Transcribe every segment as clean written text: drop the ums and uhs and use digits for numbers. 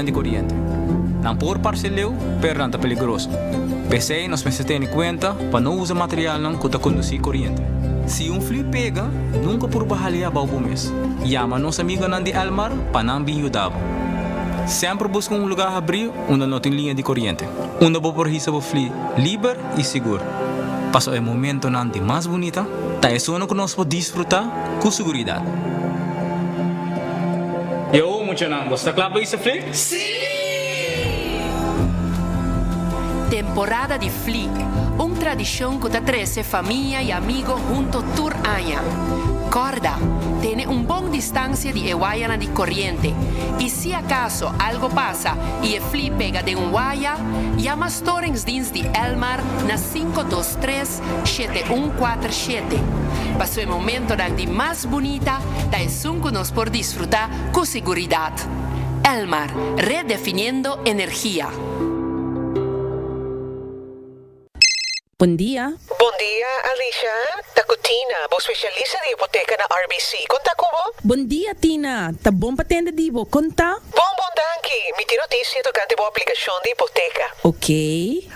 de corriente. Não por parceleu, pero não tá peligroso. PC nós precisamos ter em conta para não usar material não que está conduzir corriente. Se fli pega, nunca por bahalia balbo mês. Llama nossa amiga Nandi Almar para não vir ajudar. Sempre busca lugar abrir onde não tem linha de corriente. Onde vou por risa o fli livre e seguro. Passo o momento Nandi mais bonita, tá é sono que nós podemos desfrutar com segurança. Yo, mucho não. Você está claro para isso, fli? Temporada de Fli, tradición que te trae familia y amigos junto tour año. Corda, tiene buen distancia de Guayana de corriente. Y si acaso algo pasa y el Fli pega de guaya, llama Storingsdienst de Elmar na 523-7147. Pasó el momento de más bonita, da es que nos por disfrutar con seguridad. Elmar, redefiniendo energía. Buen día. Bom dia, Alicia. Takutina, vou especialista de hipoteca na RBC. Conta kubo? Buen día, Tina. Ta bom patenda divo. Conta? Bom, danke. Mi ti noticia tocante boa aplicação de hipoteca. Ok.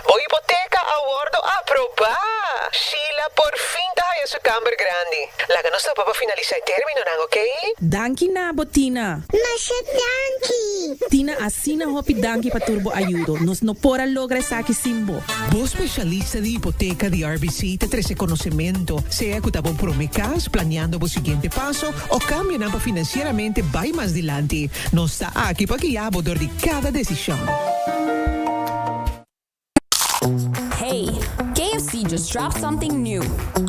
Boa hipoteca awardo aprovar. Sheila, por fin tayo sa camber grande. Laga nos na pa finalizar término nang, ok? Danki na, Botina. Masya danki. Tina, asina hopi danki pa turbo ayudo. Nos no pora logra saki simbo. Vos especialista de hipoteca de RBC te trae conocimiento, sea que estamos promecas planeando el siguiente paso o cambian financieramente va más adelante. No está aquí para guiar de cada decisión. Hey, KFC just dropped something new.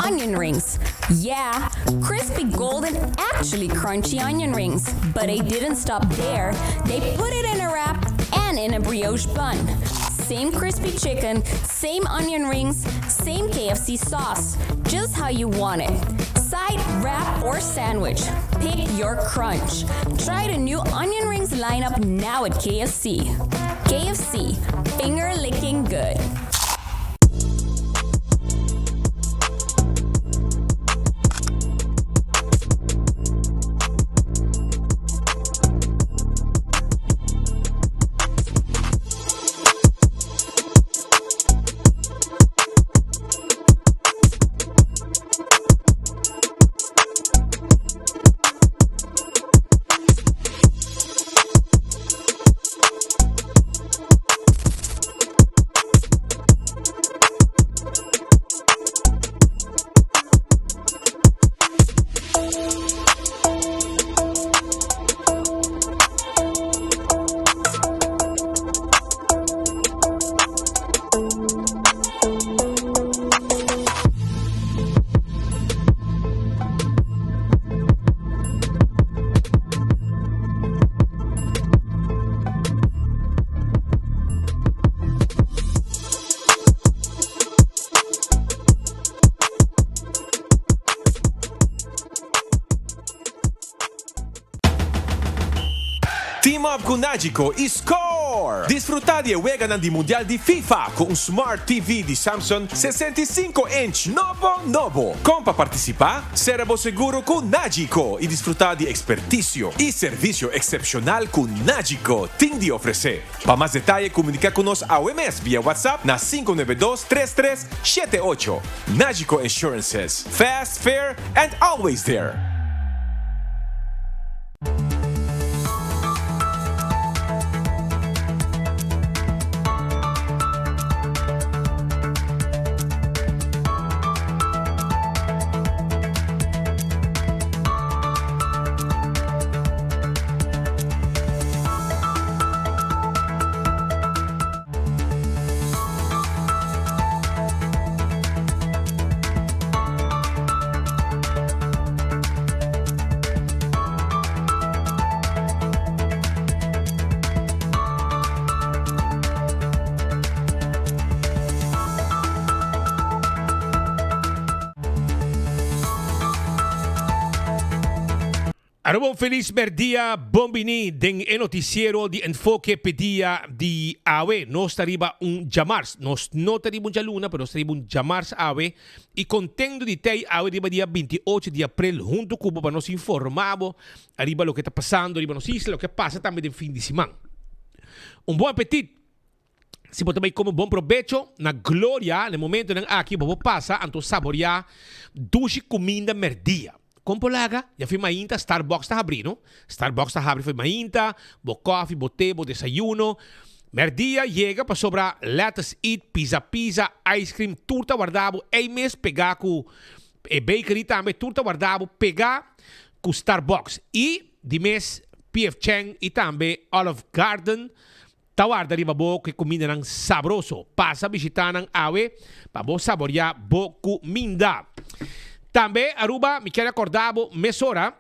Onion rings. Yeah, crispy golden, actually crunchy onion rings. But they didn't stop there. They put it in a wrap and in a brioche bun. Same crispy chicken, same onion rings, same KFC sauce. Just how you want it. Side, wrap, or sandwich. Pick your crunch. Try the new onion rings lineup now at KFC. KFC, finger licking good. Team up com Nagico e score! Desfrutar de juega di Mundial di FIFA com Smart TV de Samsung 65-inch novo. Como participar, será seguro com Nagico e desfrutar de experticio e serviço excepcional com Nagico tem de oferecer. Para mais detalles, comunicar conosco ao MS via WhatsApp na 592-3378. Nagico Insurances. Fast, fair, and always there. Arabon feliz merdia, bombini, den noticiero di enfoque pedia di AWE. Nos tariba jamars, nos no tariba jaluna, pero nos tariba jamars AWE. Y contendo de tei AWE riba dia 28 de abril, junto Cuba, para nos informabo, arriba lo que está pasando, arriba nos isla, lo que pasa también en fin de semana. Um bom apetite. Se você também come bom provecho, na glória, no momento em aqui, você passa a saborear duas comidas merdia. Como polaga, já fui mainta, Starbucks está abrindo. Starbucks está abrindo, foi mainta, bo coffee, bo té, bo desayuno. Merdia chega para sobrar let's eat, pizza, ice cream, turta guardado, e mês pegar com bakery também, turta guardado, pegar com Starbucks. E de mês, P.F. Chang e também Olive Garden, tawarda riba bo que comida ng sabroso. Passa visitar ng awe para bo saborear bo comida. Também Aruba, me quero acordar bo mesora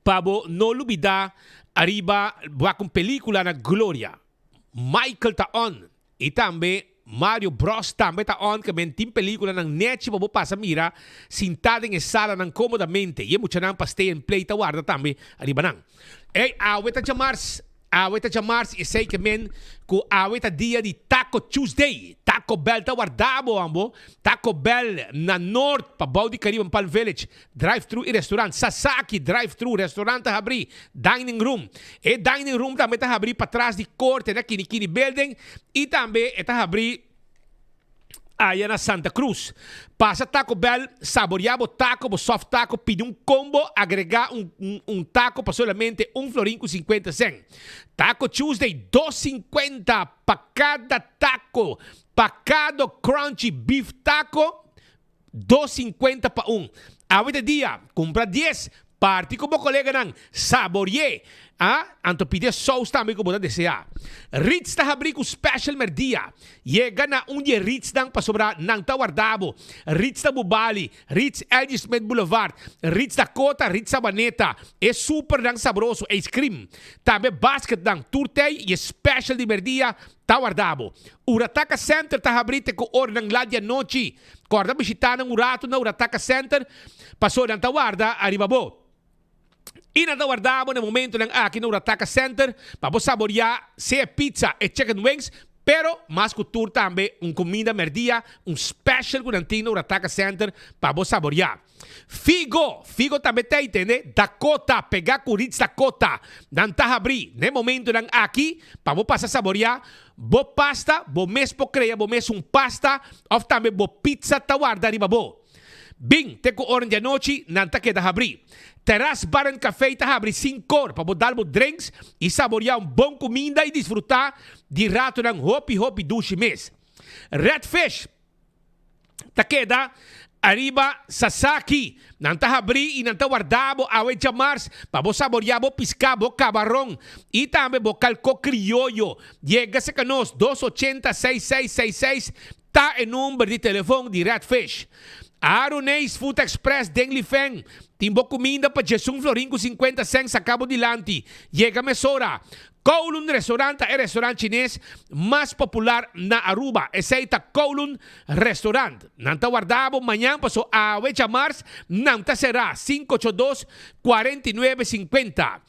para bo no lubida arriba boa com película na Glória. Michael tá on e também Mario Bros também tá on que mentim película ng net para bo passa mira sentado em sala ng comodamente. E muito nang pa stay and play tawarda também arriba nang. Ei, awe ta chamars. Awet a chamars e sei que men ku awet a dia de Taco Tuesday. Taco Bell ta guardabo ambo. Taco Bell na North pa Baudi Caribe Palm Village. Drive-thru e restaurant. Sasaki drive-thru restaurant ta abri. Dining room. E dining room também ta abri para trás de corte na Kinikini Building. E também ta abri aí na Santa Cruz. Passa Taco Bell, saborear o taco, o soft taco, pedir um combo, agregar um taco para solamente $1.50. Taco Tuesday, $2.50 para cada taco. Para cada crunchy beef taco, $2.50 para um. Awit dia, compra 10. Parte com o colega ng saborear. Anto pedir sauce também como você desejar. Ritz está abrindo com special merdia. Chega na onde Ritz dang para sobrar nang tawardabo. Ritz da Bubali, Ritz Elgin Smith Boulevard, Ritz da Cota, Ritz Sabaneta. É super dang sabroso, ice cream. Também basket dang turtei e special de merdia tawardabo. Urataka Center está abrindo com hora ng Ladia Noche. Corda visitar ng Urato na Urataka Center. Passou ng tawarda, arribabo. Inadaguardamo no momento ng aqui no Urataka Center para saborear se pizza e chicken wings, pero mas cultura também comida merdia, special com no Urataka Center para saborear. Figo também tem, entende? Dakota, pegar com Ritz Dakota, nanta abrir, no momento ng aqui para passar saborear, bo pasta, bo mes po creia, bo mes pasta, of também bo pizza tawarda riba bo. Bing, teko oran de noche, nanta queda abrir. Terrace Bar and Café está abrindo 5 horas para dar drinks e saborear bom comida e desfrutar de rato ng hopi dushi mês. Redfish está queda arriba Sasaki. Nanta abrir e nanta guardabo awe chamars para saborear bo pisca, bo cabarrón e também bo calco criollo. Llega-se canos 280-6666 tá em número de telefone de Redfish. Aronês Food Express Dengli Feng. Timbo comida para Jesus Florinco 50 cents a Cabo de Lanti. Llega mesora. Kowloon Restaurante é restaurante chinês mais popular na Aruba. Esse Kowloon Restaurant. Nanta guardabo manhã passou a chamars. Nanta será 582-4950.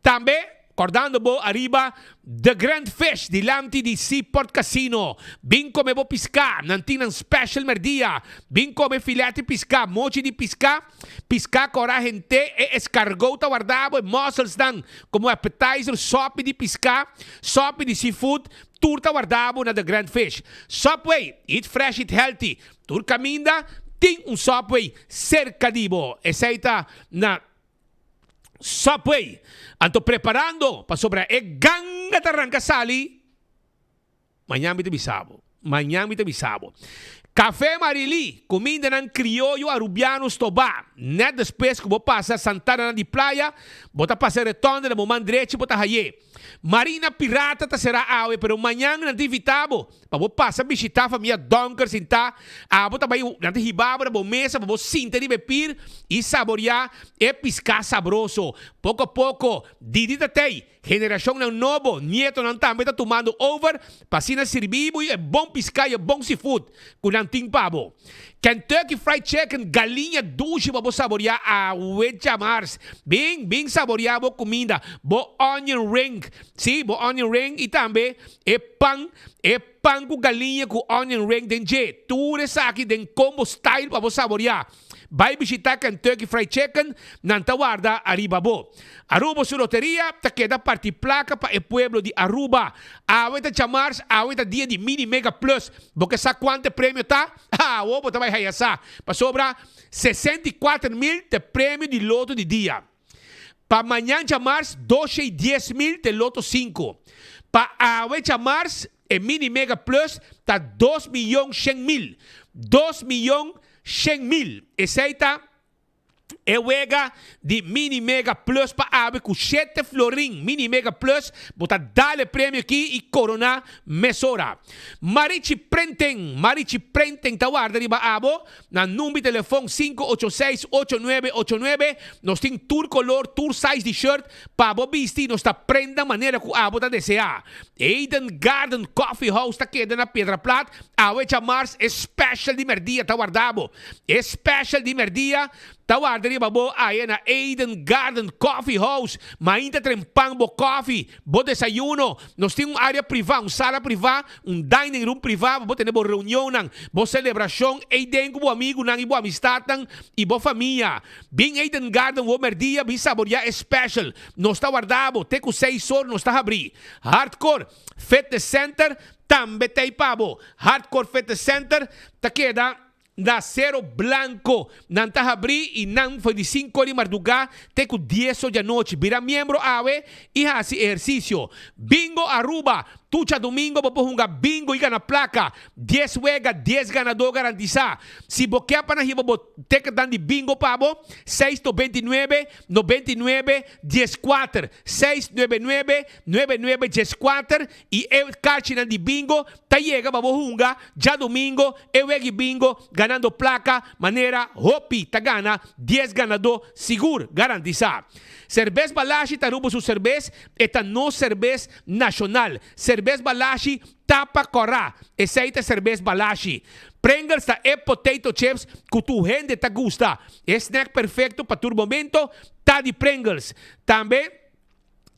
Também acordando bo arriba The Grand Fish dilanti di Seaport Casino. Bin come bo pisca, nantinang special merdia. Bin come filete pisca, mochi di pisca, pisca coragente e escargot guardabo e mussels dan como appetizer, sopa de pisca, sopa de seafood, turta guardabo na The Grand Fish. Subway, eat fresh, eat healthy. Tur caminda, ting Subway cerca di bo. Eseita na Subway. Anto preparando para sobra e ganga tarranca sali. Manhã me bisabo. Café Marili, comida ng criollo arubianos toba. Net después que vos pasa Santana de Playa, bota pasa retorno de momento direito bota haye. Marina Pirata ta será awe, pero manhã nanti vitabo. Pa vos pasa visitar a família Donker sinta, bota bai nanti hibaba bo mesa, bo sinta de bepir e saborear e piscar sabroso. Pouco a pouco, didita tei. Geração ng novo, nieto ng também tá tomando over, pasina servibo e bom piscar e bom seafood, com nanting pabo. Kentucky Fried Chicken, galinha dulce para você saborear a Jamars. Bem saborear a comida. Bo onion ring. Sim, bo onion ring. E também pão com galinha com onion ring. Denje, tudo isso aqui tem combo style para você saborear. Vai visitar Kentucky Fried Chicken, nanta guarda Arriba-bo. Aruba su loteria, ta queda parti placa para el pueblo de Aruba. Ahorita chamars, ahorita dia de Mini Mega Plus. Porque sabe quanto prêmio tá? Opo, tá vai hayasa. Pa sobra 64,000 de prêmio de loto de dia. Para amanhã chamars, 12,10,000 de loto 5. Para ahorita chamars, el Mini Mega Plus, tá 2,100,000. 2,100,000. Esse aí tá é wega de Mini Mega Plus para ave com 7 florim. Mini Mega Plus, bota dale prêmio aqui e corona mesora. Marichi Prenten, tá guarda riba abo, na número de telefone 586-8989. Nós tem tour color, tour size de shirt, para abo vestir, nós tá prenda maneira que abo tá desejar. Eden Garden Coffee House tá queda na Pedra Plata, ave chamars special de merdia, tá guardado. Special de merdia, tá guarda riba bo aí na Eden Garden Coffee House, mainda trempang bo coffee, bo desayuno, nós temos área privada, sala privada, dining room privado, bo temos reunião, bo celebração, Eden com bo amigo, nang ibo amistad, e bo família. Bem Eden Garden, bo merdia, bem saborear special, nós tá guardado, te com 6 horas, nós tá abrir. Hardcore Fitness Center, também tem pabo. Hardcore Fitness Center, tá queda na Cerro Blanco, nan tahabri e nan foi de 5 de madrugada até com 10 da noite. Vira membro ave e faz exercício. Bingo Aruba, tucha domingo vou jogar bingo e ganhar placa. 10 wega, 10 ganador garantizar. Se boquear para nós vou ter que dar de bingo pabo, 699 99 14 699 99 14 e eu caixa de bingo, tá chega para jogar já domingo, eu wegi bingo ganando placa, maneira hopi, tá gana 10 ganador seguro, garantizar. Cerveza Balashi, tarubo su cerveza, esta no cerveza nacional. Cerveza Balashi, tapa corra. Essa aí é cerveza Balashi. Pringles tá é potato chips que tu gente tá gusta. É snack perfeito para tu momento, tá de Pringles. Também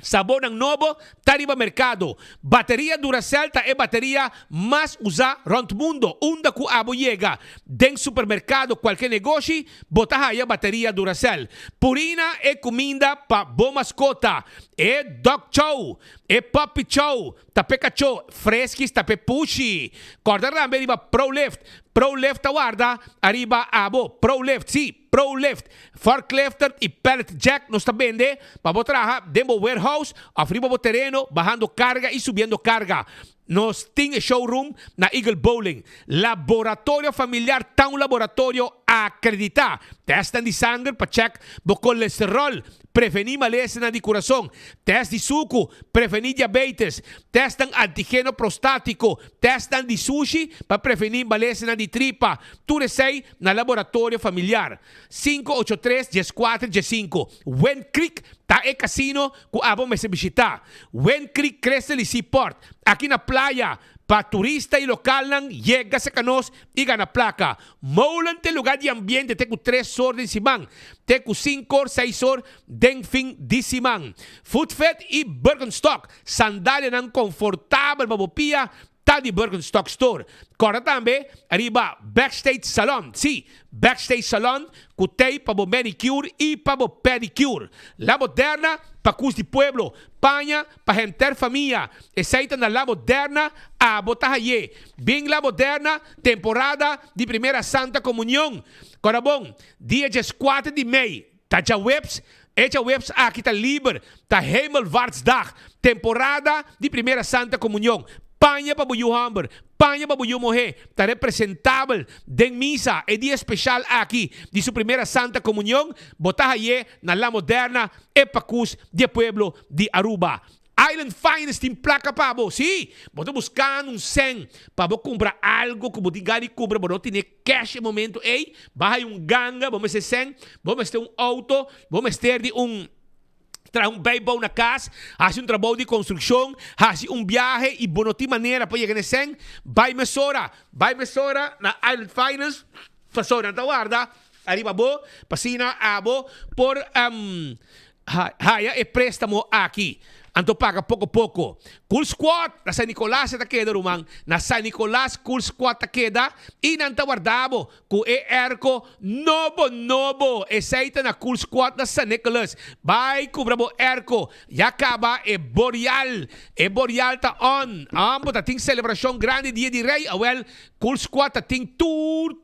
sabor ng novo, tariba mercado. Bateria Duracell ta é bateria mais usada around mundo. Unda ku abo llega. Den supermercado, qualquer negócio, bota aí a bateria Duracell. Purina é comida pa boa mascota. É dog chow, é puppy chow, tape cacho, fresquis, tape pushy. Corda também riba Pro Lift. Pro Lift guarda, arriba abo. Pro Lift, sim. Pro Lift, forklifter e pallet jack nos está vende para botar demo warehouse, arriba o terreno, bajando carga e subindo carga. Nos tem showroom na Eagle Bowling. Laboratório familiar, tá um laboratório acreditar. Testan de sangue para check o colesterol, prevenir maleza de coração. Test de suco, prevenir diabetes. Testan antígeno prostático. Testan de sushi para prevenir maleza de tripa. Tudo isso aí na laboratório familiar. 583-14-5. Wen Creek, tá é casino que abo me se visitar. Wen Creek Crystal e Seaport. Aqui na playa, para turista e local lang, llega sa canos e gana placa. Moulante lugar de ambiente, te com 3 horas de simang. Te com 5 horas, 6 horas, den fin de simang. Footfed e Birkenstock. Sandália ng confortável, babopia, tá de Birkenstock Store. Corre também, arriba Backstage Salon. Sim, Backstage Salon, cutei para o manicure e para o pedicure. La Moderna, para cus de pueblo. Panha, para gente família. Essa na La Moderna, a botahaye. Bem La Moderna, temporada de primeira Santa Comunhão. Corre bom, dia 4 de maio. Tá já webs, webs aqui tá livre. Tá Hemelvaartsdag, temporada de primeira Santa Comunhão. Panha para buyu hamber, panha para buyu moje, está representável den misa, é dia especial aqui de sua primeira Santa Comunhão, botar aí na La Moderna, epacus de pueblo de Aruba. Island Finest tem placa para você. Sim, você buscando 100 para comprar algo que você gari compra, você não tem cash no momento, ei, vai ganga, vamos ser 100, vamos ter auto, vamos ter de traz baby na casa, faz trabalho de construção, faz viaje e bonoti maneira para chegar nesse vai mesora na Island Finance, fason ang tawarda, arriba bo, pasina abo, por haya e préstamo aqui. Anto paga pouco. Cool Squad, nasa Nicolas ta queda rumang, nasa Nicolas Cool Squad ta queda, inanta guardabo, ku e erko nobo, e saita na Cool Squad na San Nicolas, bay kubrabo erko, yakaba e boreal ta on, ambo ta ting celebração grande dia de rei, awel, Cool Squad ta ting tour,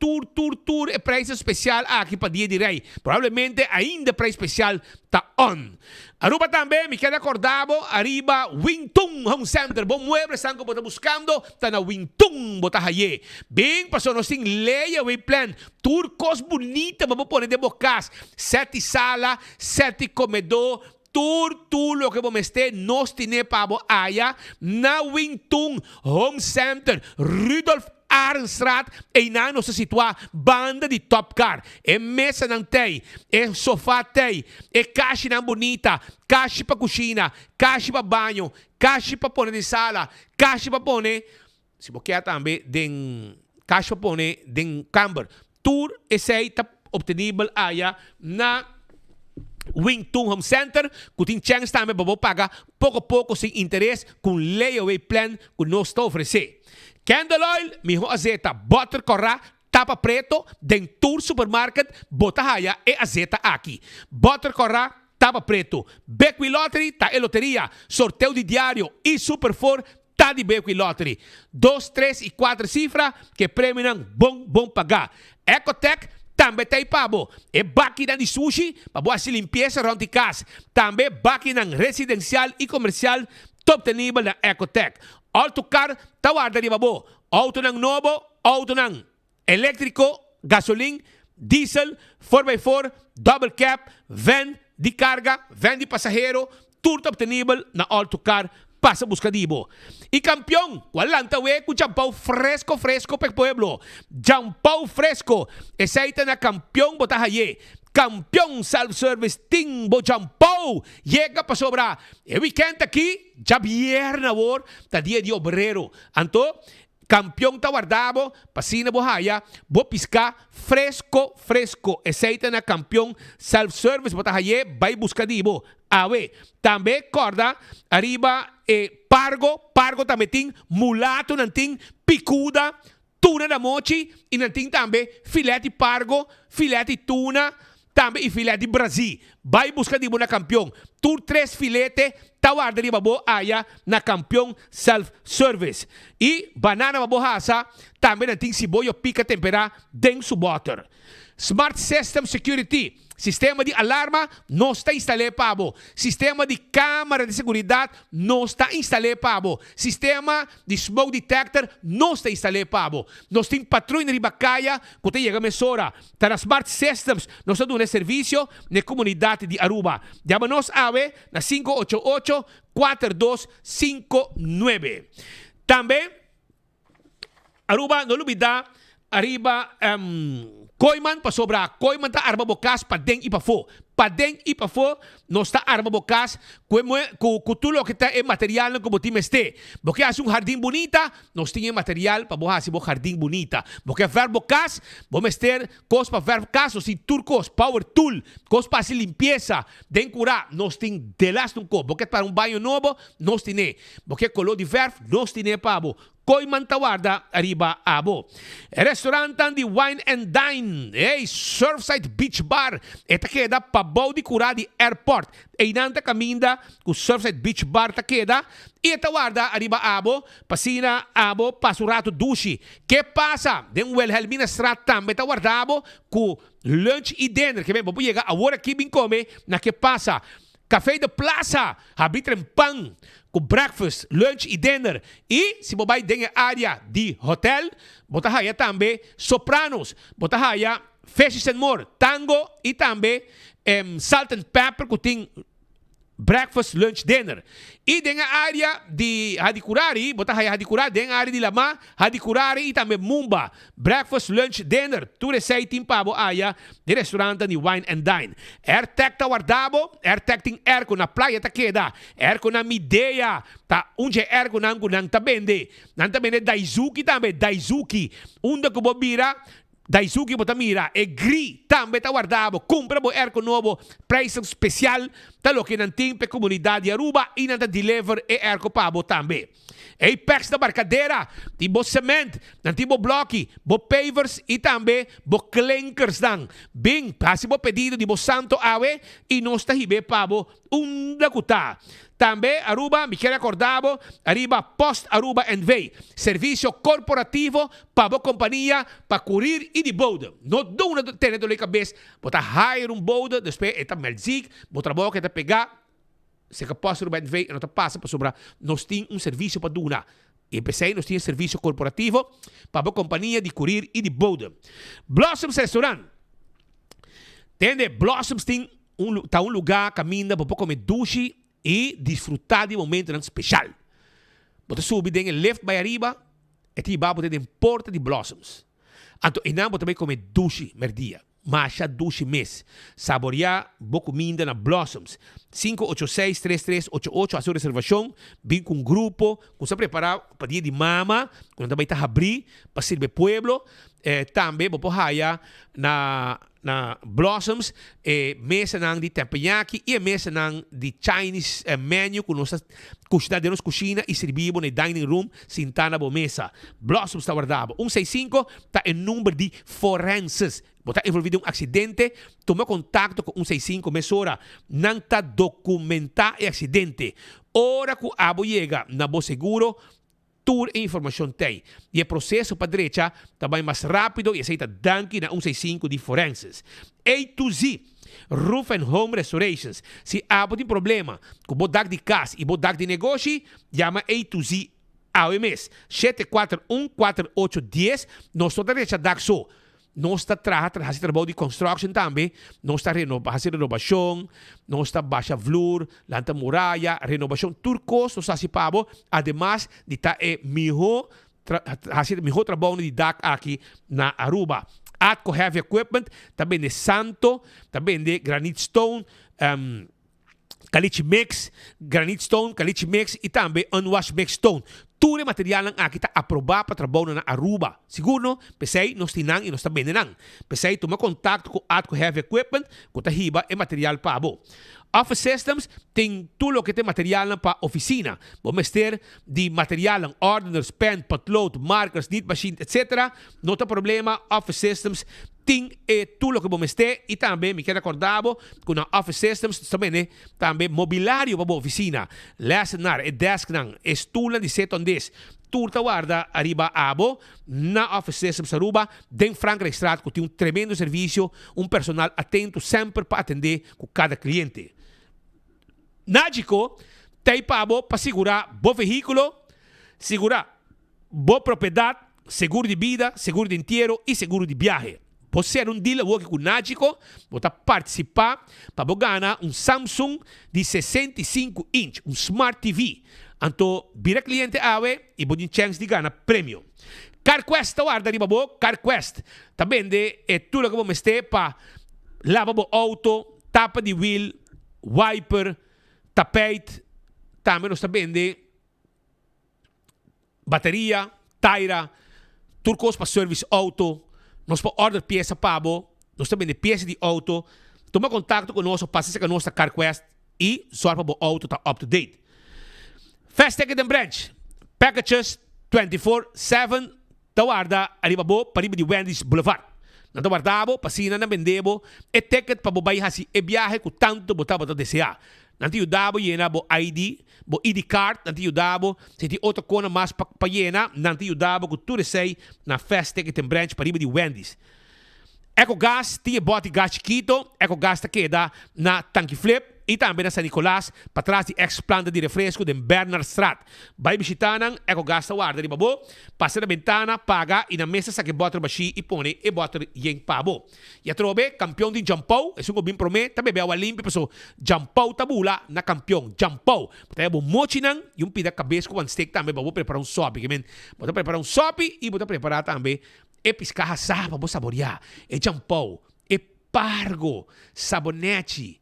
e preço especial aqui pa dia de rei, provavelmente ainda preço especial ta on. Aruba também, me queda acordado, arriba Wingtung Home Center. Bom muebles estão bota buscando, tá na Wingtung bota haye. Bem, passou nós tem layaway plan, turcos bonita, vamos pôr de bocas, 7 sala, 7 comedor, tudo que vamos ter, nós temos para aya na Wingtung Home Center, Rudolf Arnstraat, e na nossa situa banda de Top Car. É mesa não tem, é sofá tem, é caixa não bonita, caixa para cozinha, caixa para banho, caixa para pôr de sala, caixa para pôr, se você quer também, caixa para pôr de camber. Tour esse aí está obtenível aí na Wingtung Home Center, que tem chance também para pagar pouco sem interesse, com layaway plan que nós está oferecendo. Candle oil, miho azeta, butter corra, tapa preto, den tour supermarket, bota haya e azeta aqui. Butter corra, tapa preto. Bequi Lottery, ta e loteria. Sorteio de diário e Super 4, ta di Bequi Lottery. 2, 3 e 4 cifras que premiam bom pagar. Ecotech, também tem pabo. E máquina de sushi, para boa se limpeza around the casa. Também máquina residencial e comercial, top nível na Ecotech. Autocar, tawarda di babo. Auto ng novo, auto ng elétrico, gasoline, diesel, 4x4, double cap, van di carga, van di pasahero, tour top nível na autocar, pasa buscadibo. Y campeón, walang tawe ku jampaw fresco pe pueblo. Jampaw fresco, esaita na campeón botahaye. Campeón self-service ting bo jampaw. Llega pa sobra. E weekend aqui, já vierna war, ta dia de obrero. Anto, campeón tawardabo, pasina bohaya, bo pisca, fresco. Esaita na campeón self-service botahaye, bay buscadibo. Awe, também corda, arriba pargo também tem mulato, não tem picuda, tuna da mochi, e não tem também filete pargo, filete tuna, também e filete Brasil. Vai buscar de na campeão. Tur 3 filete, tawarda de babo aya na campeão self-service. E banana babohasa, também não tem ciboyo pica temperar dentro su butter. Smart System Security. Sistema de alarma não está instalado pabo. Sistema de câmara de segurança não está instalado pabo. Sistema de smoke detector não está instalado pabo. Nós temos patrulha de bacaia que tem chega mesora. Para Smart Systems, nós estamos dando serviço na comunidade de Aruba. Llámanos ave na 588-4259. Também, Aruba, não olvida, arriba, Koiman pa sobra, Koiman ta arma bokas padeng ipafo. Padeng ipafo, no está arma bokas, kutulo kita e material no como timeste. Porque hace un jardín bonita, nos tiene material pa boha si bo jardín bonita. Porque ver bokas, bo mester cos pa ver caso si turcos, power tool, cos pa si limpieza, den cura, nos tiene delas nunco. Porque para un baño nuevo, nos tiene. Porque color de verf, nos tiene pabo. Koiman tawarda arriba abo. Restaurante de Wine and Dine. Surfside Beach Bar. Esta queda pabaw di cura di airport. E inanta caminda ku Surfside Beach Bar ta queda. E tawarda arriba abo. Pasina abo pasurato dushi. Que pasa? Den Wilhelmina Strat tambe tawarda abo ku lunch e dinner. Que bem, vou chegar agora aqui bem come na que pasa. Café de Plaza, habitren pão, com breakfast, lunch e dinner. E se você vai em área de hotel, você vai também Sopranos, você vai Fishes and More, Tango e também Salt and Pepper, que tem breakfast, lunch, dinner. E dentro da área de Hadikurari, você vai Hadikurari, dentro da área de Lama, Hadikurari e também Mumba. Breakfast, lunch, dinner. Tudo isso aí tem para você de restaurante de Wine and Dine. AirTech tá guardado, AirTech tem airco na praia tá queda, airco na Mideia, tá onde é airco não tá vende. Não tá vende Daisuki também, Daisuki. Onde que você vira Daisuke botamira e gri tambe ta guardavo compra bo erco novo preço especial ta lo que nanting pe comunidade Aruba e nanta deliver e erco pabo tambe. Apex da barcadeira, ti bo cement, nanti bo blocky, bo pavers e tambe bo clinkers dan. Bing, pasi bo pedido di bo santo awe e nos ta hibe pabo dakuta. Tambe Aruba, mi quero acordavo, arriba Post Aruba Envy, serviço corporativo para a companhia para cobrir e de boda. Não dou uma tela de cabeça, botar hire boda, depois é melzik, botar boca é pegar, se que Post Aruba Envy não tá passa para sobrar, nós temos serviço para duna. E pensei, nós temos serviço corporativo para a companhia de cobrir e de boda. Blossoms Restaurant. Entende? Blossoms tem um lugar caminha para comer duche e desfrutar de momento especial. Você subir em lift by arriba e te vai botar em porta de Blossoms. Então, e não também comer duche merdia. Masha duche mês. Saborear boa comida na Blossoms. 586-3388 a sua reservação. Vem com um grupo. Você preparar para dia de mama. Quando também está abrir para servir pueblo. Também vou pôr na Blossoms, mesa nang de teppanyaki e mesa nang de Chinese menu com nossa cozinha e servimos no dining room sentana na mesa. Blossoms está guardado. 165 está em número de forenses. Está envolvido em um acidente, toma contato com 165 mesora, não está documentar o acidente. Ora que a chega na bo seguro, tour e informação tem. E o processo para a direita também mais rápido e aceita danke na 165 de forenses. A to Z, Roof and Home Restorations. Se há um problema com o bodak de casa e bodak de negócio, chama A to Z AOMS. 741-4810. Nós estamos direita da so. Nós está fazendo trabalho de construction também. Nós está fazendo renovação. Nós está baixa flor, lanta muralha, renovação turcos, nós está pabo. Además de estar fazendo melhor trabalho de DAC aqui na Aruba. Atco Heavy Equipment, também de Santo, também de Granite Stone, Caliche Mix, Granite Stone, Caliche Mix e também Unwashed Mix Stone. Tudo material lang aqui está aprovado para trabalho na Aruba. Seguro, pensei, nós tinang e nós também não. Pensei, toma contato com Atco Heavy Equipment, com a hiba e material para abo. Office Systems tem tudo o que tem material para oficina. Vamos ter de material, ordiners, pen, potlood, markers, knit machine, etc. Não tem problema, Office Systems tem tudo o que vamos ter e também me quero acordar com a Office Systems também mobiliário para a oficina. Lessenar e desk nang, estulan de seton des. Turta guarda arriba abo na Office Systems Aruba, den Franklin Straat, que tem um tremendo serviço, personal atento sempre para atender com cada cliente. Nágico, tem pabo para segurar bom veículo, segurar boa propriedade, seguro de vida, seguro de inteiro e seguro de viagem. Você é um dealer com Nágico, você participar para ganhar Samsung de 65 inch, Smart TV. Então, vira cliente awe e você tem chance de ganhar prêmio. CarQuest, guarda ali, babo, CarQuest. Também é tudo que vamos ter para lavar o auto, tapa de wheel, wiper, tapete. Também nós vende bateria, taira, turcos para service auto. Nós podemos order peça para nós também de peça de auto. Toma contato conosco, passa com a nossa CarQuest e sorte para o auto está up to date. Fast Ticket and Branch. Packages 24/7. Tawarda, arribabo, pariba de Wendy's Boulevard. Na tawardabo, pasina na vendebo, e ticket para bobay hasi e biyahe ko tanto botaba to desea. Nanti yudabo yena bo ID card, nanti yudabo, se ti otro kona mas payena, nanti yudabo ko turesei na Fast Ticket and Branch pariba de Wendy's. Eco Gas, tinha bote gas chiquito, Eco Gas ta queda na Tanque Flip, e também na San Nicolás, para trás de ex-planta de refresco de Bernard Strat. Vai visitar na Eco Gas ta guarda de babo, passa na ventana, paga e na mesa sa que bota baixi e põe e bota yen pabo. E a trobe, campeão de Jampou, é um bem promete, também bebe limpe, pessoal, Jampou tabula na campeão, Jampou. Tayo bo mochinan, yung pida cabeça com steak também, babo preparar sope, que men, bota preparar sope e bota preparar também e piscar sa para saborear. E Jampou, e pargo, sabonete,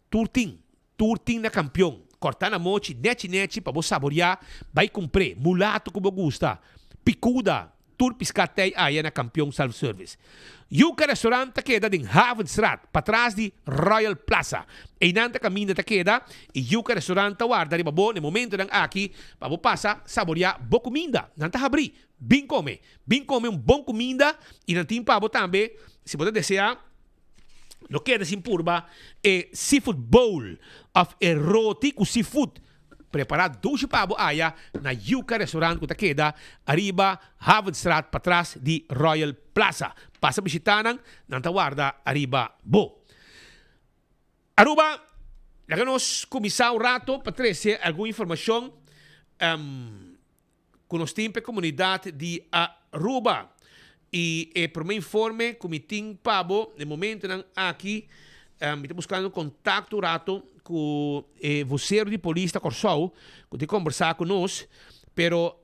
turtin na campeão. Cortar na mochi, nete para você saborear, vai comprar, mulato como gosta, picuda, tour piscatay aya na kampiyon self-service. Yuka restaurant queda din Havenstraat, patras di Royal Plaza. E nanta camina queda, e Yuka restaurant guarda di babo, no momento ng aki, babo pasa, saborear bo comida. Nanta habri, bem come bom comida, e nantim pabo tambe, se você desejar, no queda sin purba, seafood bowl of erotic seafood. Preparado 12 pabo aya na Yuka restaurant ko queda arriba Havenstraat patras di Royal Plaza. Pasa bisitanan ng tawarda arriba bo. Aruba, laganos kumisa un rato patrese alguna información con los timpe comunidad di Aruba. Y por mi informe, comiting pabo, de momento ng aquí, estou buscando contato rato com vocero de polícia Corsou, que conversar conosco, pero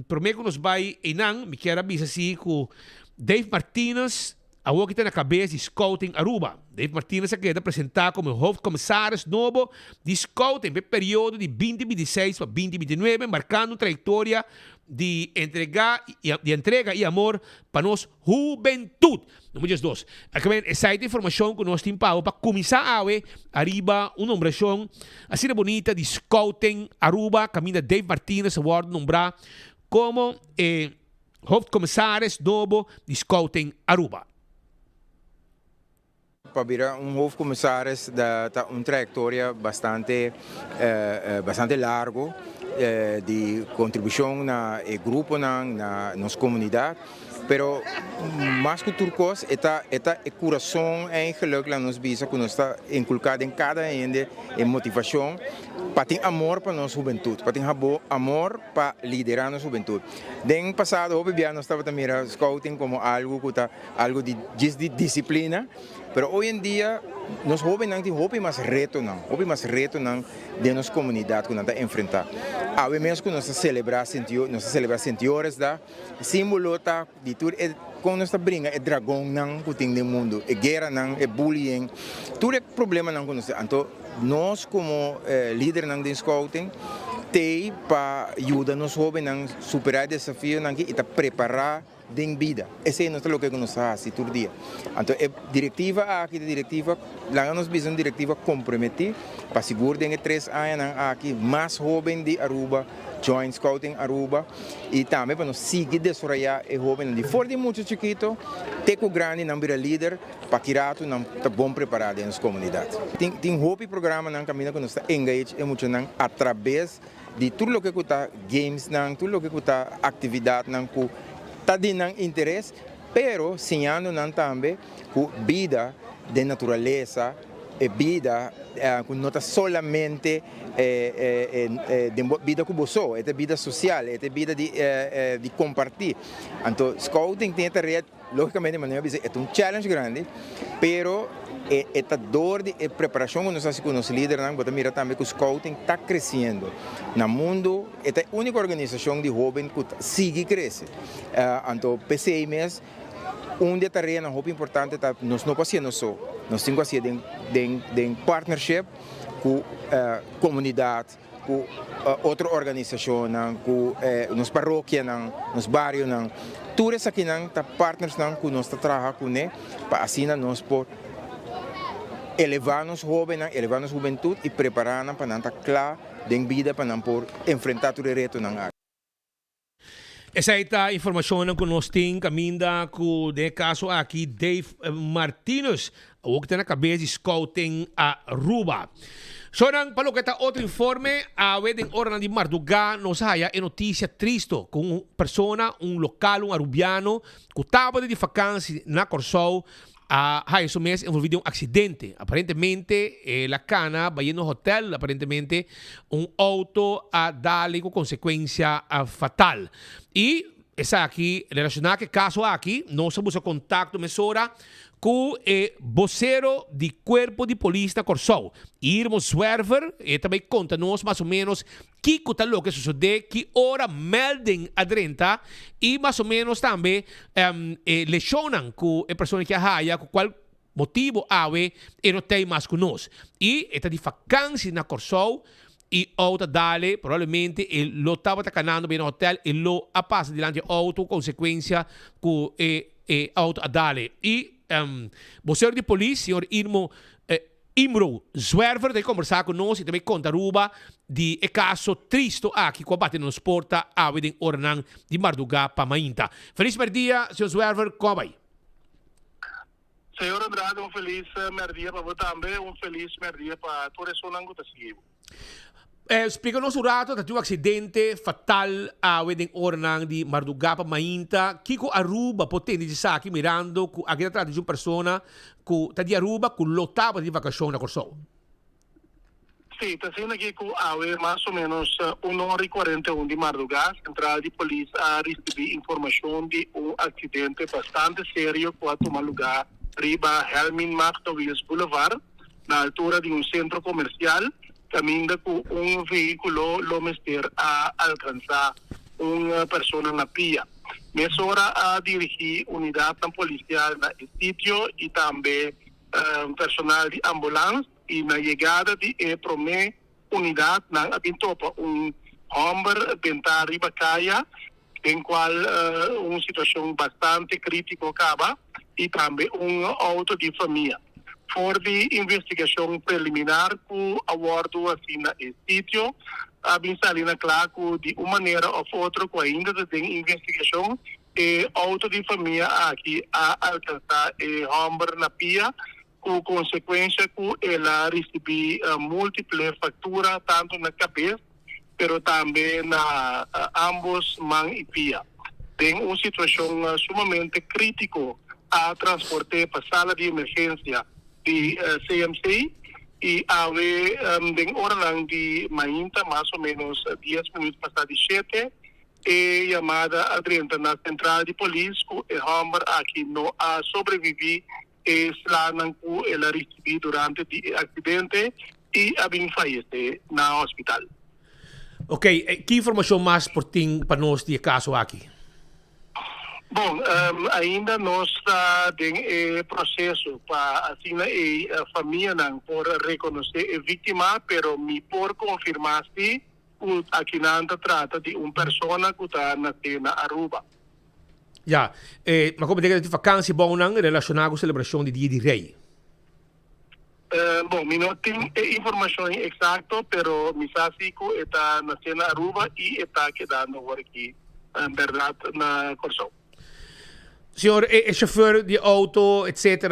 por mim que nos vai enang, me quero avisar assim com Dave Martinez, a que está na cabeça de Scouting Aruba. Dave Martinez aqui apresentar como hoofdcommissaris novo de Scouting no período de 2026 para 2029, marcando trajetória de entrega e amor para nós juventude. Número 2. Aqui essa informação que nós temos para começar a arriba uma numeração assim de bonita de Scouting Aruba, caminha Dave Martinez, award nombrar como hoofdcommissaris novo de Scouting Aruba. Para hoofdcommissaris da trayectoria bastante largo de contribuição na grupo na nossa comunidade, pero mais que turcos eta o coração eigenlijk lá nos visa que nós está inculcado em cada ende em motivação para ter amor para nossa juventude, para ter amor para liderar nossa juventude. Den passado obviamente nós estava também scouting como algo de disciplina, pero hoje em dia nós jovens mais reto de nossa comunidade que nós está enfrentar. A mesmo que nós celebrar sentiores da símbolo tá de tudo quando nós brinca é dragão não que tem no mundo, é guerra não, é bullying, tudo é problema não que nós. Então nós como líder não de scouting tem para ajudar nos jovens a superar desafio não que está preparar de vida. Esse é o que nós fazemos todo dia. Então, a diretiva aqui, lá nós visamos diretiva comprometida para segurar que 3 anos aqui mais jovem de Aruba, join Scouting Aruba, e também para nós seguir desarrollar o jovem de fora de muito chiquito, teco grande não vira líder, para que rato não está bom preparado em nossa comunidade. Tem hobby programa não caminho que nós está engage muito não através de tudo o que está games não, tudo o que está atividade não que está de interesse, pero ensinando também que vida de natureza, vida que não está solamente vida que você, é vida social, é vida de compartilhar. Então, scouting tem tarefa, logicamente, é um challenge grande, pero esta dor de preparação que nós fazemos com os líderes, nós mira também que o scouting está crescendo. No mundo, é a única organização de jovens que sigue crescendo. Então, PCI mesmo, uma tarefa muito importante é nós não fazemos só, nós temos que fazer em partnership com a comunidade, com outra organização, com nos paróquias, nos bairros. Tudo isso aqui está partners que nós trabalhamos com eles, para assim nós por elevar nos jovens, elevar nos juventude e preparar para não estar claro de vida para não por enfrentar todo o reto na área. Essa é a informação que nós temos caminda com o caso aqui Dave Martinez, o que está na cabeça de Scouting Aruba. So nang paluketa outro informe, a wedding hora de Marduga nos haya e notícia triste com persona, local, arubiano, que estava de vacância na Corsou, esse mês envolvido um acidente. Aparentemente, la cana vai no hotel, aparentemente auto dali com consequência fatal. E essa aqui, relacionada com o caso aqui, nós temos contato mesora com o vocero de Corpo de Polícia Corsou, Irmo Swerver, e também conta-nos mais ou menos que o que sucede, que hora meldem adrenta, e mais ou menos também lesionam com a pessoa que arraia, com qual motivo e não tem mais conosco. E está de vacância na Corsou, e auto dale, probabilmente e lo stava canando bene hotel e lo ha passato davanti auto, conseguenza con auto a dale. E vocero di polizia, signor Imro Zwerver, del conversar con noi, também conta ruba di caso tristo aqui com a bate no sporta a vedem ornan di Marduga Pamainta. Feliz merdia, signor Zwerver, como vai? Senhor Andrade, feliz merdia para você também, feliz merdia para toda a zona que está seguindo. Explica-nos um rato da acidente fatal a vedem ornan di Marduga Pamainta. Kiko Aruba potente di sa mirando a che tratta di una persona che di Aruba con l'ottava di vacazione a Corso. Sì, está sendo aqui com mais ou menos 1h41 de madrugada, a central de polícia a receber informação de acidente bastante sério que vai tomar lugar riba Helmin Martowils Boulevard, na altura de centro comercial, caminho com veículo lomester a alcançar uma pessoa na pia. Nessa hora a dirigir unidade policial na sítio e também personal de ambulância e na chegada de prome unidade na abintopa homem bentar riba caia em qual uma situação bastante crítica acaba e também auto de família. For de investigação preliminar que abordo assim na sítio, a Binsalina claro de uma maneira ou outra que ainda tem investigação e auto de família aqui a alcançar homem na pia com consequência que ela recebe múltiplas facturas tanto na cabeça, pero também na ambos mãos e pia. Tem uma situação sumamente crítica a transporte para a sala de emergência de CMC e ave den hora de Mainta, mais ou menos 10 minutos passar de 7, e chamada a 30 na central de polícia, que o homem aqui não a sobrevivi e lá não ela recebeu durante o acidente e a bem falece na hospital. Ok, que informação mais para nós de caso aqui? Bom, ainda nós tem processo para assim a família não por reconhecer a vítima, pero me por confirmar se aqui não trata de uma pessoa que está na Aruba. Ja, mas como diga de vacância bom não relacionado com a celebração de Dia de Rei. Bom, não tenho informação exata, pero me sabe que está na Aruba e está quedando aqui, em verdade, na Corso. Senhor, chauffeur de auto, etc.,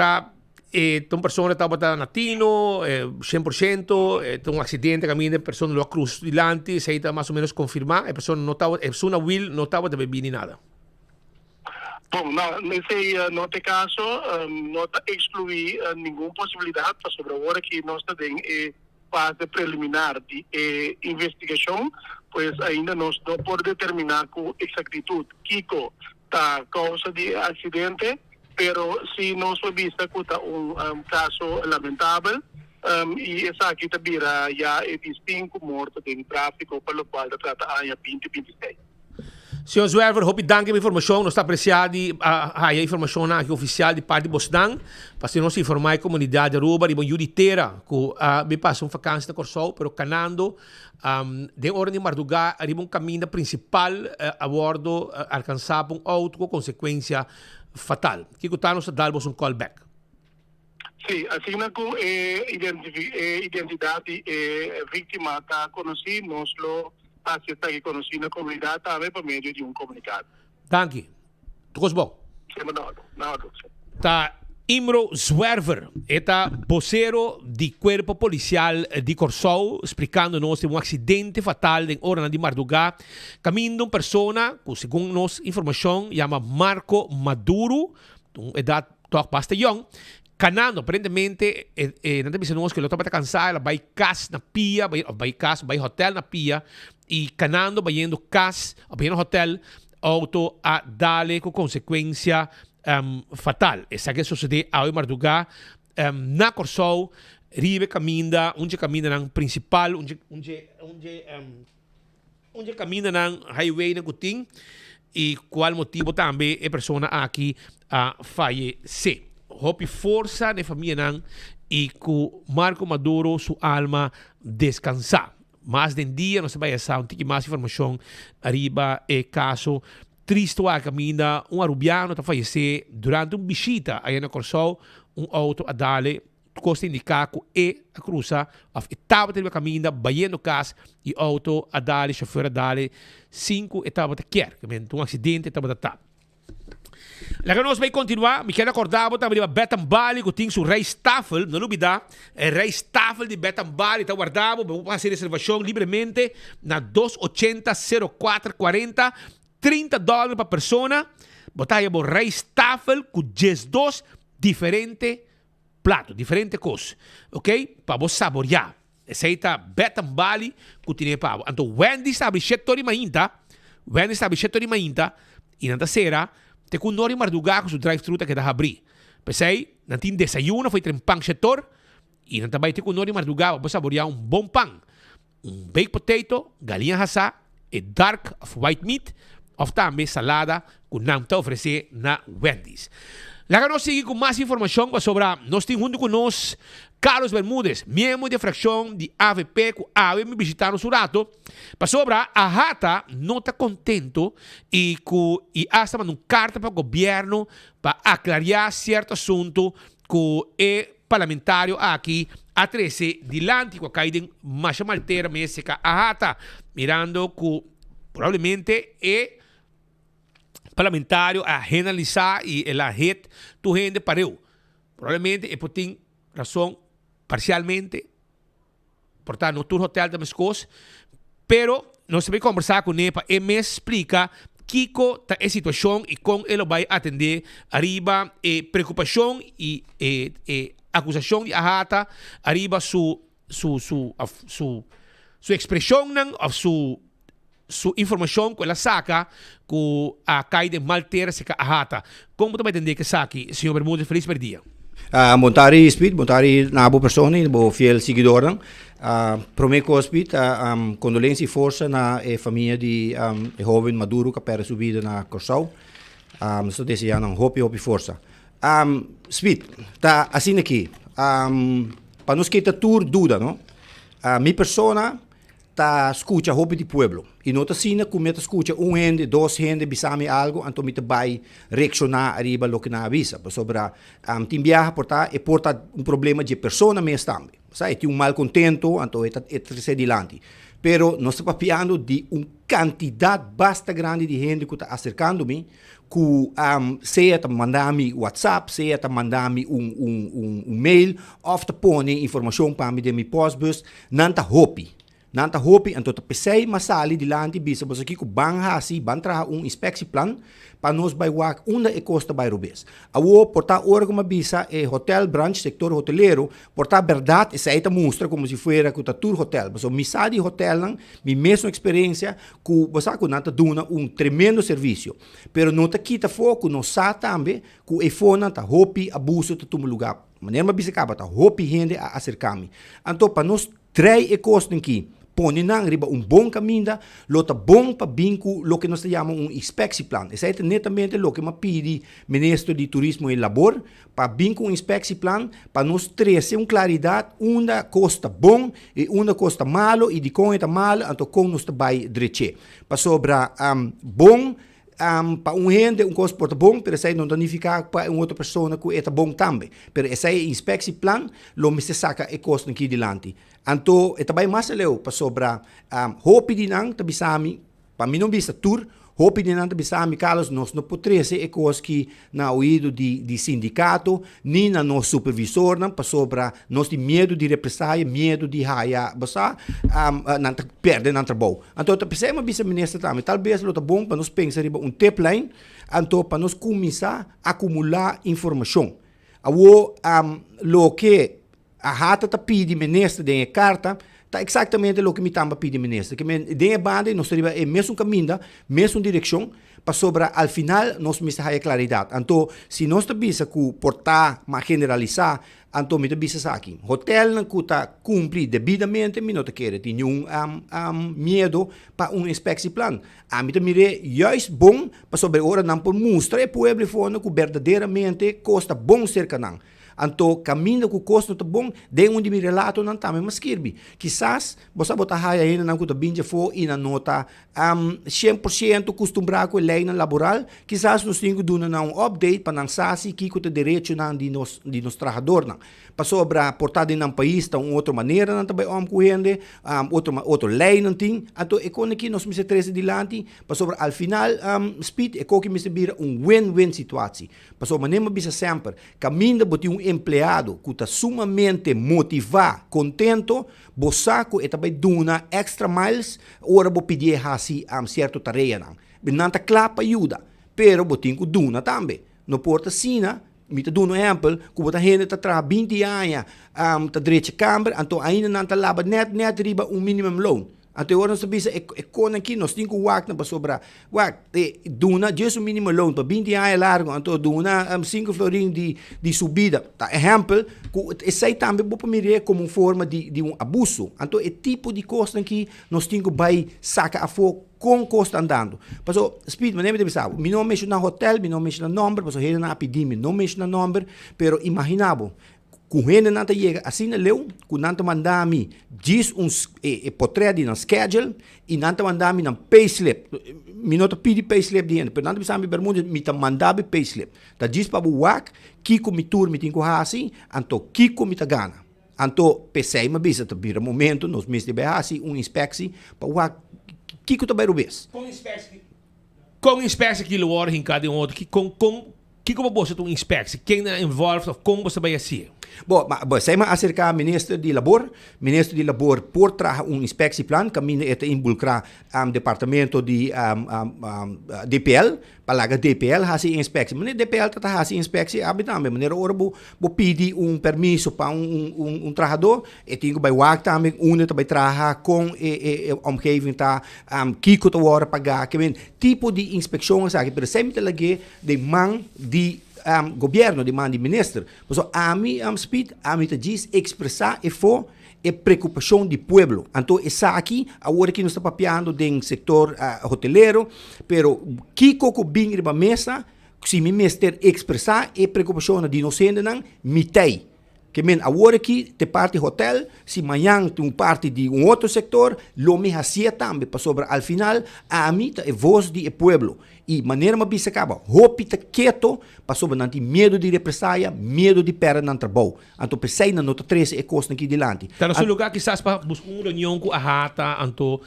uma pessoa estava latino, 100%, um acidente, caminho, a pessoa não cruzou dilante, se está mais ou menos confirmar, a pessoa não estava bebendo nada. Bom, nesse caso, não está excluir nenhuma possibilidade para sobre agora que nós temos fase preliminar de investigação, pois ainda nós não podemos determinar com exatitude Kiko a causa de acidente, pero se nós vista que está caso lamentável e essa aqui também já é de 5 mortos em tráfico, pelo qual trata a 2026. Senhor Zwerver, hope danke a informação, nós está apreciado a informação aqui oficial de parte de Bosdan, para nós informar a comunidade de Aruba, e juditeira, que me passa uma vacância na Corsol, pero canando, de hora de Marduga, arriba caminho principal a bordo, alcançar um auto com consequência fatal. Que está nos darmos um callback. Sim, assim como a identidade vítima está conhecida, nós assim está conhecida na comunidade também por meio de comunicado. Danke. Tudo bom? Tá Imro Zwerver, é vocero de Corpo Policial de Corsol, explicando-nos de um acidente fatal em hora de Marduga, caminho de uma pessoa, que segundo nos informação, chama Marco Maduro, de idade bastante young, canando, aparentemente, não tem nós que ele estava cansado, ela vai casa na pia, vai hotel na pia, e canando, vai indo casa, vai indo hotel, auto a dale com consequência fatal. Essa que sucede a Marduga, na Corsol, ribe caminha, onde caminha na principal, onde caminha na highway na Kuting, e qual motivo também a pessoa aqui falece. Hope força de família nan e que Marco Maduro sua alma descansar. mais de dia, nós vai essa um tique mais informação arriba e caso triste a caminha arubiano tá falecer durante uma visita aí na Corsol auto a dale costa indicaco e a cruza of etapa de caminha baiano cas e auto a dale chauffeur a dale 5 etapa de quer que um acidente etapa da tap. La que nós vai continuar, me quero acordar, também a Betan Bali, que tem seu Reis Tafel, não dúvida, é Reis Tafel de Betan Bali, está guardado, vamos fazer reservação livremente na 280-0440, $30 para persona, botar aí o Reis Tafel com 12 diferentes pratos, diferentes coisas, ok? Para você saborear. Essa aí está Betan Bali, que tem para então, Wendy está abrindo 7 horas de manhã, e na terceira, te com nori marduga com o drive-thru que dá abrir. Pensei, não tem desayuno, foi trempang setor, e não também te com nori marduga para saborear bom pão, baked potato, galinha assá, e dark of white meat, ou também salada que não te oferecer na Wendy's. Lá nós seguimos com mais informação sobre nós temos junto com nós Carlos Bermúdez, membro de fração de AVP, que AVP me visitaram no rato, para sobre a Hata não está contento e hasta mandou carta para o governo para aclarar certo assunto que é parlamentário aqui a 13 dilante com a caída mais malteira mésica a Hata, mirando que provavelmente é parlamentário a generalizar e a rede tu gente pareu. Provavelmente é por ter razão parcialmente, portanto, no tour hotel de Mescos, pero nós vamos conversar com ele para me explica Kiko tá a situação e como ele vai atender arriba preocupação e acusação de Ahata arriba sua expressão ou sua informação que ela saca que a caída malteira se Ahata. Como você vai entender que saque, senhor Bermúdez, feliz per dia. Montari Speed, montari na boa pessoa, bo fiel seguidor. Promeco Speed, condolência e força na família de jovem Maduro que perde sua vida na Corsau. Estou desejando hope força. Speed, tá assim aqui. Para nós que tá tour dúvida, não? Minha persona tá escuta hope de pueblo. E não tá assim como eu escuta gente, dois gente, bisame algo, então me vai reaccionar arriba lo que na avisa. Sobre tem viaja porta problema de persona mesmo também. Sai, tem mal contento, então é dilante. Pero nós estamos falando de quantidade bastante grande de gente que está acercando-me, que seja tá mandar-me WhatsApp, seja tá mandar-me mail, ou tá pôr informação para mim de meu postbus, não tá hope. Nanta hopi anto ta pesei masali dilante bisa bosa ki ku bang hasi bantra inspeksi plan para nos vai wak unda e costa vai rubes. Awo porta orgo bisa hotel branch sector hotelero porta verdade essa aí mostra como se fuera ku ta tour hotel. Bosa misadi hotel nang mi mesma experiência ku bosa ku nanta duna tremendo serviço. Pero não ta kita foco no sa tambe ku e fona ta hopi abuso ta tum lugar. Maneira bisa kaba ta hopi gente a acercar-me. Anto para nos três e costa aqui põe nang riba bom caminho, lota bom para binco lo que nós chamamos inspection plan. Esse é netamente lo que me pede ministro de Turismo e Labor para binco inspection plan para nós trazer claridade onde costa bom e onde costa malo e de como é malo, então como nós vai direito. Para sobra bom para gente coisa porta bom, pero essa não danificar para outra pessoa que é bom também. Pero essa inspection plan lo me se saca e costa aqui dilante. Anto tabay masaleo pa sobra hopi dinang tabisami pa mim não bisa tour hopi dinang tabisami Carlos nos no potrese e coski na ouído de sindicato ni na no supervisor não pa sobra nos de medo de represália medo de raia basta não perde não trabalho anto tabisema bisa ministro também talvez lo tá bom para nos pensar riba tapline anto para nos começar a acumular informação awo lo que a Hata ta pidi ministro de carta tá exatamente o que me tamba pidi ministro que de banda nós teria é mesmo caminho mesmo direção para sobra al final nós me sai claridade então se nós te bisa que portar mas generalizar então me te bisa aqui hotel não cuta cumprir devidamente me não te quer tem medo para inspection plan a me te mire juist bom para sobre hora não por mostrar e pueblo fone que verdadeiramente costa bom cerca não Anto caminho com custo tá bom, de onde me relato não também mas kirby. Quizás você botar haya ainda não kuta binja fo e na nota 100% acostumbrado com a lei laboral, quizás nós temos que dar um update para não saber que o direito de nos trabalhadores. Para sobra portada em um país, tá uma outra maneira não também correndo, outra lei não tem. Então é quando aqui nós me três adiante, para sobra al final speed é que me se vira win-win situação. Para sobra nem me bisa sempre, caminho de um empregado que está sumamente motivado, contento, bosaco e também duna extra miles, ora bo pedir assim certo tarefa não. Não tá claro para ajuda, pero botinho que duna também. No porta sina me te doen een exempel, como tá gente tá tra 20 anos, tá direito câmara, então ainda não tá laba net riba minimum loan. Então agora nós sabemos é aqui nós temos que work para sobrar, duna just minimum loan para 20 anos largo, então duna 5 florin de subida. Tá exemplo, esse aí também pode mirar como forma de abuso. Então é tipo de coisa aqui nós temos que vai sacar a fogo com costa andando. Paso speed, mas nem me sabe. Mi não mexe na hotel, mi não mexe na número, paso ele na pedir, mi não mexe na número, pero imaginabo, com ele não chega assim na leu, com não mandar mi diz potreia de na schedule e não mandar mi na payslip. Mi não pedir payslip de ainda, pero não sabe bermuda mi ta mandar payslip. Ta diz para o wak, kiko mi tour mi tinko assim, anto kiko mi ta gana. Anto pensei, mas bisa ta bira momento, nós mes de assim, inspeção para o wak Kiko também rubes. Com inspectie que lo in cada outro que como você tu inspectie quem é involved of como você vai assim. Bom, sai mais acerca ao ministro de labor por trazer inspeção plan, caminho é involucrar departamento de DPL, para DPL fazer inspeção. Mas DPL tá fazer inspeção, habitamente, maneira ora bo pedir permisso para trabalhador, e tem que vai work também, também trabalhar com omgeving tá kiko to hora pagar, que tipo de inspeção sabe, pero sempre lagi de man de governo de man de ministro. Então, a mim speed, a mim te diz expressar e for e preocupação do povo. Então, essa aqui, agora que nós estamos papiando no setor hoteleiro, pero kiko ko bing riba mesa, se me mister expressar e preocupação de nós ainda mitei. Que agora aqui te parte hotel, se amanhã tem parte de outro setor, lo me hacia também, para sobre al final a mim é voz do povo. E maneira uma bisa acaba, hopi tá quieto, para sobre não ter medo de represália, medo de perder no trabalho. Então pensei na nota 13 e costa aqui delante. Tá no seu lugar quizás para buscar uma reunião com a rata, então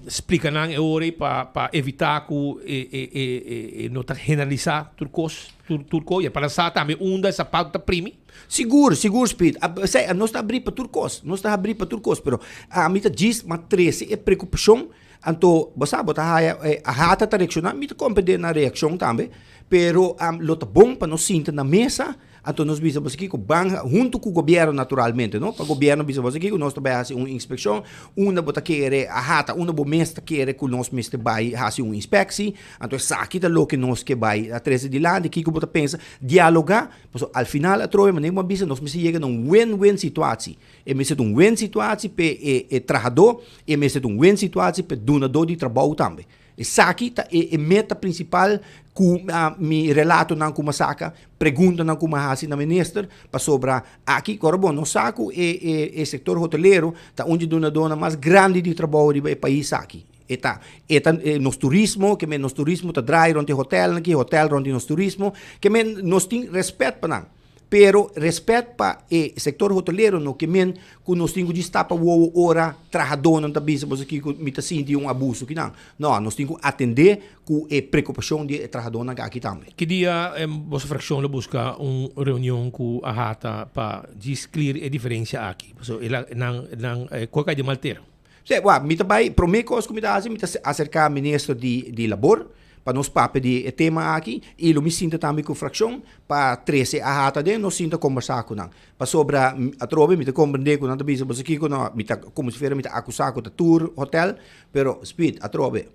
explica não é hora para evitar que não tá generalizar turcos e para sa também essa pauta primi. Seguro, speed. Nós está abrir para turcos, pero a mim diz mas 13 é preocupação. Então, você a rata tá reaccionando, me compreender na reação também, pero lo tá bom para nós sentar na mesa. Então nós vamos aqui com junto com o governo naturalmente, não? Para o governo vamos aqui nós também fazemos uma inspeção, uma bota querer a rata, uma bomesta querer que nós mestre vai fazer uma inspeção. Então aqui tá lo que nós que vai a 13 de lá, que bota pensa dialogar, mas ao final a troca maneira uma bisa nós me chega num win-win situação. E me um win situação para o trabalhador, e me um win situação para o donador de trabalho também. Essa aqui tá a meta principal que me relato não como saca, pergunta não como assim na ministra, para sobrar aqui, agora bom, no saco é setor hoteleiro, tá onde dona mais grande de trabalho do país aqui. Eta nos turismo, que nos turismo tá drai ronde hotel, que hotel ronde nos turismo, que nos tem respeito para não. Pero respeito para o setor hoteleiro no que nós temos de estar para o hora trabalhador não tá bisa você que me tá sentindo abuso que não nós temos que atender com a preocupação de trabalhador na aqui também. Que dia você fração busca uma reunião com a rata para descobrir a diferença aqui. So ela não qual é de malteiro. Sim, me tá vai primeiro coisa que me dá me tá acercar ao ministro de labor para nós papo de tema aqui e eu me sinto também com fração para 13 a rata de nós sinto conversar com não para sobre a trobe me te compreender com nada bisa você aqui com me tá como se fera me tá acusar com tour hotel pero speed a trobe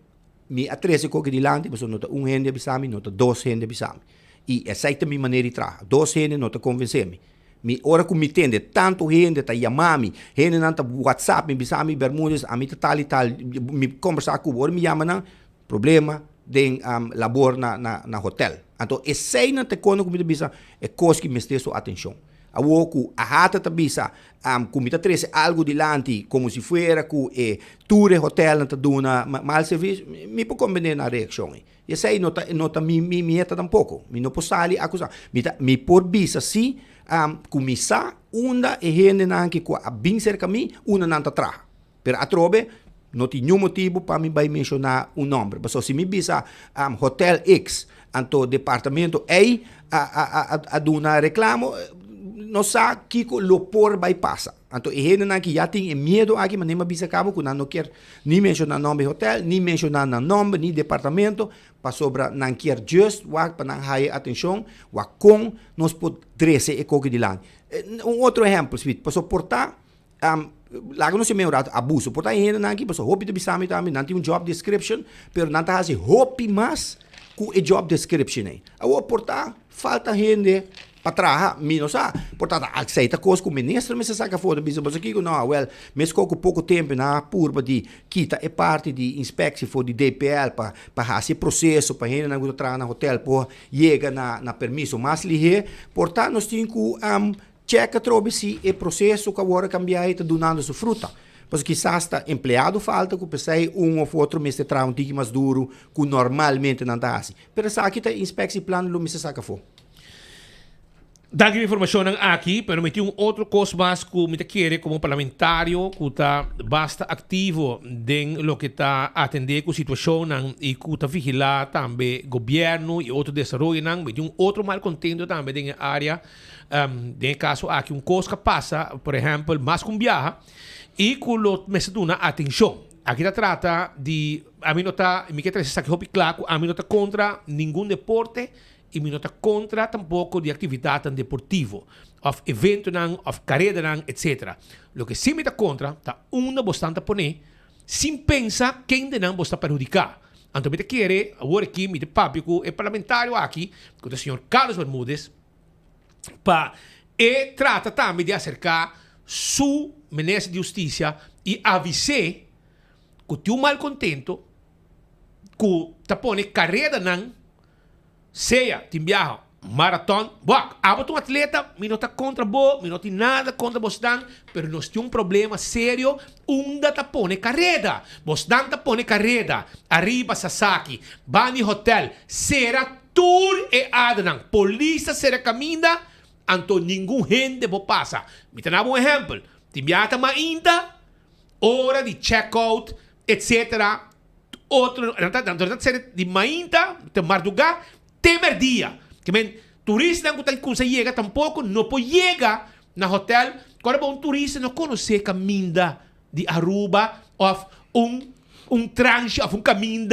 me a 13 co que de lante mas nota gente bisami nota 2 gente bisami e aceita minha maneira de trabalhar 2 gente nota convencer-me mi ora que me tende tanto gente tá chamami gente não tá WhatsApp me bisami bermudas a me tal e tal me conversar com ora me chama não problema de labor na hotel. Então, esse não te conta como bisa é coisa que me esteja atenção. Awo ku ahata tabisa kumita trece algo dilante como se fuera ku tour hotel na taduna mal serviço, mi po combine na reação. E sei nota mi meta tampouco. Mi no posali acusa. Mi por bisa si kumisa unda e hende nanki ku abin cerca mi una nanta traha. Per atrobe não tinha nenhum motivo para me mencionar um nome. Mas se me bisa Hotel X, anto departamento A duna reclamo, não sabe que o lopor vai passar. Então, e ainda que já tem medo aqui, mas nem me bisa cabo, que não quer nem mencionar nome de hotel, nem mencionar nome, nem departamento, para sobra não quer just, para não high atenção, com nós podemos trazer e coque de lá. Outro exemplo, para suportar lá não se me abuso, portanto ainda não aqui, mas hope de bisami também, não tem job description, pero não tá assim hope mais com o job description aí. Agora portanto falta gente para trabalhar, não sabe, portanto aceita coisa com o ministro, mas se saca fora, mas aqui não, mas com pouco tempo na purba de quita é parte de inspeção for de DPL para fazer processo para gente não trabalhar na hotel, por chega na permisso, mas lihe, portanto nós temos que checa trobe se o processo que agora cambiar está donando sua fruta. Porque quizás está empregado falta que pensei ou outro mês de trabalho um tique mais duro que normalmente não está assim. Pero sa aqui está inspeção plano lo se saca for. Daqui informação aqui, pero me tem outro coisa mais que me quer como parlamentário que está basta ativo em lo que está atender com a situação e que está vigilar também governo e outro desenvolvimento. Me tem outro mal contento também na área. Em caso aqui coisa que passa, por exemplo, mais com viaja e que lo me se dá atenção. Aqui está trata de a mim não está, me quer trazer aqui claro, a mim não está contra nenhum deporte. E me nota contra tampouco de atividade deportiva, of evento, of carreira, etc. Lo que sim me está contra, está bastante poner, sem pensar quem de não está perjudicar. Então, me quer, agora aqui, me papo, é parlamentário aqui, com o senhor Carlos Bermúdez, para trata também de acercar sua ministra de Justiça e avisar que tem mal contento, que está pondo carreira, seja, tem viaja, maratón, um atleta, me não está contra você, me não tem nada contra você, mas nós temos problema sério, onde está pondo carreira. Você está pondo carreira, arriba Sasaki, Bani Hotel, será tour e adnan, polícia será caminha, então nenhum gente vou passar. Me dá um exemplo, tem viaja ainda, hora de check-out, etc. Outro, na série de mainta, de madrugada, temer dia. Que men turista não tem como chegar tampouco, não pode chegar na hotel. Quando um turista não conhece caminho de Aruba ou tranche, ou caminho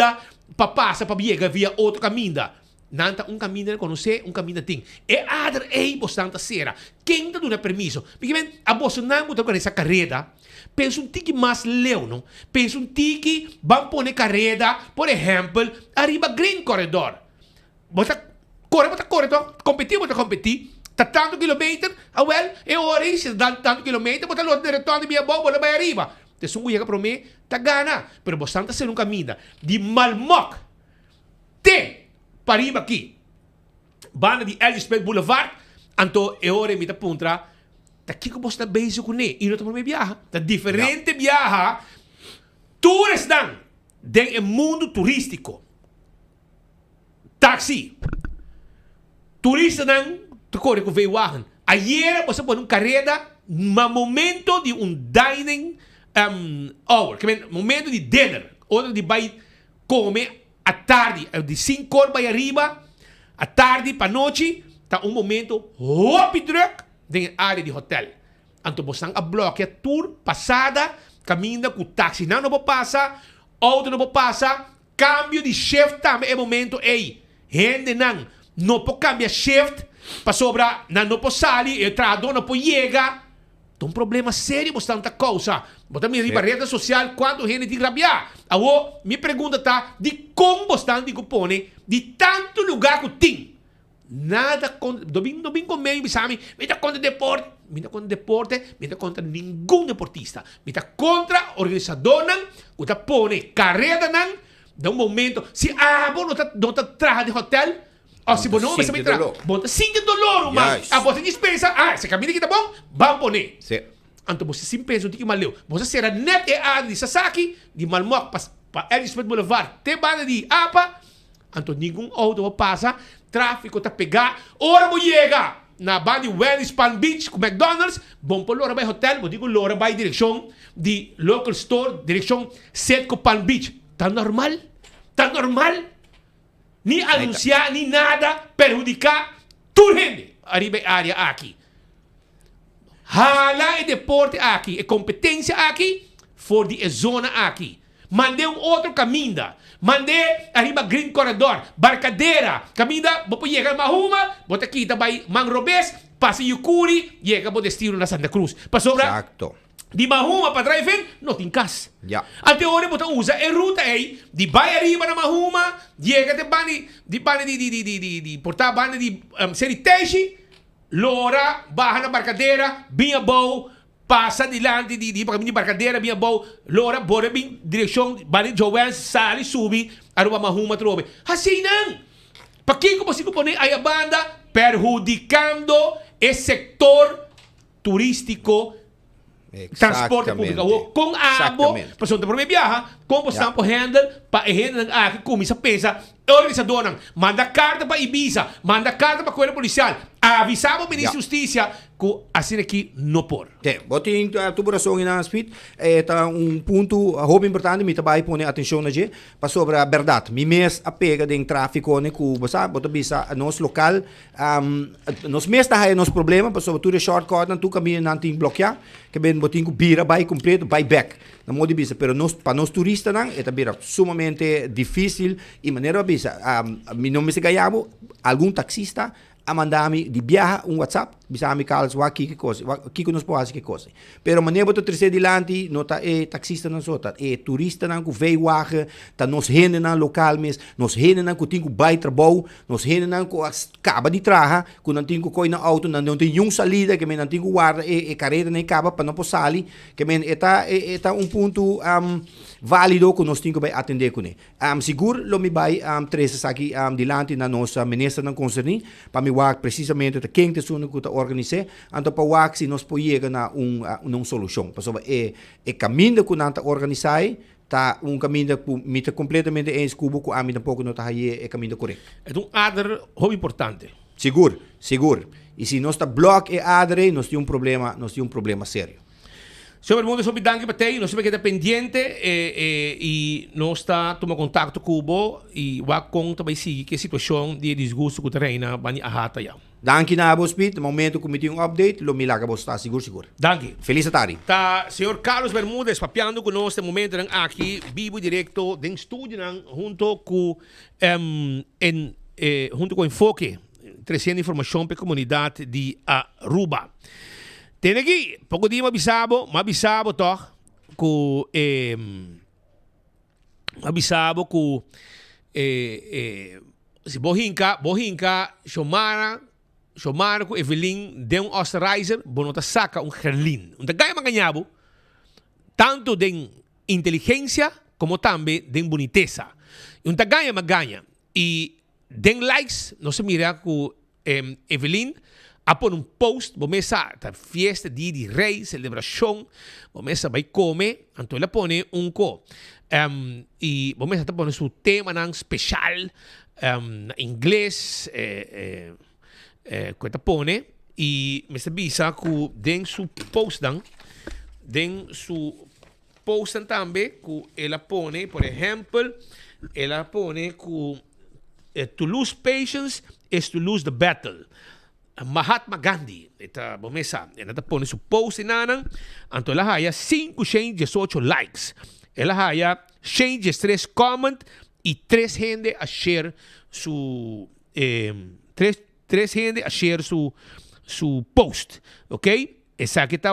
para passar para chegar via outro caminho. Não tem caminho de conhecer, caminho tem. É adre bastante sera. Quem está dando permisso? Porque men a bolsa não está com essa carreira. Pensa tique mais leu, não? Pensa tique vão pôr carreira, por exemplo, arriba Green Corridor. Bota corre, competir. Tá tanto quilômetro, é hora, se dá tanto quilômetro, bota lote de retorno de minha bola, vai arriba. Te sungo chega para mim, tá gana. Pero bastante ser caminho de Malmoc, para arriba aqui. Banda de Elspeth Boulevard, então é hora me tá puntra. Tá aqui que você tá beijo com ele, e não tá para mim viaja. Tá diferente viaja, tours dan, den mundo turístico. Taxi. Turista não corre com veio ayer você pode carreira no momento de dining hour, que é momento de dinner, hora de vai comer à tarde, de 5 horas para arriba, à tarde para noite, tá momento hop truck na área de hotel. Então você a bloquear tour passada, caminha com táxi, não pode passar, outro não pode passar, cambio de shift também é momento gente não pode cambiar shift para sobra, não pode sair, entrado, não pode chegar. Tem problema sério bastante coisa. Bota minha rede social quando gente te rabiar. Agora, minha pergunta tá de como bastante que põe de tanto lugar que tem. Nada contra, domingo com meio, sabe? Me tá contra deporte, me tá contra nenhum deportista. Me tá contra organizador, que tá põe carreira, de um momento, se você não está atrás de hotel, O se bono sa mitra, bonta sinta dolor uma. A bota dispensa, se caminha que tá bom, vamos poner. Sim. Anto você sim pensa que maleu. Você será net de Sasaki, de Malmoc para Elizabeth Boulevard, te banda de apa. Anto nenhum auto passa, tráfico tá pegar, hora mo chega na banda Wellness Palm Beach com McDonald's, bom por Lora by Hotel, mo digo Lora by direção de local store, direção Setco Palm Beach. Tá normal? Tá normal? Ni anunciar, ni nada perjudicar toda gente arriba área aqui. Hala e deporte aqui, e competência aqui, for de zona aqui. Mandei outro caminho. Mandei arriba Green Corridor, Barcadeira, caminho, vou chegar Mahuma, vou aqui também Mangrobes, passa Yucuri, chega ao destino na Santa Cruz. Para sobra, Exacto. de Mahuma para drive-in, não tem casa. Ja. Até hora você usa a ruta aí, de vai arriba na Mahuma, chega de bani, de portar bani de Seriteji, Lora, barra na Barcadeira, binha boa, passa dilante de caminho de Barcadeira, binha boa, Lora, bora bem, direção, bani Joel, sale, subi, aruba Mahuma, trobe. Assim não! Para que você põe aí a banda perjudicando esse setor turístico, transporte público, com abo, pessoa para me viajar, como você por handle, para handle aqui começa a pensar, organizador manda carta para Ibiza, manda carta para a Coelho Policial, avisamos o Ministro da Justiça que assim aqui não por. Botin tuberação na speed tá ponto hobby importante me também põe atenção na je para sobre a verdade. Me mes a pega de tráfico ne Cuba, sabe? Bota bisa nos local nos mes tá aí nos problema, para sobre tudo shortcut não tu caminho não tem bloquear, que bem botin com bira vai completo, vai back. Na modo bisa, pero nos para nos turistas não é também sumamente difícil e maneira bisa. Mi não me se ganhamos algum taxista a mandar-me de viajar WhatsApp, bisa me calas wa que coisa, que nos pode que coisa. Pero maneira botar terceiro dilante, não tá taxista não só, tá turista não que veio wagen, tá nos hende na local mes, nos hende não que tinha vai trabalho, nos hende não que acaba de trabalhar, que não tinha coi na auto, não tem um salida, que não tinha guarda carreira nem acaba para não poder sair, que está ponto válido que nós temos que atender com ele. Seguro, lo me vai três aqui dilante na nossa ministra não concerni, para me wak precisamente de quem te suno que organizar, então para wak se nós podemos na uma solução. Para caminho que nós organizar, tá caminho que me completamente em escubo que a mim pouco não tá aí caminho correto. É adder muito importante. Seguro. E se nós tá bloco adder, nós temos um problema sério. Senhor Bermudes, obrigado por ter, nós estamos aqui pendiente e nós está tomando contato com o Cubo e vai contar também que a situação de desgosto que reina bani a hata já. Danke na vos Pete, no momento que me tem update, lo milaga vos está seguro. Danke. Feliz tarde. Tá, senhor Carlos Bermudes, papiando conosco no momento aqui, vivo direto do estúdio junto com junto com Enfoque, trazendo informação para a comunidade de Aruba. Tem aqui, pouco dia mabisabo toh, mabisabo ku si bohinka, Shomara ku Evelyn de Osterreiser, bonota saca gerlin. Gaya maganyabo, tanto de inteligencia como também de boniteza. Gaya maganya. E den likes, no se mira ku Evelyn, a pôr post, bomesa, ta fiesta dia de rei, celebração, bomesa vai comer, então ela põe co. E bomesa tá põe seu tema nang especial, na inglês, que tá põe, e me sabisa que den su post também, que ela põe, por exemplo, ela põe que to lose patience is to lose the battle. Mahatma Gandhi, esta bomesa, ela pone su post nanang, anto ela haya 518 likes. Ela haya 3 comment e 3 gente a share su 3 gente a share su post, ok? Essa aqui tá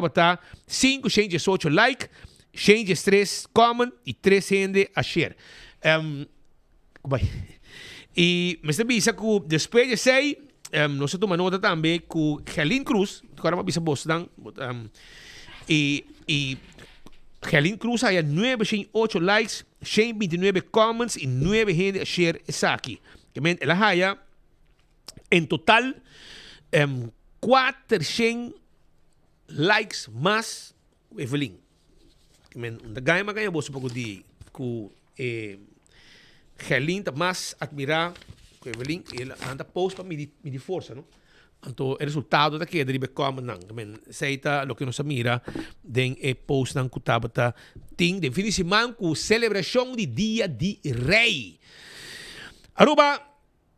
518 like, 3 comment e 3 gente a share. E me sabisa que depois de 6 nós tomamos nota também com Helen Cruz, que agora me avisa e Helen Cruz há 908 likes, 129 comments e 9 gente a share essa aqui. Ela há En total, 400 likes más Evelyn. Gaya magaya vos un poco di ku Gelin más admirar ku Evelyn ela anda post para mi di força, no? Anto el resultado da que derive como nang. Seita lo que nos mira den post nang kutabata ting de fin de semana ku celebração de Dia de Rei. Aruba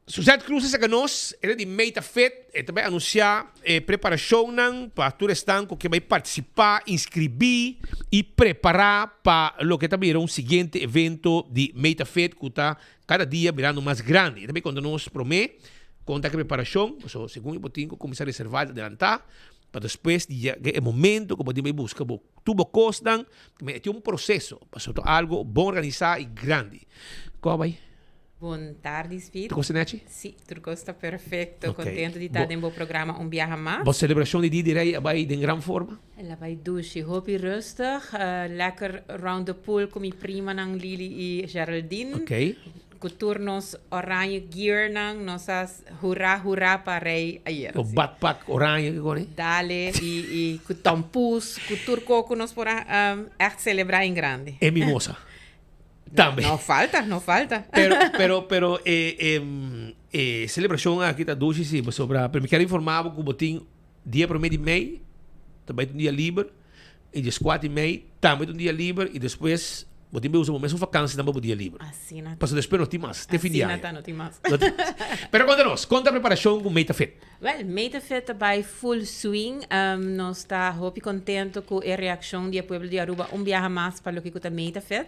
Suzette Cruz sa ganos, ele de Meta Fit, e também anunciar preparação para turistão que vai participar, inscrever e preparar para o que também um seguinte evento de Meta Fit que está cada dia virando mais grande. E também quando nós promete, conta com a preparação, segundo o botinho, começar a reservar, adelantar, para depois de momento que podemos buscar tudo costan, que é um processo, para algo bom organizado e grande. Qual vai? Boa tarde, Speed. Tu gosta, Neti? Sim, tudo está perfeito. Okay. Contento de estar no programa Viaja Mais. A celebração de Dia de Rei vai em grande forma? Ela vai douche, hobby rustig. Lekker round the pool com minha prima, Lili e Geraldine. Ok. Culturnos oranje gear, nossas hurra para rei ayer. O backpack oranje, agora? Dale, e com tampus, cultura coco, nós para echt celebrar em grande. É mimosa. Também. Não falta. Pero celebração aqui está doce, sim. Pero me quero informar que o botinho dia 1 de maio, também um dia livre, e dia 4 de maio, também um dia livre, e depois, o botinho usa uma mesma vacância também um dia livre. Assim, não. Mas depois não tem mais, tem fim de ano. Não tem mais. Pero conta a preparação com Meta Fit. Well, Meta Fit vai full swing. Nós está muito contente com a reação do povo de Aruba. Viaja mais para o que é Meta Fit.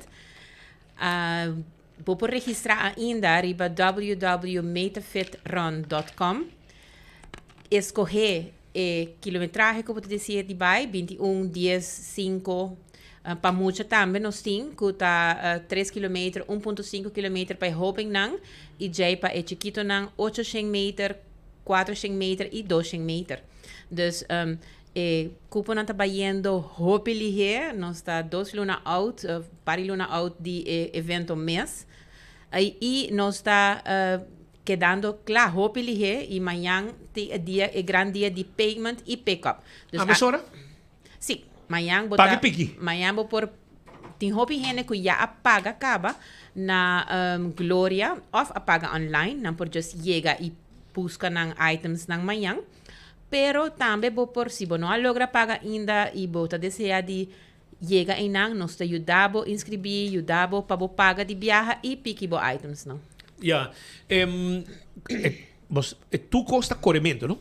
Vou registrar ainda riba www.metafitrun.com. Escolher quilometragem que eu vou dizer de vai 21, 10, 5 para muita também nós temos que tá 3 km, 1.5 km para Hoping nang e já para chiquito nang 800 meter, 400 meter e 200 meter. Dus Cupo não está bayendo hopili here, nós está 2 luna out, pari luna out de evento mês, e nós está quedando claro hopili here e amanhã é grande dia de payment e pick-up. A mesma hora? Sim, amanhã vou pague pique. Amanhã vou por tem hopi gente que já apaga acaba na Gloria ou apaga online, não por just chega e busca nang items nang amanhã. Pero também vou por se não logra pagar ainda e bota deseja de chega em nang nós te ajudamos inscrever ajudamos para pagar de viagem e pique bo items não. Ja, tu costa corrimento, não?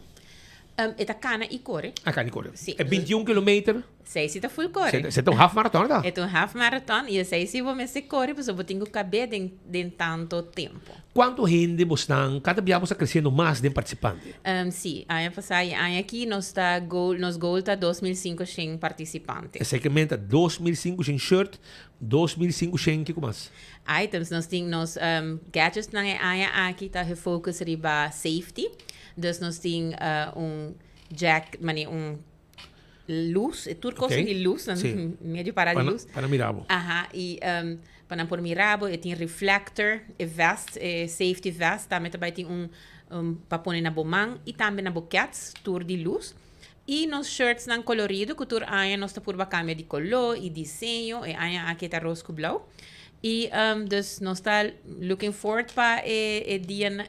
É a cana e corre. A cana e corre. Sim. É 21 km. Sei se tá full corre. Você é um half marathon, tá? É um half marathon e sei se vou me se corre, porque eu tenho que caber de tanto tempo. Quanto gente você está? Cada dia você está crescendo mais de participante? Sim, aqui nós goal tá 2.500 participantes. Exatamente, 2.500 shirt, 2.500 que mais? Items, nós temos gadgets na aqui tá refocus riba safety. Dus nós temos jack, luz, tudo coisa de luz, meio para de luz. Para mirabo. E para por mirabo, tem reflector, vest, safety vest, também tem para pôr na bomang e também na boquetes, tour de luz. E nos shirts não colorido, que tour aí nós tá por câmera de color e desenho, e aí aqui tá rosa com blau. E dus nós está looking forward para o dia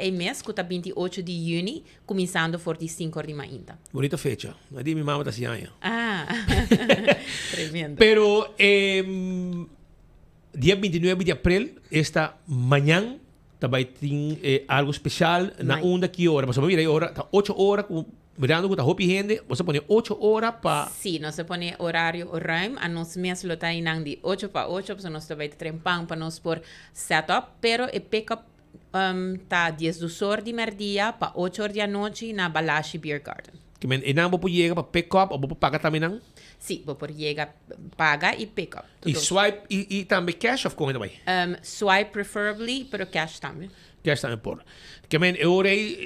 e mês, que está 28 de junho, começando 45 de manhã. Bonita fecha. Não é de minha mamãe da Cianha. Tremendo. Pero dia 29 de abril, esta manhã, também tem algo especial na onda que hora. Mas vamos ver, está 8 horas, mirando que está hopi gente, você põe 8 horas para... Sim, nós põe horário ruim, a nós mesmo lo tá indo de 8 para 8, porque nós também trempam para nós por setup, pero o pick-up tá 10 horas de merdia para 8 horas da noite na Balashi Beer Garden. Que men, e não vou chegar para pick-up ou vou pagar também não? Sim, vou chegar paga e pick-up. E swipe e também cash of como também? Swipe preferably, pero cash também. Cash também por. Que men, eu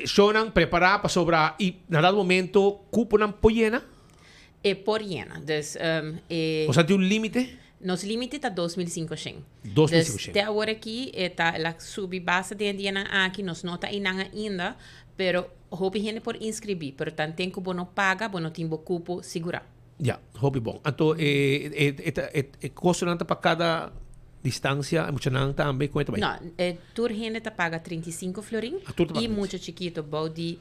sonam preparar para sobrar e na dado momento cupo não põe llena? É por llena, dus o sea, tem limite? Nos limite está 2.500. 2.500. Até agora aqui está a subbase de Indiana aqui nos nota inanga ainda, pero hope gente por inscrever, pero tanto tempo que não paga, não tem cupo segura. Ja, hoop bom. Então, custo não para cada distância, muito não também com também. Não, tour gente tá paga 35 florin e muito chiquito, body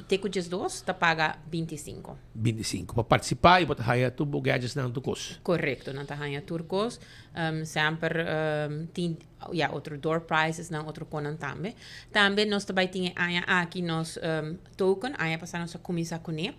teco 2 tá paga 25. 25. Para participar e para hire tu bagagens não tu custo. Correto, não tá hire turcos, sempre tem outro door prices não outro conan também. Também nós também tinha aqui nos token, passar nossa comissão com ele.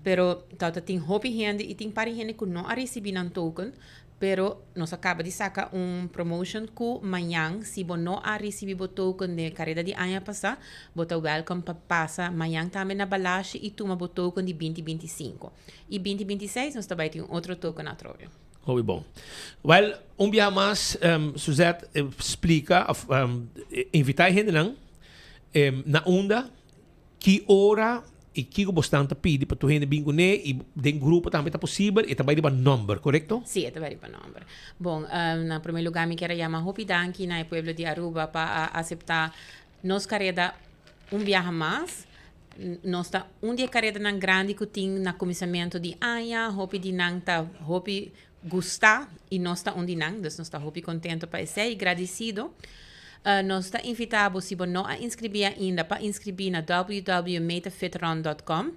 Pero tauta tem hobby gente e tem para gente que não a receber um token, pero nós acaba de sacar promotion que amanhã se você não a receber o token de carreira de ano passado, você welcome para passar amanhã também na balagem e toma o token de 2025. E 2026 nós também tem outro token na troca. Hobby bom. Well, dia mais, Suzette explica, invitar gente não, na onda, que hora e que bastante pede para tu gente bingo né e den grupo também está possível e também de number, correto? Sim, é também de number. Bom, na primeiro lugar me quero chamar Hopi Danki na pueblo de Aruba para aceitar nos carreda viagem mais. Nós está dia carreda na grande que tem na comissamento de Aya, Hopi de nang tá Hopi gostar e nós está onde nang, nós está Hopi contento para ser e agradecido. Nós está invitado, se você não a inscrever ainda, para inscrever na www.metafitron.com.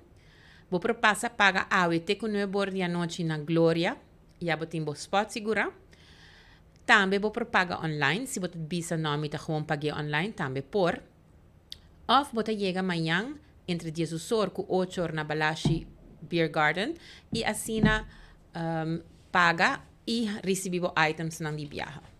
Você passa paga a te com o bord de noite na Glória, e você tem o spot segura. Também você paga online, se você bisa nome tá gewoon pague online, também por. Ou você chega amanhã entre 10 horas e 8 horas na Balashi Beer Garden e assina paga e recebe items na viagem.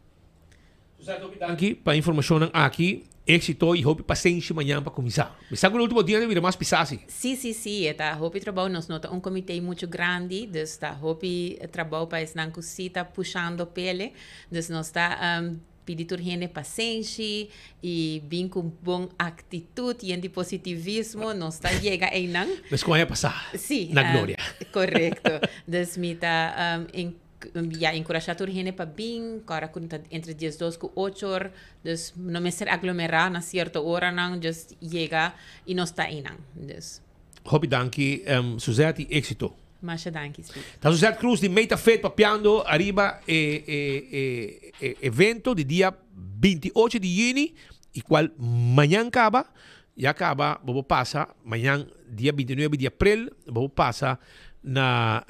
Aqui, para informação aqui, êxito e hope paciência amanhã para começar. Mas no último dia vira mais pisasi. Sim. Tá hope trabalho nós nota comitê muito grande, dus tá hope trabalho para estar com cita puxando pele, dus nós está pedir gente paciência e bem com bom atitude e positivismo, nós está chega aí não. Mas como é passar? Sim. Na glória. Correto. Dus me tá encorajar a gente para bem, cara entre 10 e 8 horas, dus não me ser aglomerar na certa hora não, just chega e não está aí não. Hopi danki, Suzette, êxito. Mas danki. Tá Suzette Cruz de Metafit papiando arriba evento de dia 28 de junho, e qual amanhã acaba, vamos passar, amanhã dia 29 de abril, vamos passar na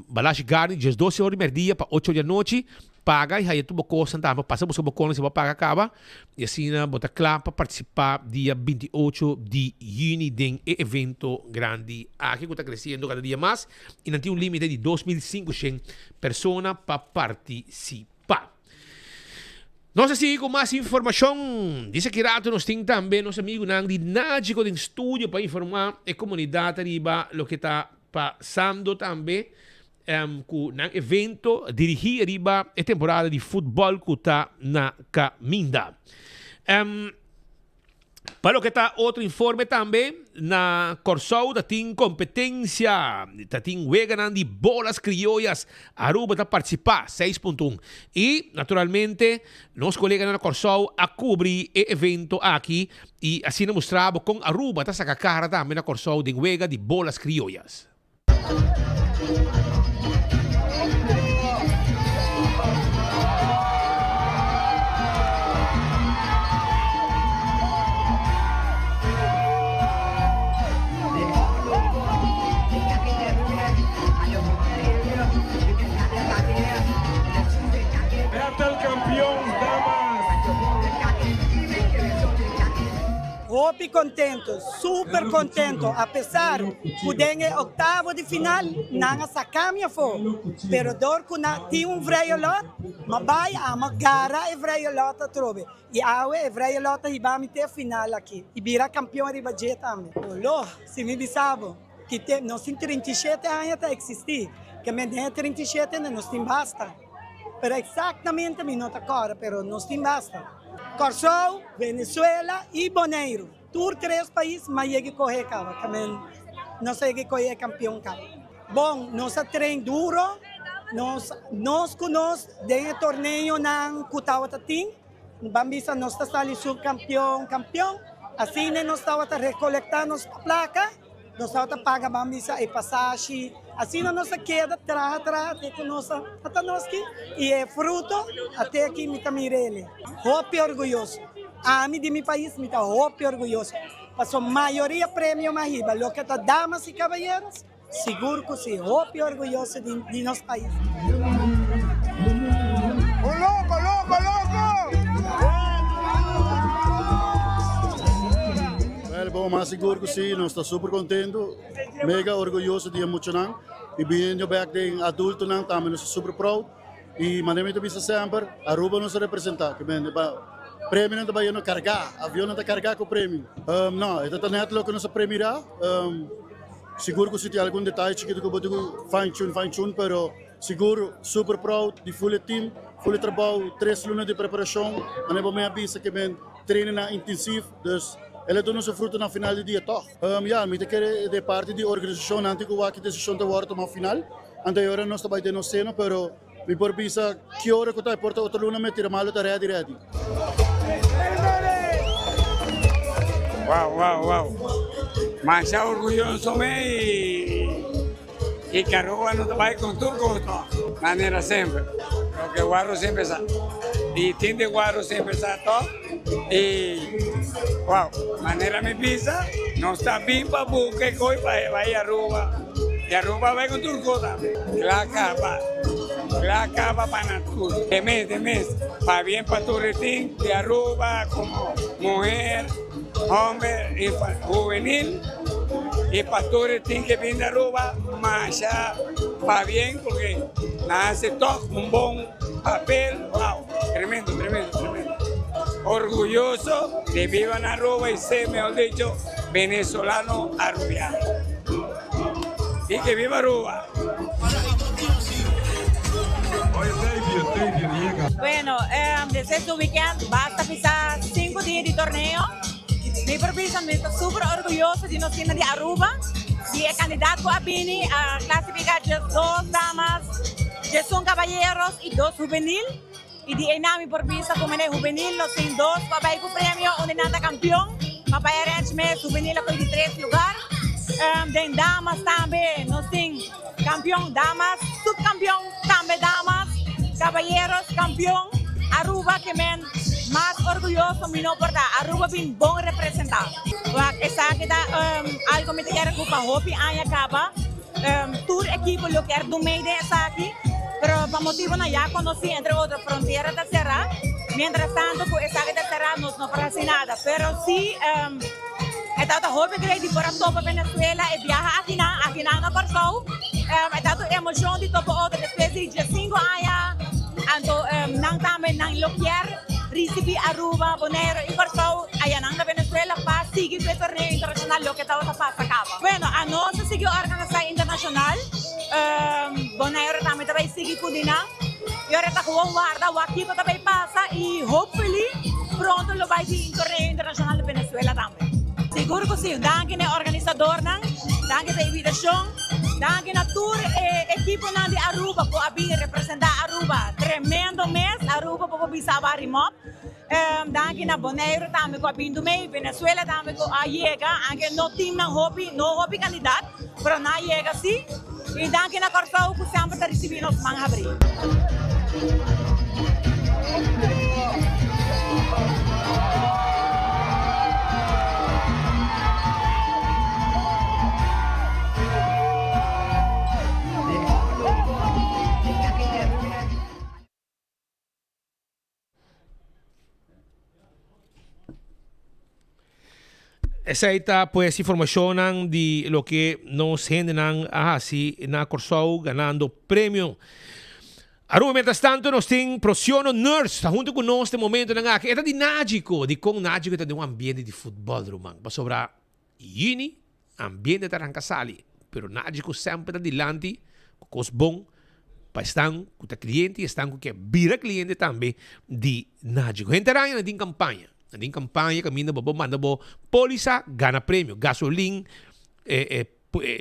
Balash Garden, às 12 horas do dia para 8 da noite, paga e aí tu bocosa, tá? Passa você bocosa, você vai pagar acaba e assim bota claro para participar dia 28 de junho de evento grande aqui que está crescendo cada dia mais e não tem limite de 2.500 pessoas para participar. Nós assim com mais informação, diz que rato nós temos também nosso amigo de Nádico de estúdio para informar a comunidade arriba o que está passando também com um evento dirigido arriba a temporada de futebol que está na caminda. Para o que está outro informe também, na Corsou tem competência, tem Weganan de bolas criollas, Aruba está participar, 6.1. E, naturalmente, nós colegas na Corsou a cobrir o evento aqui e assim mostramos com Aruba está saca cara também na Corsou de Wega de bolas criollas. Hopi contento, super contento, apesar que den octavo de final, não sacamia fo, pero dor que tinha vrejolot, mas vai a magara e vrejolot a trobe, e awe e vrejolot a ibami te final aqui, e vira campeão de budget também. Olô, se me bisabo, que nós tem 37 anos a existir, que me tem 37 não tem basta, pero exatamente me nota agora, pero não tem basta. Corsou, Venezuela e Bonaire. Tour 3 países, mas cheguei a correr, cara. Não sei que correr campeão, cara. Bom, nosso treino duro, Nós conosco dentro do torneio ng Kutawatating, Bambisa nós está ali subcampeão, campeão. Assim nós estamos recolectando as placas, nós estamos paga Bambisa e passagem. Assim nós queda até com nós até nós aqui e é fruto até aqui me tamirele. Hope orgulhoso. A mim de meu país me tá hope orgulhoso. Passou maioria prêmio Mahiba, lo que tá damas e cavalheiros. Seguro que sim, hope orgulhoso de nosso país. Bom, mas seguro que sim, nós estamos super contentes, mega orgulhosos de emocionar. E vindo back de adulto, também nós super proud. E mandamos bisa sempre, Aruba nos representar. Prêmio não está indo carregar, avião não está carregar com o prêmio. Não, é tão neto que nós premiará. Seguro que se tem algum detalhe que eu vou fine tune, pero seguro super proud de full team, full trabalho, 3 lunas de preparação. Mas eu me avisa que ben treino intensivo, dus ele dá nosso fruto na final do dia, toch? Me quer de parte da organização antes que a decisão de agora tomar final. Anterior nós estamos aí no seno, pero me por visa que hora que está porta outra luna me tira malo tá ready. Wow. Mas é orgulhoso e Caroba não vai com turco, maneira sempre. Porque o Guarro sempre está. E tem de Guarro sempre está, e wow, maneira me pisa, não está bem para buque, vai a Aruba. E Aruba vai com turco também. La capa para todos. De mes, para bien para tu retín, de Aruba como mujer, hombre y juvenil. Y para tu retín que viene de Aruba, más ya va bien porque nace todo un buen papel. Wow, tremendo. Orgulloso de viva en Aruba y ser, mejor dicho, venezolano arubiano. Y que viva Aruba. Bueno, desde este weekend basta pisar 5 días de torneo. Mi profesión me está súper orgulloso de nosotros de Aruba. Y el candidato a Bini a clasificar 2 damas, 2 caballeros y 2 juvenil. Y de ahí mi profesión como en juvenil, nos tienen 2 para ir con premio, donde nada campeón. Para ir a mes juvenil con 3 lugares. De damas también, nos tienen campeón damas, subcampeón también damas. Caballeros, campeón, Aruba que men más orgulloso mi no porta, Aruba bien bom representado. Esa que da algo me quiere culpa hopi aña acaba, tour equipo lo que er do meio esa aquí, pero para motivo na ya conocí entre otras fronteras de cerrar, mientras tanto pues esa que de cerrar no parece nada, pero sí Etato hopi que de fora topa Venezuela e viaja aqui na Corsou. Etato emoção de topa outra depois de 5 anos. Anto nang também nang loquier recebi Aruba, Bonaire e Corsou aí na Venezuela para seguir o torneio internacional lo que estava passa acaba. Bueno, a nossa seguiu organizar internacional. Bonaire também vai seguir com Dina. E agora está com o guarda, o equipo também passa e hopefully pronto lo vai vir torneio internacional de Venezuela também. Seguro que sim, danke na organizador, danke da invitação, danke na tour e equipo de Aruba por abrir representar Aruba. Tremendo mês, Aruba por bisa barimop. Danke na Bonaire também com abrindo meio, Venezuela também com a Iega, anche no team na hobby candidato, pero na Iega sim. E danke na Corsou que sempre está recebendo os mangas abrir. Esa está pues información de lo que nos generan así na Corsou ganando premio. Aruba, mientras tanto, nos tem Prociono Nurse, está junto conosco neste momento na aqui. Esta de Nágico, de com Nágico está de um ambiente de futebol, romano. Para sobrar Yini, ambiente de Arrancasali. Pero Nágico sempre está dilante, com os bom, para estar com o cliente e estar com que vira cliente também de Nágico. Gente raia na din campanha. Em campanha, caminho bobo, manda bo polícia, gana prêmio, gasolina,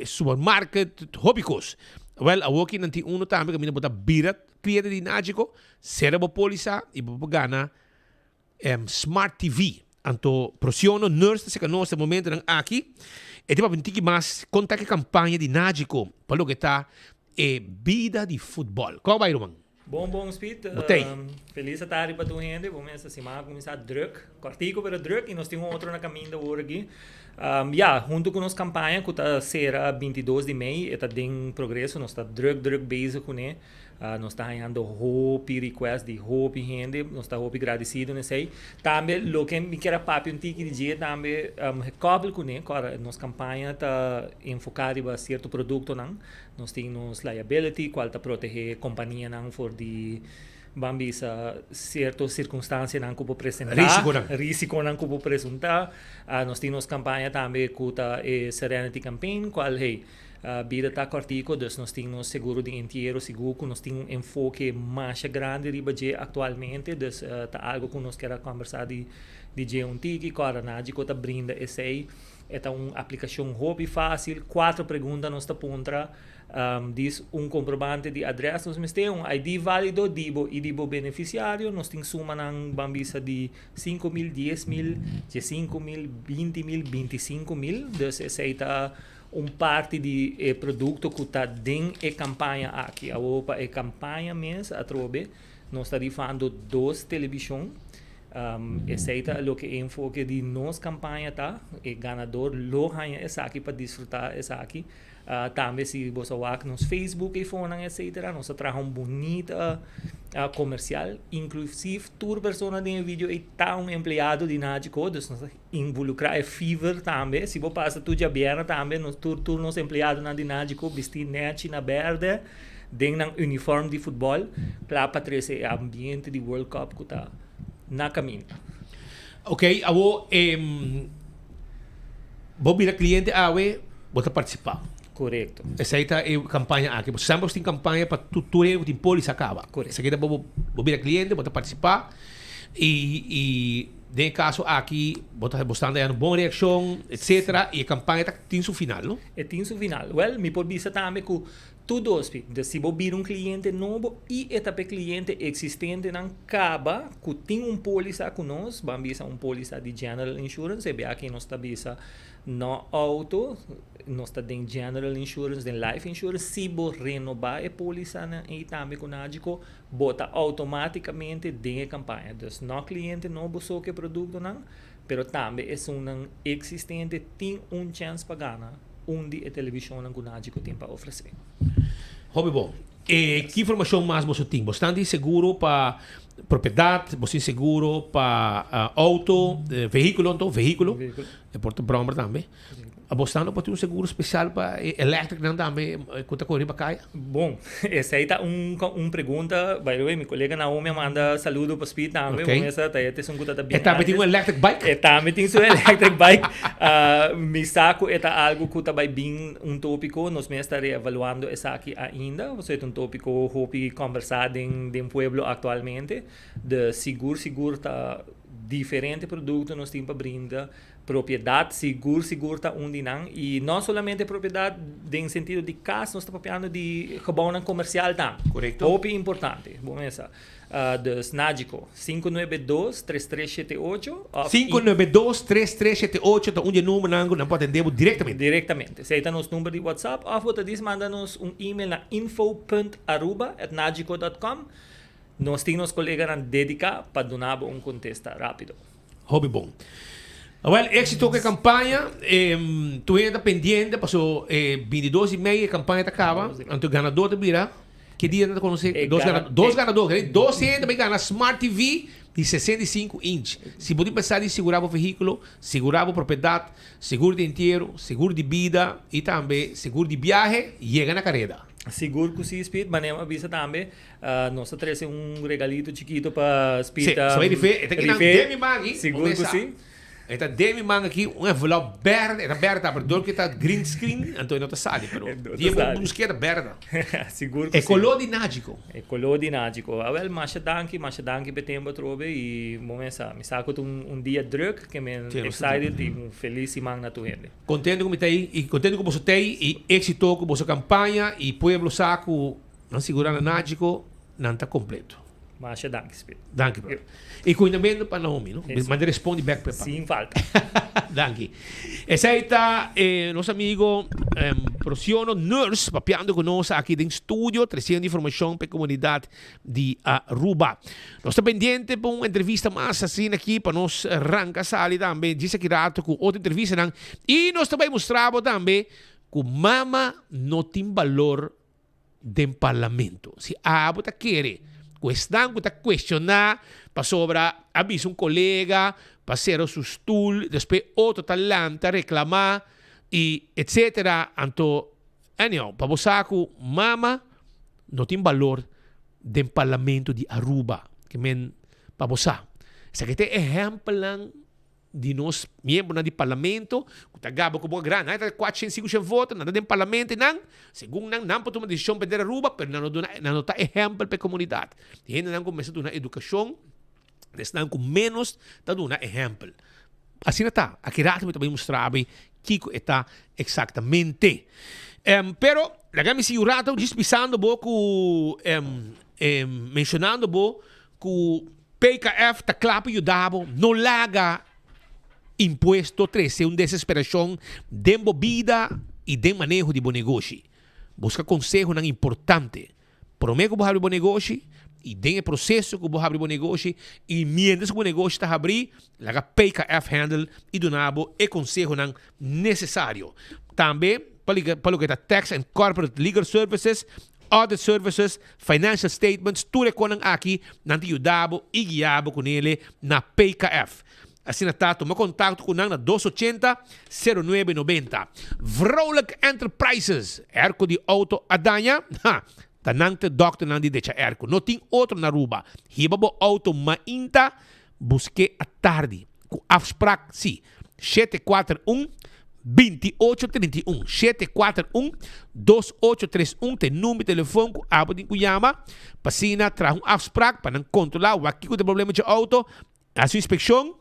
supermarket, hobbycos. Well, awoki nanti uno tambe kami na birat cliente di Nagico, serabo polisa, ibabagana Smart TV. Anto prosiono nurse sa kanos sa momento ng aki. E di ba bintiki mas kontak kampanya di Nagico. Palo kita bida di football. Como vai, Roman? Bom, Speed. Feliz a tarde para tu gente. Vamos essa semana começar druk. Quartico para druk e nós temos outro na caminho da hoje. Junto com nossa campanha, que está será 22 de maio, está em progresso, nós está druk bezig com ele. Nós está ganhando hope request de hope gente, nós está hope agradecido nesse aí. Também, o que me quer papo um tique de dia, também recobro com ele, cara, nossa campanha está enfocada em certo produto não. Nós temos liability, qual está proteger companhia não for de bambisa certas circunstâncias não como apresentar risco não como apresentar. Nós temos campanha também que está Serenity Campaign, qual vida está cortico, dus nós temos seguro de inteiro, seguro, nós temos enfoque mais grande riba de atualmente, dus tá algo que nós queremos conversar de um tiki, cara, Nagico tá brinda esse aí, é uma aplicação hobby fácil, 4 perguntas nós tá pontra, diz comprovante de adressa, nós temos ID válido, dibo beneficiário, nós temos suma ng bambisa de 5,000, 10,000, 5,000, 20,000, 25,000, dus esse aí tá parte de produto que está dentro da campanha aqui. A Opa é campanha mesmo, a Trobe. Nós estamos rifando 2 televisões. Esse é o que é enfoque de nossa campanha. Tá? O ganador lo ganha essa aqui para desfrutar essa aqui. Também se você vai no Facebook e fone, etc. Nós trazemos bonita comercial. Inclusive, toda pessoa no vídeo é empregado de Nagico. Nós involucrar Fever também. Se você passa tudo a bem também, nós todos empleados de Nagico vestir net na verde, dentro do uniforme de futebol, para trazer o ambiente de World Cup que está na caminho. Ok, abo vou virar cliente awe, vou participar. Correto. Essa aí é a campanha aqui. Você sempre tem campanha para tudo que tem polis acaba. Correto. Essa aqui é vou virar cliente, vou participar e em caso aqui, você está dando boa reação, etc. E a campanha tem seu final, não? Tem seu final. Well, me pode dizer também que tudo se você vir cliente novo e etapa cliente existente não acaba que tem polícia conosco, vamos dizer polícia de General Insurance, e aqui nós está no auto, nós está em General Insurance, em Life Insurance, se você renovar a polícia e também com Nagico, bota automaticamente dentro da campanha. Então, não cliente novo só que produto não, mas também é um existente tem chance para ganhar onde a televisão que Nagico tem para oferecer. Hobby bom. Que informação mais você tem? Você tem seguro para propriedade, você tem seguro para auto, veículo, é porta broma também. Você não pode ter seguro especial para elétrico também, quanto a correr para caia? Bom, essa aí está pergunta, by the way, meu colega Naomi manda saludo para o Speed também, essa tá essa um coisa bem. Também tem electric bike? Também tem um electric bike. Me saco é algo que está bem tópico, nós mesmos estaremos avaliando essa aqui ainda, você é tópico hopi conversado em pueblo atualmente, de seguro tá diferente produto nós temos para brindar propriedade seguro tá onde não e não somente propriedade em sentido de casa nós estamos falando de gebouwen comercial também. Correto. Hope importante. Bom essa. Dus Nagico 592-3378 592-3378 tá onde número não pode atender diretamente. Se está nosso número de WhatsApp ou você diz manda-nos e-mail na info.aruba@nagico.com. Nós temos colegas que dedicam para dar contesta rápido. Hobby bom. Well, éxito que a campanha, tu ainda pendente, passou 22 e meia, a campanha acaba, então o ganador de vira, que dia não conhece? Dois ganadores, 12 também ganha Smart TV de 65 inch. Se pode pensar em segurar o veículo, segurar a propriedade, seguro de inteiro, seguro de vida e também seguro de viagem, chega na carreira. Seguro que sim, Speed, mas não avisa também. Nós trazemos regalito chiquito para Speed. Sim, seguro que sim. Eta demi man aqui um envelope verde, era verde, aber dor que tá green screen, então não tá sali, pero dia bom busqueira verde. Seguro. É color dinágico. É color dinágico. Well, mas danke betempo trobe e momenta, me saco dia druk que me excited e feliz e man na tu gente. Contento com mitei e contento com você tem e êxito com você campanha e pueblo saco não segurando nágico não tá completo. Mas danke, Speed. Danke, bro. E cuidamento para Naomi, não? Mas responde back para Sim, falta. Danke. Esse aí está nosso amigo Prociono Nurse, papeando conosco aqui no estúdio, trazendo informação para a comunidade de Aruba. Nós estamos pendentes para uma entrevista mais assim aqui, para nós arrancar sali também, disse aqui rato com outra entrevista, não? E nós também mostramos também que mama não tem valor do parlamento. Se a você quer questão que está questionar para sobra avisa colega para ser o seu stool depois outro talanta reclamar e etc. Então, para você que mama não tem valor do parlamento de Aruba que men para você. Esse aqui é exemplo de nós membros do parlamento que está gabo com boa grana, está 400 votos, nada do parlamento não, segundo não pode tomar decisão para Aruba, mas não está exemplo para a comunidade. E ainda não começa a dar educação, estão com menos está dando exemplo. Assim está. Aqui rato também mostrar bem que está exatamente. Pero lagami si rato dispisando pouco mencionando pouco que PKF está claro e dabo não laga imposto 13, uma desesperação de bebida e de manejo de bom negócio. Busca conselho não importante. Promete que você abre bom negócio e tem o processo que você abre bom negócio e mientras que o negócio está abrindo, laga PKF handle e donabo e conselho não necessário. Também, para o que está Tax and Corporate Legal Services, Audit Services, Financial Statements, tudo que aqui, não te ajudabo e guiabo com ele na PKF. Assim está, toma contato com nós na 280-0990. Vrolijk Enterprises, erco de auto Adanha, tanante doctor não de deixa erco. Não tem outro na Aruba. Hiba bo auto mainta, busque a tarde. Com afspraak, sim. 741-2831. 741-2831. Tem número de telefone com abo de Cuyama. Passina, traz afspraak para não controlar o aqui que tem problema de auto. A sua inspeção.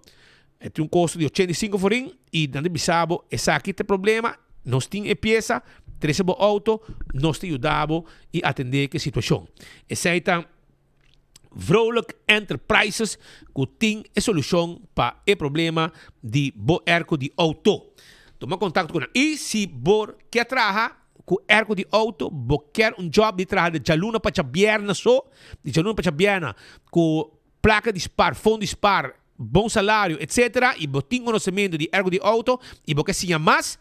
Tem um custo de 85 forinhos e não bisabo essa aqui tem problema, nós temos a peça, trazemos o auto, nós te ajudamos e atender a situação. Essa aí está Vrolijk Enterprises que tem a solução para o problema de erco de auto. Toma contato com nós. E se você quer trabalhar com erco de auto, você quer um job de trabalho de jaluna para Chabierna de jaluna para Chabierna, com placa de spar, fundo de spar, bom salário, etc. E você tem conhecimento de ergo de auto e você se chama mais,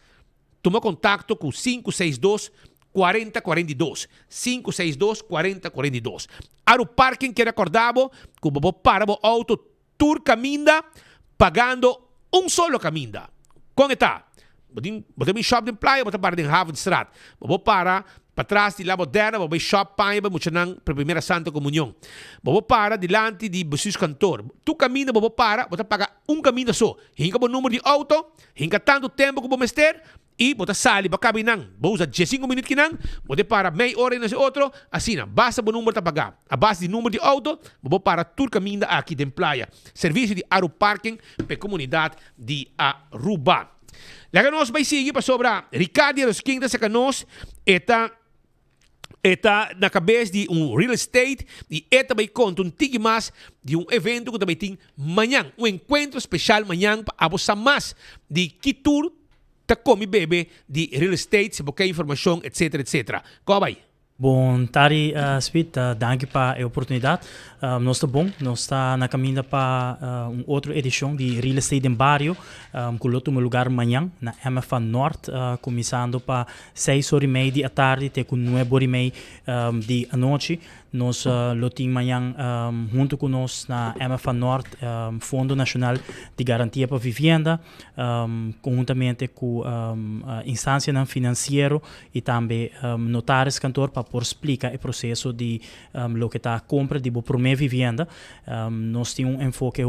toma contato com 562-4042. 562-4042. Aro parking que recordava que você para o auto tour caminda pagando um solo caminda. Como está? Você tem shop de playa, você para em Havenstraat. Você para trás de La Moderna, você shop paia, você não para a primeira Santa Comunhão. Você para diante de Jesus Cantor. Tu caminha, você para, você paga um caminho só. Hinga o número de auto, hinga tanto tempo que você ter e você sai para caminhar. Você usa 15 minutos que não, você para meia hora nesse outro, assim, basta o número de pagar. A base de número de auto, você para tu caminho aqui de playa. Serviço de Aro Parking para a comunidade de Aruba. Laga nós vai seguir para sobre Ricardo dos Quintas que nós está na cabeça de real estate e vai contar tigre mais de evento que também tem amanhã, encontro especial amanhã para você mais de que tour tá come bebê de real estate, se você quer informação, etc, etc. Como vai? Bom, Tari, Speed, danke para a oportunidade. Nós estamos bom, nós estamos na caminho para uma outra edição de Real Estate em Barrio, que loto um lugar amanhã, na MFA Norte, começando para 6h30 da tarde até com 9h30 da noite. Nós loting manhã junto com nós na MFA Norte, Fundo Nacional de Garantia para Vivienda, conjuntamente com a instância financeira e também notários cantor para por explicar o processo de lo que está compra de primeira vivenda. Nós temos enfoque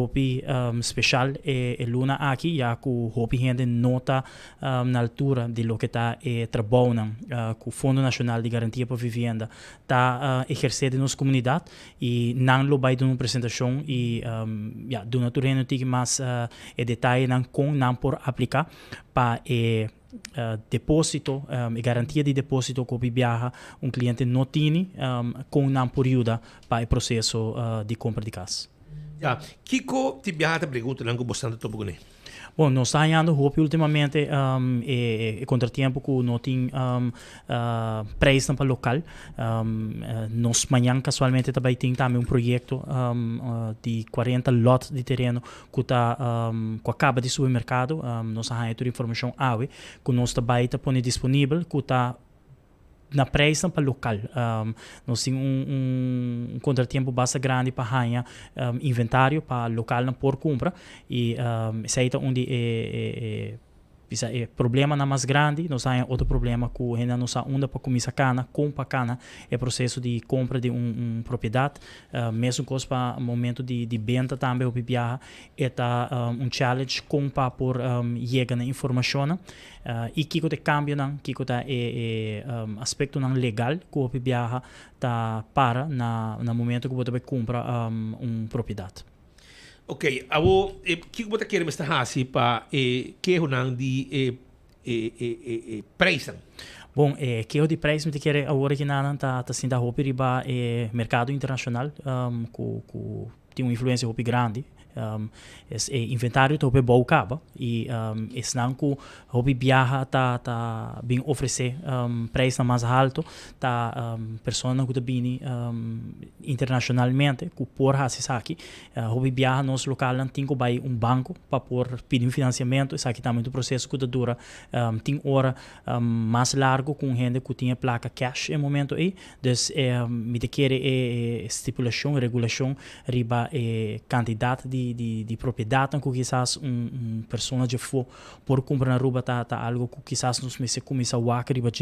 especial e luna aqui, já que o gente nota na altura de lo que está trabalhando com o Fundo Nacional de Garantia para Vivienda está exercendo nossa comunidade e não lo vai dar uma apresentação e do natureza não tem mais detalhe não com não por aplicar para depósito e garantia de depósito que viaja cliente não tem com não por ajuda para o processo de compra de casa. Kiko ti biata pergunta não bastante topo com Bom, nós estamos andando ultimamente contratempo que não tem preço para local. Nós amanhã casualmente também tem um projeto de 40 lotes de terreno que acaba de supermercado. Nós temos toda a informação que nós também está disponível que está na preço para local. Nós temos contratempo bastante grande para ganhar inventário para local não por compra e isso aí é onde problema na mais grande. Nós temos outro problema que ainda não sabe onde para começar compra cana é processo de compra de propriedade, mesmo coisa para momento de venda também o PPA é challenge compra por chegar na informação e que o cambio não que aspecto não legal que o PPA tá para na momento que você compra propriedade. Ok, que você quer me estar assim para que é o de preço? Bom, que o de preço me quer agora que nada tá sendo a roupa riba mercado internacional com tem uma influência roupa grande. Inventário tá bom acaba e esse não que o viaja tá bem oferecer preço mais alto tá pessoa que tá bem internacionalmente que por assim aqui o viaja nosso local não tem que vai banco para por pedir financiamento isso aqui também do processo que dura tem hora mais largo com gente que tinha placa cash em momento aí então me quer estipulação regulação riba quantidade de propriedade que quizás pessoa de for por comprar na rua tá algo que quizás nos meses começa a riba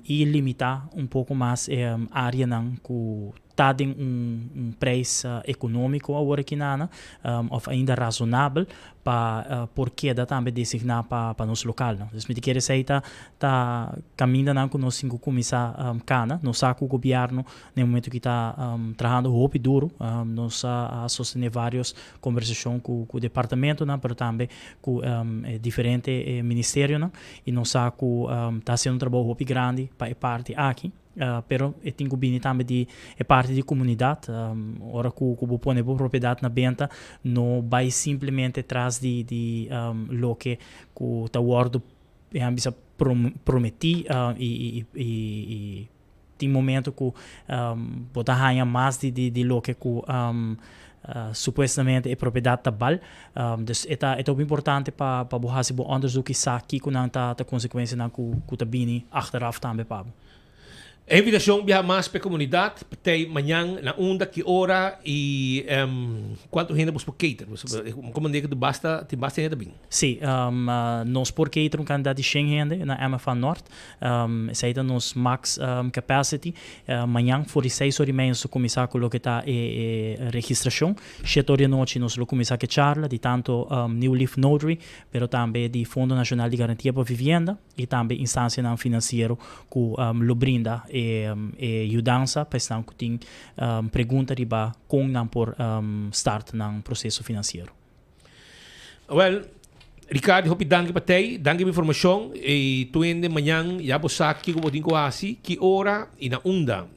e limitar pouco mais área não que está em preço econômico agora que nada ou ainda razonável para porque dá também designar para nosso local não. Então me quer dizer tá caminhando com nós cinco começar cana no saco o governo no momento que está trabalhando roupa duro nós a sostener várias conversações com o departamento não, mas também com diferentes ministérios não e nós saco está sendo um trabalho roupa grande para parte aqui. Pero tenho bem também de parte de comunidade ora que o põe por propriedade na venda não vai simplesmente atrás de lo que o tawardo ambisa prometi e tem momento que botar ganha mais de lo que supostamente é propriedade tabal é muito importante para borrar se bom onderzoek is aqui com não tá consequência na que tá bem achteraf também para A invitação para mais para a comunidade, tem amanhã na onda que hora e quanto gente você pode cater? Como dizer que basta gente bem? Sim, nós por cater candidato de 100 gente na MFA Norte, essa é nos max capacity. Amanhã for 6 horas e meia nós começar a colocar a registração. 7 horas da noite nós começar a charla de tanto New Leaf Notary, pero também de Fundo Nacional de Garantia para Vivienda e também instância financeira que lo brinda ajudança para estar que tem pergunta riba com não por start no processo financeiro. Well, Ricardo, hope danke para ti, danke pela informação e tu ainda amanhã já você aqui como tem quase que hora e na onda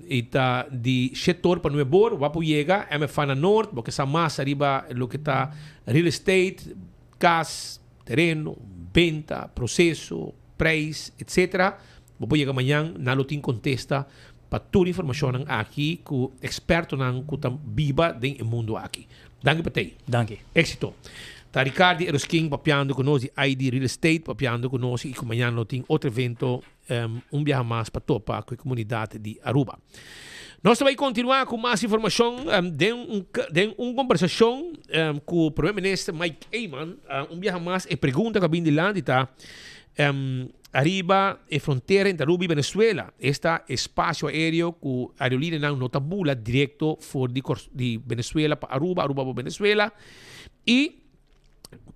está de setor para nuevo bor, vai chegar MFA na norte, porque essa massa riba lo que está real estate, casa, terreno, venda, processo, preço, etc. Vou chegar amanhã, na lutin contesta para toda a informação aqui que o experto não que viva dentro do mundo aqui. Danke para ti. Danke. Éxito. Tá Ricardo Erosking papiando conosco ID Real Estate papiando conosco e amanhã não tem outro evento viaje mais para topa com a comunidade de Aruba. Nós vamos continuar com mais informação. Tem uma conversação com o primeiro-ministro Mike Eyman. Dia mais e pergunta que vem de lá, está arriba a fronteira entre Aruba e Venezuela. Este espaço aéreo que a aerolínea não tabula direto de Venezuela para Aruba, Aruba para Venezuela. E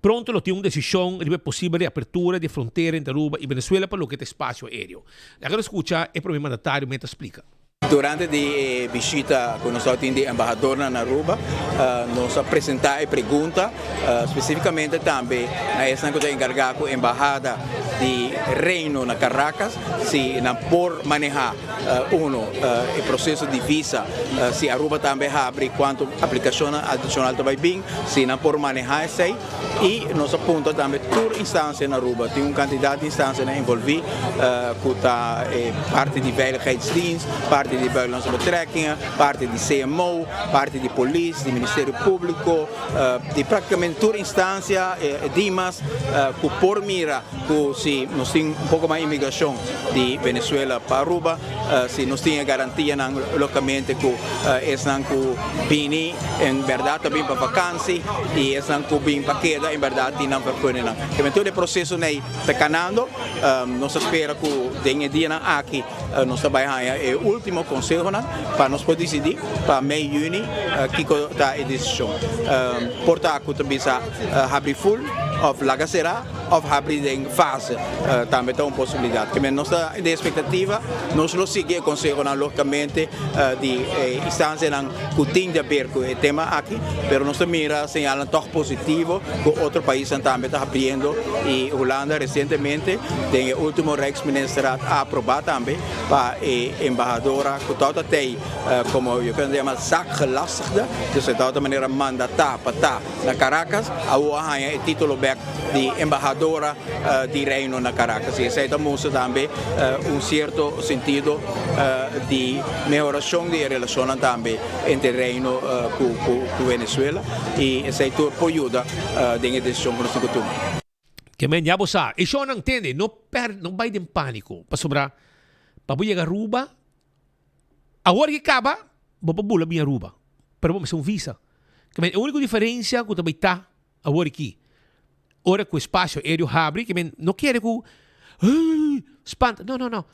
pronto lo tiene una decisión posible de apertura de frontera entre Aruba y Venezuela para lo que es espacio aéreo. Agora escucha el primer mandatario me explica. Durante a visita que nós temos de embaixador na Aruba, nós apresentamos a pergunta especificamente também a essa que está encarregada com a embaixada de Reino na Caracas, se não por manejar o processo de visa, se a Aruba também abre quanto aplicação adicional também bem, se não por manejar isso aí, e nós apontamos também toda instância na Aruba, tem quantidade de instâncias envolvidas, que está parte de veiligheidsdienst, parte de buitenlandse betrekkingen, parte de CMO, parte de polícia, de Ministério Público, de praticamente toda instância, DIMAS, que por mira, que se nós temos pouco mais imigração de Venezuela para Aruba, se nós temos garantia localmente que esse não que vini em verdade também para vacância e esse não que vem para queda em verdade não para coisa não. Que todo o processo nem está canando, nós espera que tenha dia aqui nós trabalhamos o último conselho para nós poder decidir para meio de junho que está a decisão. Portanto, também abrir full, ou larga será, ou abrir em fase, também tem uma possibilidade. Que nós estamos de expectativa, nós não seguimos o conselho localmente de instância que tem de ver com o tema aqui, mas nós mira sinal toch positivo que outro país também está abrindo e Holanda recentemente tem o último Rijksminister aprovado também para a embaixadora que toda tem como eu quero chamar zakgelastigde, dus de outra maneira mandatar para estar na Caracas, a o título back de embaixadora de Reino na Caracas. E isso mostra também certo sentido de melhoração de relação também entre Reino com Venezuela e isso ajuda a decisão que nós temos. Que men ya bosa, isso não entende, não vai em pânico para sobrar para chegar a Aruba. Agora que acaba, vou para minha Aruba, pero vamos ser visa. Que men a única diferença que também está agora aqui. Ora que o espaço aéreo abre, que não quer que espanta. Não.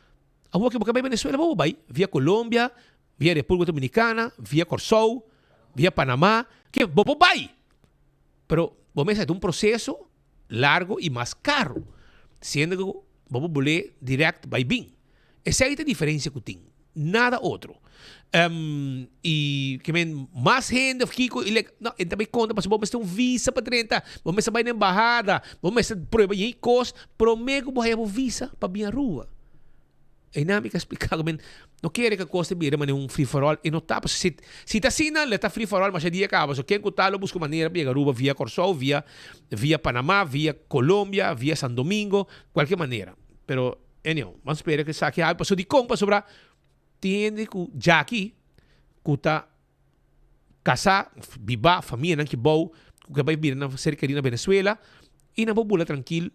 Agora que vai Venezuela, vai via Colômbia, via República Dominicana, via Corsou, via Panamá, que vai. Pero vamos a ter um processo largo e mais caro, sendo que vamos poder direto vai bem. Essa é a diferença que tem. Nada outro. E que mais gente aqui não também conta mas vamos ter um visa para 30 vamos sair na embaixada vamos provar aí coisas prometo que vou visa para minha rua e não me explicar não quero que a coisa vira mas um free for all e não tá se está assim não está free for all mas dia acaba só quem contar busca maneira para a rua via Corsou via Panamá via Colômbia via São Domingo qualquer maneira pero anyway vamos esperar que saque algo passou de compra sobre tiene que já aqui que está casar, viva, família não que bom, que vai vir na cerca de Venezuela e na bobula tranquilo,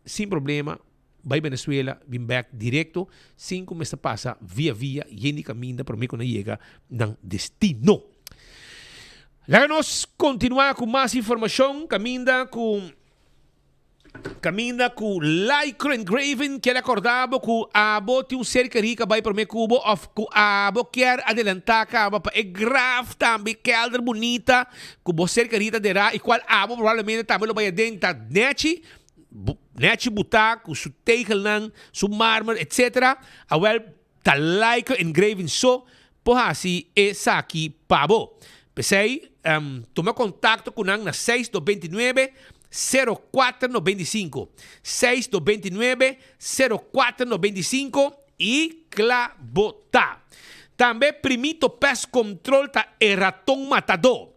sem problema, vai Venezuela, vem back direto, sem começar a passar via e em caminho para mim quando chega no destino. Lá nós continuar com mais informação, caminha com Lycra Engraving, que ele acordava que a abo tinha cerca rica vai para o meu cubo, of que a abo quer adelantar acaba para graf também que é bonita, que o cerca rica derá e qual a abo provavelmente também vai dentro nete butar, com su tegel nan, su mármore, etc. A well ta Lycra Engraving so, por assim é aqui para abo. Pensei, toma contato com nang na 629 0495 629 0495 e clavota. Também primito pest control ta e ratão matador.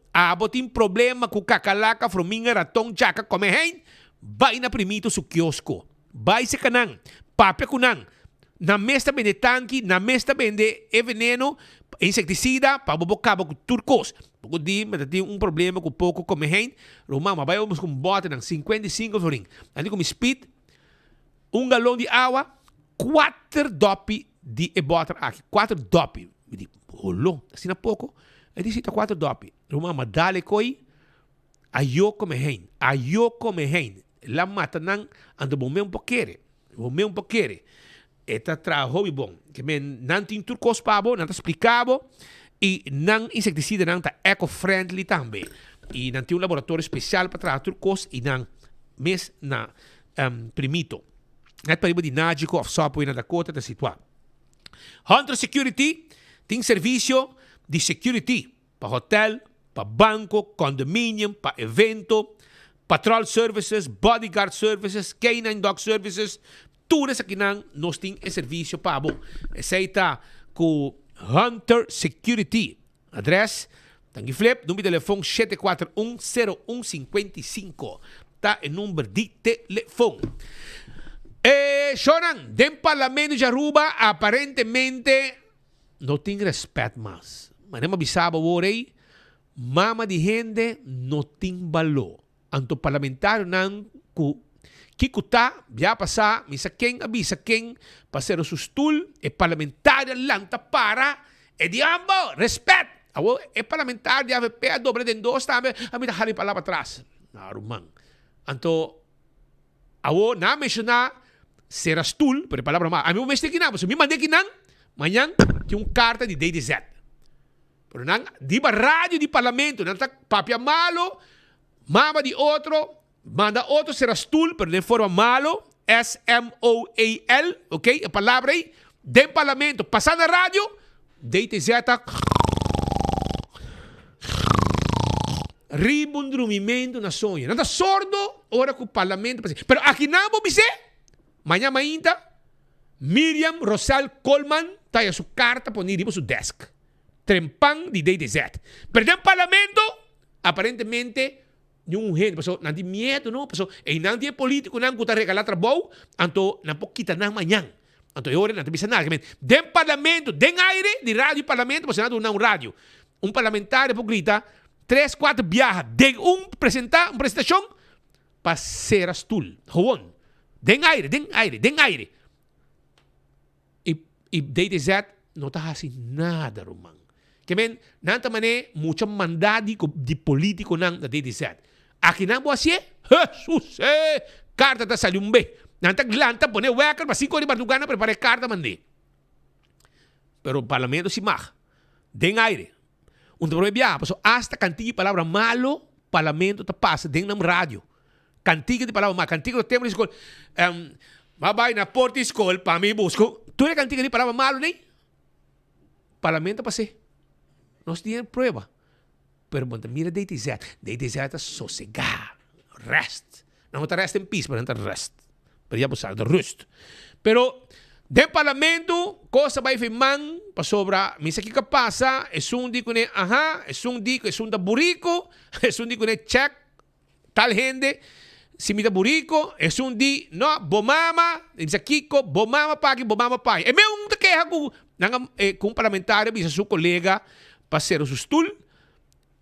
Tem problema com cacalaca, formiga, ratão, jaca, come hein? Vai na primito su kiosco. Vai se canang, papel kunang. Na mesta vende tanque, na mesta vende veneno, inseticida, para bocaba com turcos. Porque mas tem problema com pouco come hein? Romão, mas vai com bota ng 55 florin. Ali com speed, galão de água, 4 dopi de bota aqui, 4 dopi. Me di, holo, assim na pouco. E di sita 4 dopi. Ruma madali koi, ayoko me hein. La mata nang ando bom me um pokere. Eta traho e bom. Que men nan tin turcos pabo, nan ta explicabo. E nan insecticida nan ta eco-friendly também. E nan tem um laboratório especial para tratar turcos e nan mes na primito. Net para di Nágico of Sopo na Dakota da situar. Hunter Security tem serviço de security para hotel, para banco, condominium, para evento, patrol services, bodyguard services, canine dog services, tudo isso aqui nós temos serviço para bom. Esse aí está com Hunter Security. Adresse, tangi flip, número de telefone 741-0155. Tá o número de telefone. Shonan, den parlamento de Aruba aparentemente não tem respeito mais. Mas não avisava orei, mama de gente não tem valor. Anto parlamentário não kikuta, já passar, misa quem avisa quem, passer o sustul, e parlamentário lanta para, e diabo, respeito. E parlamentário de AVP a dobre de dos também, a mim hali para lá para trás. Narumang. Anto, na mencionar, será stul, pero palavra mal. A mim mesti kinang, so mi mande kinang, manhã tem carta de DDZ. Pero nang di ba rádio de parlamento, nang papia malo, mama de outro, manda outro será stul, pero de forma malo, SMOAL, ok? A palavra aí, de parlamento, passar na rádio, DDZ, ribundrumimento na sonha. Nanda sordo, ora com o parlamento. Pero aqui não vou dizer. Manhã ainda, Miriam Rosal Coleman taia sua carta por niribo su desk. Trempang de DDZ. Pero no parlamento, aparentemente, yung gente, pasó, nanti miedo, no? Pasó, nanti político, nang kuta regalar trabaho, anto, nampok kita na manhã. Anto, ora, nanti bisa na. Den parlamento, den aire, de rádio parlamento, pasó, nado na rádio. Parlamentário, po grita, 3, 4 viaja, den presentação, para ser astul. Gewoon. Den aire. E DDZ não está assim nada, Romang. Que men, nanta mané, muita mandade de político nang da DDZ. Aqui não vou assim, Jesus, carta da saliumbe. Nanta glanta, pone wecker, para 5 de Bartugana, prepare carta mandei. Pero o parlamento se marca. Den aire. Problema biar, so hasta cantiga de palavra malo, parlamento ta passa dentro da rádio. Cantiga de palavra malo, cantiga do tempo de escola. Mabai na porta escola, para mim busco. Tu é cantiga de palavra malo, nem? Parlamento passe. Nós tínhamos prova. Pero mira DDZ está sossegado. Rest. Não está rest em peace, mas não está rest. Pero já passar de rust. Pero de parlamento, coisa vai firmar para sobra. Misa que passa, é di ko ne aha, é da burico, é di ko ne check, tal gente, si mi da burico, é di, no, bomama, misa kiko, bomama pagi. É meu te queja com parlamentário, bisa su colega, para ser o sustul,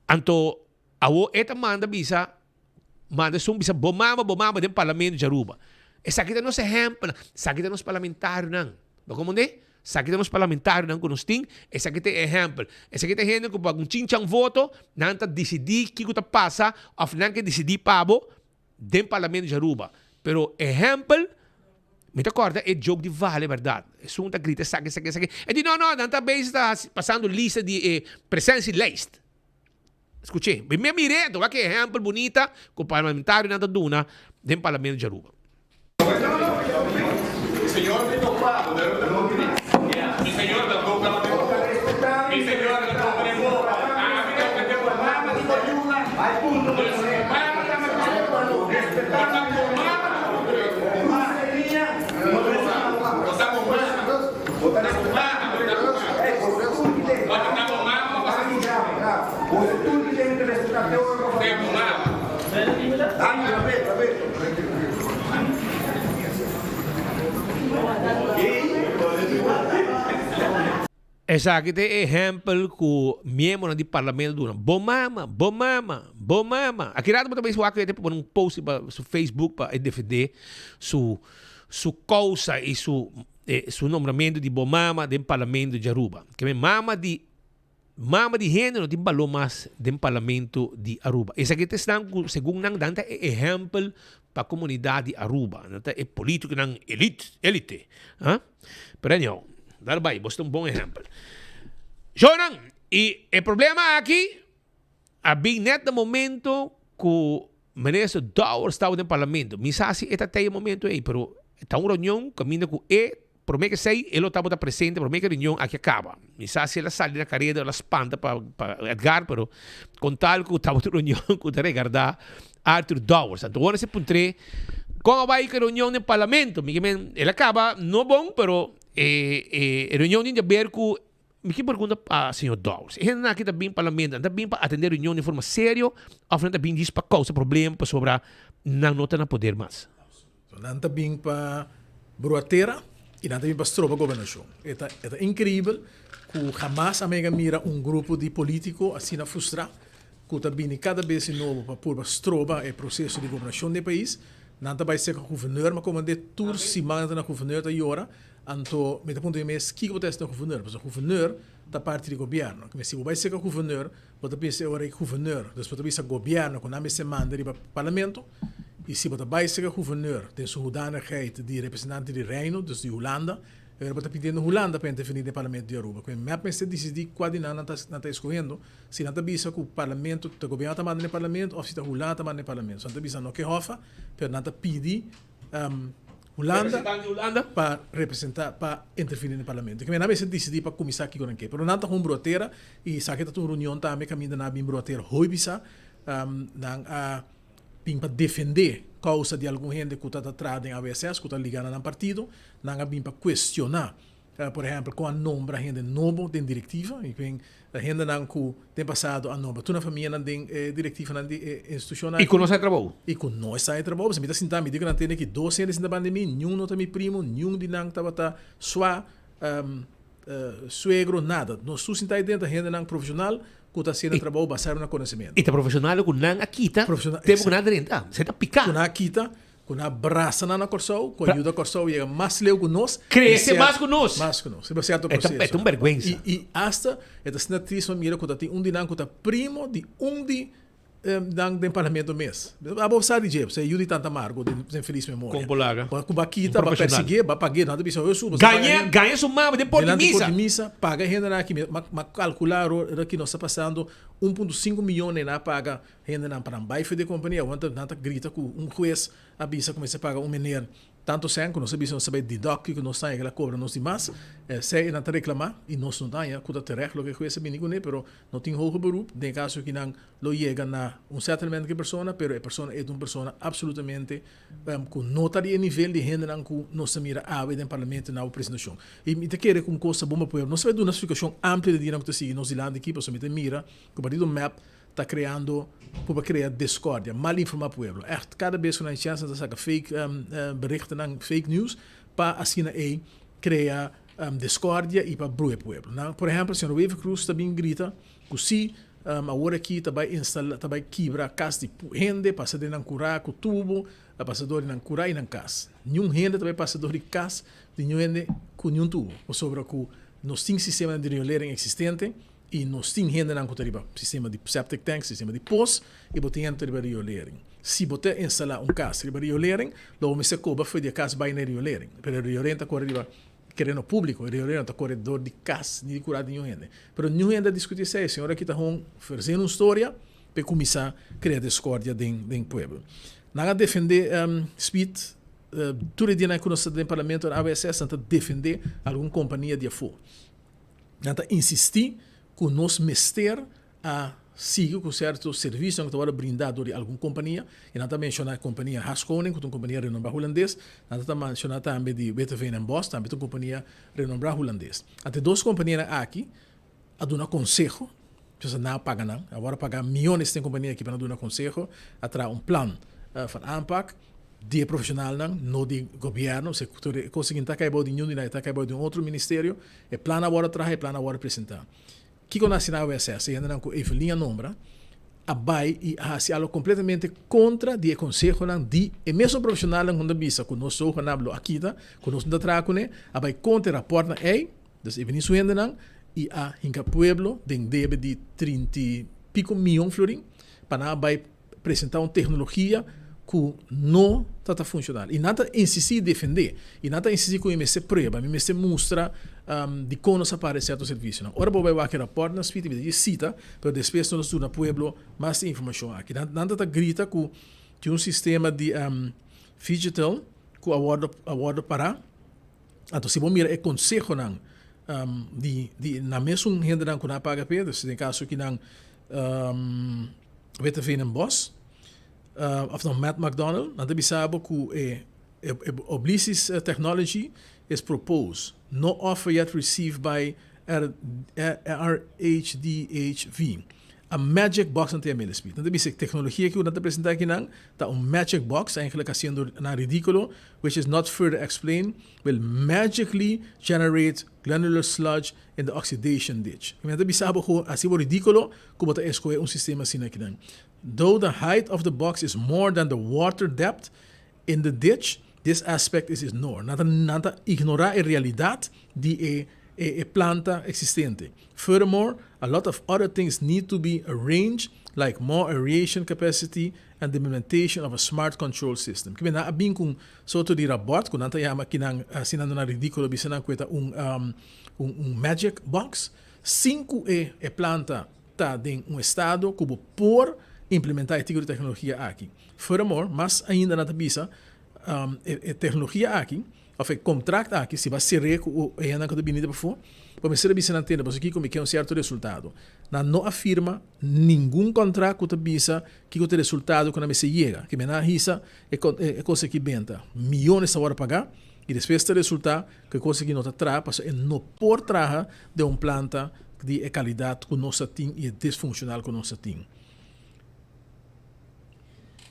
anto, awo eta manda bisa bomama de parlamento de Aruba. Essa aqui é nosso exemplo. Essa aqui é nosso parlamentário, não. Como é? Essa aqui é nosso parlamentário, não, que nós temos. Essa aqui é exemplo. Essa aqui é gente que pag chinchang voto, não está decidir que está passa, ou não que decidir pabo, dentro do parlamento de Aruba. Pero exemplo, me acorda, é jogo de vale, verdade. É só um grita, essa aqui. E diz, não está bem, está passando lista de presença list. Escutei. Me mirei, então, que exemplo bonita, com o parlamentário, não está duna, dentro do parlamento de Aruba. Señor me tocaba, mi señor tampoco la boca. Mi señor tampoco la boca. A mí no me tengo nada, ni ayuda. Hay punto de Essa aqui é exemplo que o membro do parlamento do bomama. Aqui nada também se aqui por um post para o Facebook para defender sua causa e su nombramiento de Bomama del Parlamento de Aruba. Que mama de género de balou mais do Parlamento de Aruba. Esse aqui está segundo nang danta exemplo para a comunidade de Aruba. Danta é político nang elite. Pero anyhow, dar vai, você um bom exemplo. Jonan, e o problema aqui, a bem net no momento que o ministro Douwer estava no Parlamento. Misasi é até o momento aí, pero está uma reunião caminho com por me que sei, ele estava presente, por me que a reunião aqui acaba. Misasi ela sai da carreira, ela espanta para Edgar, pero com tal que estava na reunião com o regardar Arthur Douwer. Então, agora se puntre, como vai a reunião no Parlamento? Ele acaba, não bom, pero a reunião de ver com me pergunta para o senhor Douwer. Ele não aqui também Parlamento, está bem para atender a reunião de forma séria, ou está bem disso para causar problema, para sobrar, não está na poder mais. Não está bem para broateira, e não tem para a governação. É incrível que jamais a mega mira grupo de políticos assim na frustrar, que também cada vez de novo para pôr estroba o processo de governação do país. Não vai ser que o governador, mas como de tour se manda na governador da Iora, então me dá ponto de mês que acontece no governador, porque o governador da parte do governo. Mas se vai ser que o governador, pode pensar agora o governador, depois pode pensar o governo, quando a se manda para o parlamento. E se você vai ser o governador, tem sua hoedanigheid de representante de Reino, dus de Holanda, você pedindo Holanda para intervenir no Parlamento de Aruba. Quando me pensa decidir qual de não está escolhendo, se não está bisa que o Parlamento, o governo está mandando no Parlamento, ou se está Holanda está mandando no Parlamento. Se não está bisa não que hofa, mas não está pedir Holanda para representar, para intervenir no Parlamento. Que me não pensa decidir para começar aqui com o que. Mas não está com broteira, e sabe que está uma reunião também, caminho na broteira, hoi bisa, para defender a causa de algum gente que está atrás em ABSS, que está ligada no partido, não é para questionar, por exemplo, com a nombra gente novo tem diretiva, e a gente não tem passado a nombra, toda a família não tem diretiva não tem institucional. E com nós é trabalho? E com nós é trabalho, você me está sentindo, me diga que não tem aqui 12 anos da pandemia, nenhum não está meu primo, nenhum de não estava sua suegro, nada. Nós estamos sentados dentro da gente não profissional, que está sendo trabalho baseado no conhecimento. E está profissional com não aquita, temos que nada dentro, você está picado. Com aquita, com a braça na Corsol, com a ajuda Corsol chega mais leu com nós. Cresce mais com nós. Mais com nós. É certo processo. É uma vergonha. E hasta, é sendo triste, mira, que tem dinâmico que está primo de de do parlamento mês. A bolsa de jeito, você ajuda tanto amargo, de feliz memória. Com bolaga. Com baquita, para perseguir, para pagar, nada disso. Eu subo. Ganha sua mama de missa. Paga a renda aqui, mas calcular que nós está passando 1,5 milhões na paga renda para um bairro de companhia. Ontem nada grita com juiz avisa como se paga menino. Tanto sem que nós sabemos saber de doc que nós temos que cobra nos demais, se não reclamar e nós não temos que ter lo que conhece bem ninguém, pero não tem hoge beroep, em caso que não lo chega na settlement que persona, pero a persona é uma pessoa absolutamente com nota de nível de renda que nós mira a ver no parlamento na apresentação. E me te quer com coisa boa para nós saber uma explicação ampla de dinâmica que se nós lá aqui, para me mira, que o partido map está criando para criar discórdia, mal informar o povo. Echt, cada vez que nós temos chance de sacar fake berichten, fake news, para assim criar discórdia e para bruir o povo. Por exemplo, se o Wave Cruz também grita, que se agora aqui também instala, também quebra a casa de gente, passador não curar com tubo, passador não curar e não casa. Nenhum gente também passador de casa, nenhum gente com nenhum tubo. Ou sobre que nós temos sistema de riolering existente, e nós temos gente não tem sistema de septic tank, sistema de pós, e você tem de riolering. Se você instalar casa de riolering, logo você cobra foi de casa vai na riolering. Pero o riolering está correndo querendo público, o riolering está corredor de casa, nem de curar nenhum gente. Pero nenhum gente discute isso, a senhora aqui está oferecendo uma história para começar a criar discórdia dentro do povo. Não defender speed, todo dia que nós estamos no parlamento, a ABSS está defender alguma companhia de fogo. Não está insistir que nós mester a seguir com certo serviço que está brindado de alguma companhia, e não está mencionar a companhia Haskoning, que é uma companhia renombrada holandesa, não está mencionar também de BTV em Boston, também é uma companhia renombrada holandesa. Até duas companhias aqui, a dar um conselho, você não paga não, agora pagar milhões de companhias aqui para dar um conselho, atrás plano para aanpak, de profissional não de governo, se conseguir estar caibou de nenhum, está caibou de outro ministério, é plano agora atrás, é plano agora apresentar. Que quando assinava o SS, ainda não com Evelinha Nombra, abai e hace algo completamente contra de consejo de e mesmo profissional quando bisa com nós sou hanablo aqui tá com nós da tracune abai contra rapport na ei dus even isso ainda não e a hinca pueblo den debe de 30 pico milhão florim para abai apresentar uma tecnologia que não está funcionando. E nada insistir defender. E nada insistir com MSC prova. MSC mostra de como se aparece certo serviço. Ora, vou ver que rapport na speed e cita, para depois nós no pueblo mais informação aqui. Nada está grita que um sistema de digital que awardo para. Então, se vamos mirar é consejo não de na mesma renda não que na paga Pedro, se tem caso que não weet ver een bos of dan Matt McDonald, dan heb je samen que Oblisis technology is proposed, no offer yet received by RHDHV. A magic box aan TML speed. Dan heb je technologie que we presenteren aqui não, tá magic box eigenlijk haciendo na ridículo, which is not further explained, will magically generate granular sludge in the oxidation ditch. Dan heb je samen gewoon assim ridículo, como tá escolher sistema assim aqui não. Though the height of the box is more than the water depth in the ditch, this aspect is ignored. Nada ignorar a realidade de planta existente. Furthermore, a lot of other things need to be arranged, like more aeration capacity and the implementation of a smart control system. Kaya na abing kung soto di rapport, kung nanta yama kinang sinando na ridículo bisa nang kweta magic box, 5 planta tá em estado cubo por implementar tipo de tecnologia aqui. Furthermore, mas ainda na tabisa tecnologia aqui, of contract aqui, se vai ser com o que está vindo por para ser bisa na tenda, porque como que é certo resultado. Não afirma nenhum contrato que bisa que o resultado quando se chega, que na hisa é coisa que benta milhões a hora pagar e depois o resultado que coisa que não está traz, é não por traja de planta de qualidade que nós tem e disfuncional que nós tem.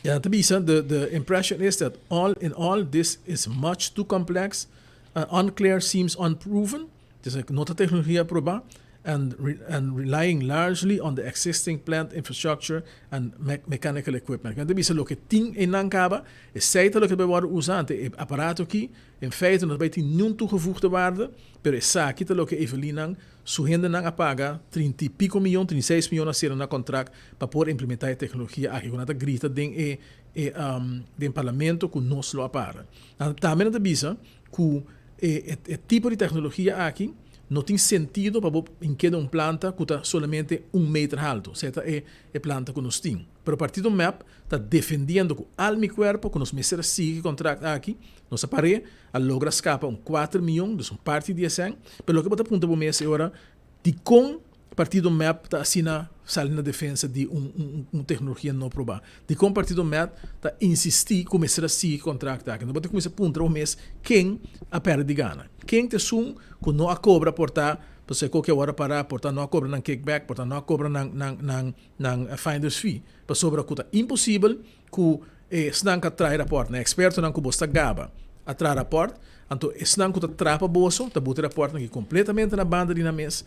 Yeah, the impression is that all this is much too complex, unclear, seems unproven. Dus nota technologie proba and relying largely on the existing plant infrastructure and mechanical equipment. Então, bisa lo que tem em Nancaba, é certo lo que vai usar ante aparato aqui, em feite não vai ter nenhum toegevoegde waarde, pero é saque lo que Evelina sugende não apaga 30 e pico milhão, 36 milhões a ser na contrato para poder implementar a tecnologia aqui, quando grita den parlamento que nós lo apara. Também não bisa que o tipo de tecnologia aqui não tem sentido para inquietar planta que está solamente 1 metro alto. Essa é a planta que nós temos. Pero o partido MAP está defendendo que al mi cuerpo, que nós meses sigue contrato aqui, nós apare a logra escapa 4 milhões, então parte de 100, pero o que pode apontar para o mês agora, de com partido MAP está assim na sala na defesa de tecnologia não provar. De com partido MAP está insistir começar a seguir contrato aqui. Não pode começar a apontar o mês quem a perde de gana. Quem te sum que não a cobra portar, você qualquer hora para portar não a cobra não kickback, portar não a cobra não finder's fee. Para sobre a coisa impossível que senang ka trai rapport, na experto não que bosta gaba a trai rapport. Então, senang que trapa bolso, tá botar rapport aqui completamente na banda de na mês,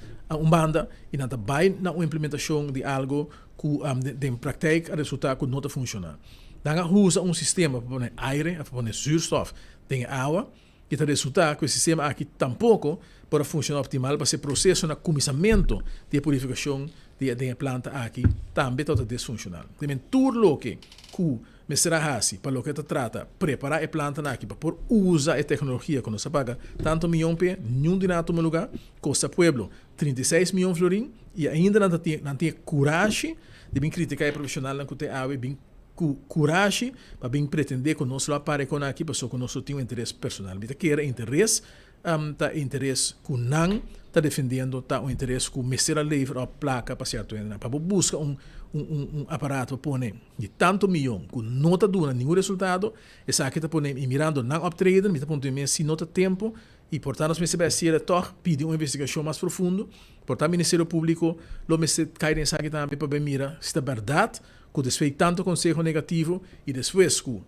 banda e não tá vai na implementação de algo que de praktijk a resultado que não está funcionando. Dan usa sistema para pôr ar, para pôr zuurstof, tem água, que está resultado que o sistema aqui tampouco para funcionar optimal para ser processo de começamento de purificação de planta aqui também está disfuncional. Também tudo que me será assim para o que trata preparar a planta aqui para por usar a tecnologia quando se paga tanto milhão pe nenhum de nato no lugar custa pueblo 36 milhões florim e ainda não tem coragem de bem criticar a profissional que tem a bem coragem para bem pretender que nós lá para com aqui para só que nós tem um interesse personal mas que era interesse tá interesse que não tá defendendo tá um interesse que meser a livre a placa para certo para buscar um aparato para pôr de tanto milhão que não está dando nenhum resultado essa aqui está pondo e mirando não uptrade me está pondo se não está tempo e portanto se vai ser toch pedir uma investigação mais profunda portanto o Ministério Público lo me se cai nessa aqui também para ver mira se é verdade que desfez tanto consejo negativo e depois que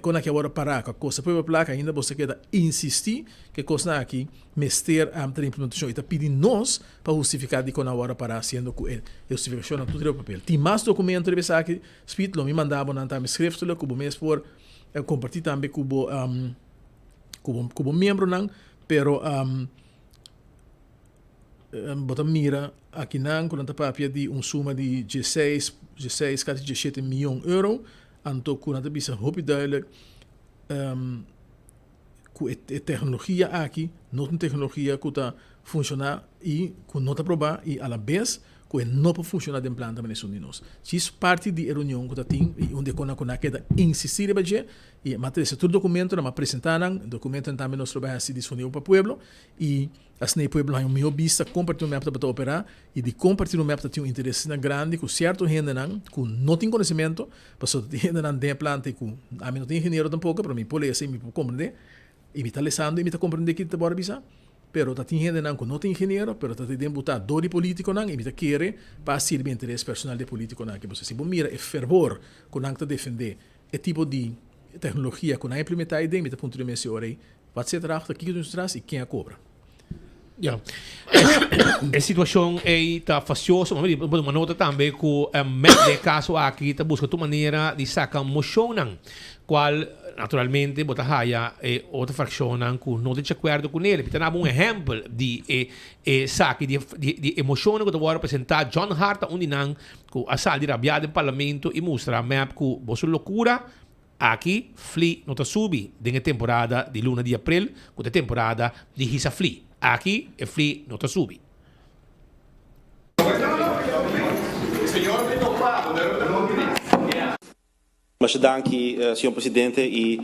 quando que agora parar com a coisa para placa ainda você quer insistir que coisa aqui mester a implementação e está pedindo nós para justificar de quando agora parar sendo que a justificação não tudo é papel. Tem mais documentos de pensar que speed lo me mandava não tá me escreve que o mês por compartilhar também com o membro não, pero bota mira aqui não quando tá papia de suma de 16 quase 17 milhões de euros anto quando tá bisa hope duidelijk com a tecnologia aqui não tem tecnologia que está funcionar e que não está provar e à la vez que não pode funcionar de planta mas isso nós isso parte de reunião que tem e onde quando queda insistir baje e material todo documento na apresentaram documento também nós trabalhamos assim disponível para o pueblo e assim o pueblo tem uma vista compartilhar o mapa para operar e de compartilhar o mapa tem um interesse grande com certo gente não tem conhecimento passou de gente não tem planta e com a mim não tem engenheiro tampouco para mim pode assim me compreender e me está lesando e me está compreender que está bora bisa pero tá tem gente não tem engenheiro pero tá tem botar dor político não e me está querer para servir interesse personal de político não que você se bom mira é fervor com não tá defender é tipo de tecnologia com não implementar ideia me está ponto de mensagem aí pode ser trabalho aqui que nos traz e quem a cobra. Ja. A situação está faciosa, mas uma nota também que o caso aqui está buscando maneira de sacar moção, qual naturalmente bota raia outra fração que não tem acordo com ele. Então, um exemplo de saque de emoção que eu vou apresentar John Hart, onde não que a sala de rabiada do parlamento e mostra a map que você loucura aqui Fli não está subi na temporada de luna de abril, com a temporada de Hisa Fli. Aqui é Fli não está subi. Mas danke, senhor presidente, e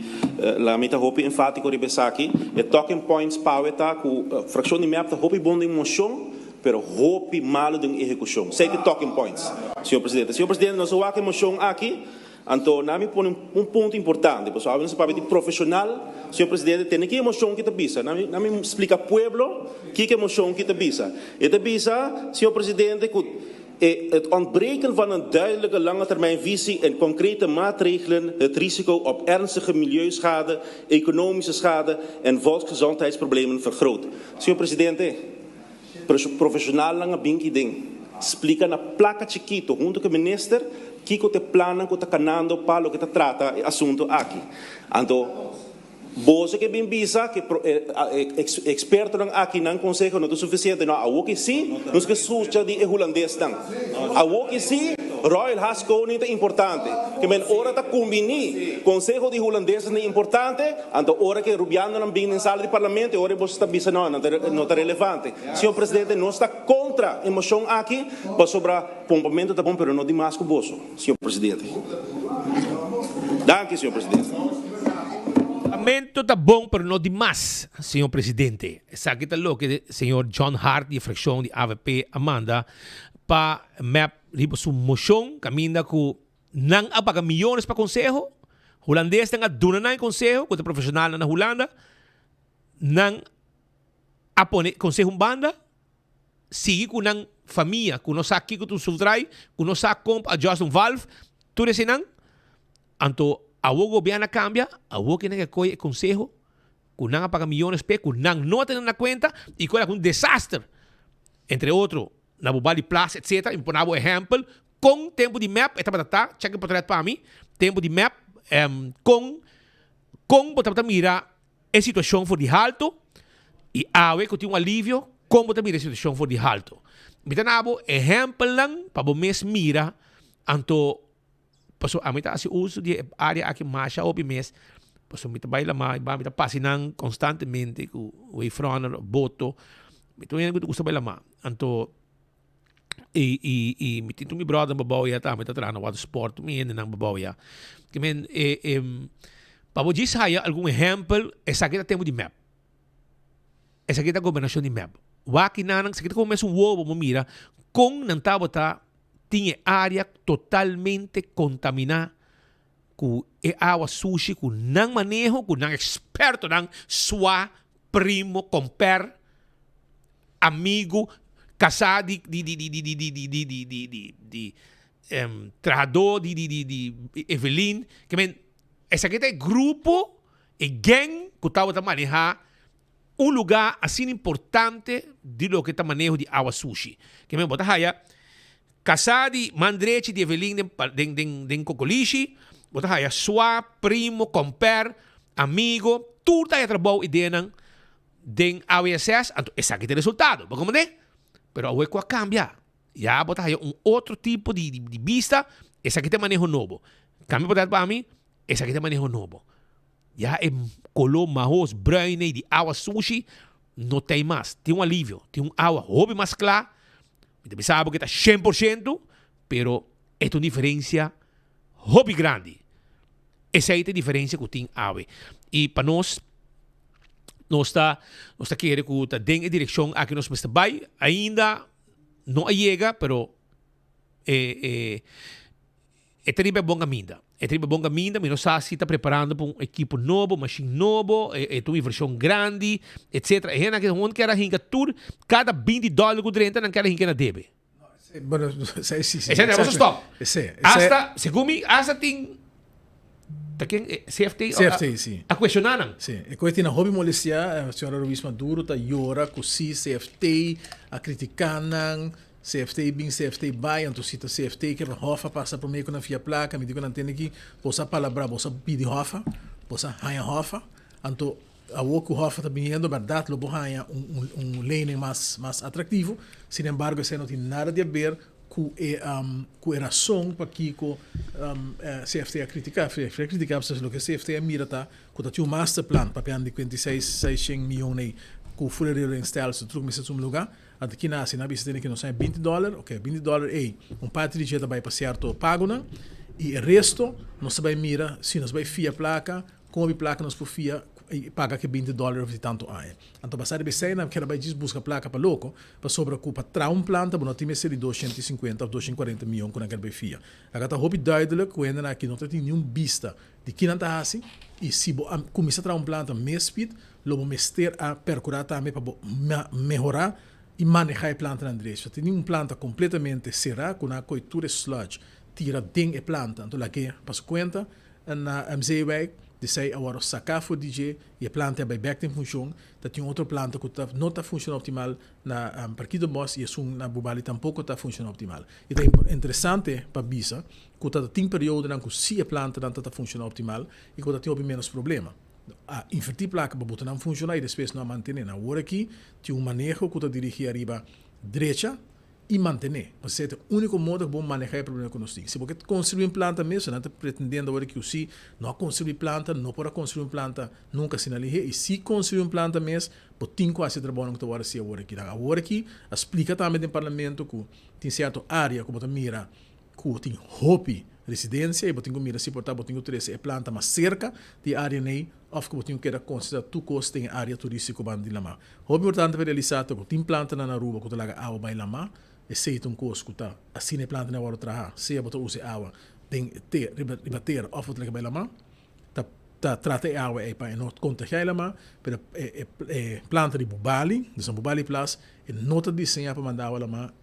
la meta hopi enfático de Besaki, e talking points paueta ku fração de meta hopi bom em moção, pero hopi malo de execução. Sei que talking points, senhor presidente. Senhor presidente, nós vamos a moção aqui. Então, nami põe ponto importante, pessoal, nós papel de profissional, senhor presidente, tem que emoção que te bisa, nami explica pueblo que emoção que te bisa. E te bisa, senhor presidente, het ontbreken van een duidelijke lange termijn visie en concrete maatregelen het risico op ernstige milieuschade, economische schade en volksgezondheidsproblemen vergroot. Senhor presidente, profissional lange binki ding, explica na placa chiquito, junto com o ministro, Kiko te planan ko te canando para lo que te trata el asunto aquí. Então, você que bem bisa que experto não aqui não consegue não é suficiente não. A que sim, nos que suja de holandês não. A que sim, Royal Haskoning é importante. Que men hora ta combini consejo de holandês é importante. Então hora que rubiano não vem em sala de parlamento, hora você está bisa não é relevante. Senhor presidente, não está contra emoção aqui, para sobra pompamento tá bom, pero não demais com bolso, senhor presidente. Danke, senhor presidente. Lamento tá bom, pero não demais, senhor presidente. Sabe que lo que senhor John Hart, de fração de AVP, Amanda, para map riba su moção, caminha com não apaga milhões para consejo, holandês tem a duna na consejo, com o profissional na Holanda, não apone consejo banda, sigue com não família, com não sabe que tu subtrai, com não sabe como adjust valve, tudo isso não, então a o governo cambia, a o que não coi consejo, com não apaga milhões para com não tem na conta e com um desastre, entre outros na Bobali Plus, etc. Imponava exemplo com tempo de map, check para para mim, tempo de map com botar mira a situação for de alto e awe que tem um alívio com botar mira a situação for de alto. Mitanabo exemplo lang para o mês mira anto paso a mita asi uso de área aqui mais a opi mês paso mita baila mais ba mita pasinang constantemente com o front boto mito yan gusto baila ma anto e mitito mi brother babaw ta mita trana water sport mi yan nang babaw ya kemen pabo gis haya algum exemplo essa aqui tempo de map essa aqui governação de map waki nanang sakita ko mes wo mo mira kung nang tao ta tinha área totalmente contaminada com água sushi com não manejo com não experto não sua primo compar amigo casado de trabajador de Evelyn, que men, essa aqui é grupo e gang que estava a manejar lugar assim importante de lo que está manejo de Awa Sushi. Que men bota haya casadi mandrechi de Evelyn den Cocolishi, bota haya sua primo, compar, amigo, tudo tá trabalho e den AWSS, essa aqui é o resultado, como é? Pero a hueco cambia. Já bota aí outro tipo de vista, essa aqui tem manejo novo. Cambia para mim, essa aqui tem manejo novo. Já é color marrom, bruine de Awa Sushi, não tem mais. Tem alívio, tem água hobby mais clara. Você sabe que está 100%, pero é uma diferença hobby grande. Essa aí é a diferença que tem água. E para nós está querendo que está dentro da direção a que nós estamos vai, ainda não chega, pero é terrível bom caminho. É terrível bom caminho, mas nós está preparando para equipo novo, machine novo, uma versão grande, etc. E ainda que onde quer ringa tour, cada $20 que renta não quer ringa na debe. Bueno, sí. Esse é o stop. Hasta, segundo hasta tem CFT, sim. A questionar. Sim. E quando tem na hobby molestia, a senhora Luís Maduro tá llora com si CFT, a criticar CFT bem CFT vai, então cita CFT que a hofa passa por meio na via placa, me digo não tem aqui, possa palavra, possa pedir hofa, possa ganhar hofa, então a o hofa tá vindo, verdade, logo ganha lane mais atrativo. Sin embargo, isso não tem nada a ver com a razão para que CFT a criticar. CFT a criticar, porque o que CFT mira tá, que tem um master plan, para de 26 milhões com fuleiro instalar se truque nesse lugar. Até que nasce na vista que não sai $20, ok, $20 parte de jeito vai para certo pago não, e o resto nós vai mira se nós vai fia placa, como a placa nós por fia e paga que $20 de tanto aí. Então passar de sair na que vai busca placa para louco, para sobra culpa tra planta, não tem mais de 250 ou 240 milhões com aquela fia. Agora tá hobby duidelijk, quando aqui não tem nenhum vista de que não tá assim, e se começa a tra planta mais speed, logo mester a percurar também para melhorar e manejar a planta na direita. Tem uma planta completamente cerrada, com a coitura sludge, tira dentro da planta. Então, lá que, para sua conta, na MZWeg, de sair agora sacar for DJ e a planta vai back em função, tem outra planta que não está funcionando optimal na Parque Boss e na Bubali tampouco está funcionando optimal. E é interessante para bisa que tem período em que se a planta não está funcionando optimal e que tem menos problema. A invertir placa para botar não funcionar e depois não manter. Agora aqui tem manejo que dirige arriba direita e manter. Ou seja, o único modo que vamos manejar o problema que nós temos. Se você construir uma planta mesmo, não está pretendendo agora que você não construir planta, não pode construir uma planta nunca se analise. E se construir uma planta mesmo, pode ter quase trabalho que você agora aqui. Agora aqui, explica também no parlamento que tem certa área que você mira que tem hobby residência e botinho mira se portar botinho 13 é planta mas cerca de área nem of que botinho quer considerar tu costa em área turística bandi lama. Hobby importante para realizar que tem planta na Aruba que laga água vai lama e sei um costo que tá assim é planta na hora traha se botar use água tem ter ribater of que laga vai lama tá trata água é para não contagiar lama pero planta de Bubali de São Bubali Plus e nota desenhar para mandar água lama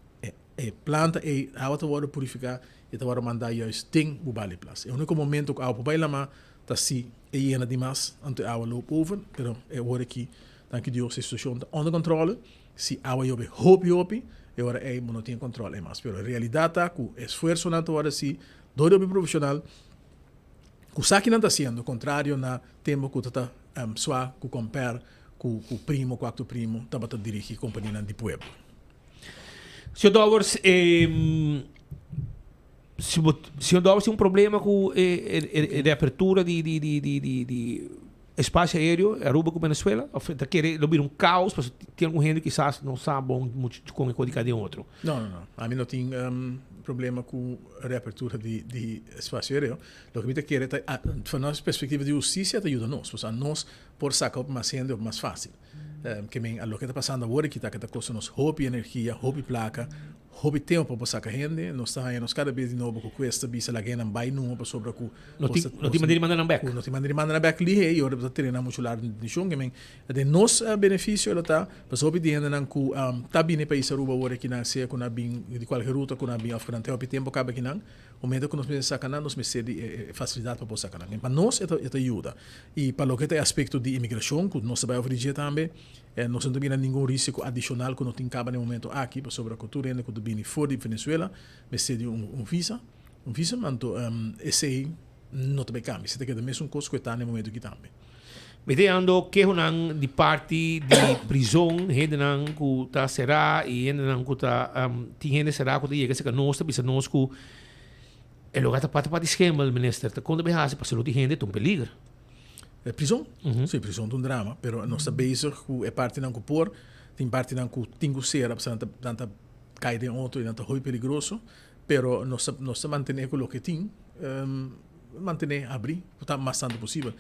planta e água tá hora purificar e tá hora mandar juist ding Bubali Plus. É o único momento que a água vai lá, tá se é llena demais, ante a água loop over, pero é hora que dan que Deus a situação está under controle, se a água jobe hopi, é hora é não tem controle mais. Pero a realidade tá com esforço na hora se do profissional, que sabe não está sendo, contrário na tempo que tá só que compare com o primo, quarto primo, tá para dirigir companhia de pueblo. Sr. Dowers, se eu dou um problema com a abertura de espaço aéreo, Aruba com Venezuela, está querendo abrir caos, porque tem algum gente que não sabe muito como é cada outro. Não. A mim não tem problema com a reapertura de espaço aéreo. O que me quer é, da nossa perspectiva de justiça, ajuda nós, porque nós por sacar mais gente mais fácil. Que o que está passando agora que está custando hobby energia, hobby placa, hobby tempo para sacar gente, nós estamos cada vez de novo com esta bisa lá ganham bem não para sobre com não te mandei mandar back não te mandei mandar back ali e ora para treinar muito lá de chão também de nos benefício ela tá para sobre de ainda não com tá bem para isso ruba ora que não sei com a bem de qualquer ruta com a bem afgano hobby tempo acaba que não o momento que nós me sacar nós me cede facilidade para sacar não para nós esta ajuda e para o que é aspecto de imigração que nós vai oferecer também nós não temos nenhum risco adicional que não tem cabo no momento aqui para sobre a cultura ainda quando vem fora de Venezuela me cede visa manto esse não te cambia se te queda mesmo coisa que está no momento que também Mediando que hunang di parte de prisão, gente nang ku ta será e gente nang ku ta tinha será ku dia que se conosco bisa nosco é lugar ta pata esquema o ministro ta quando behase para saúde gente um peligro prisão sim prisão um drama pero nossa base ku é parte nang ku por tem parte nang ku tingo ser para tanta cair em outro e tanta roi perigoso pero nossa manter com o que tem manter abrir o tá mais tanto possível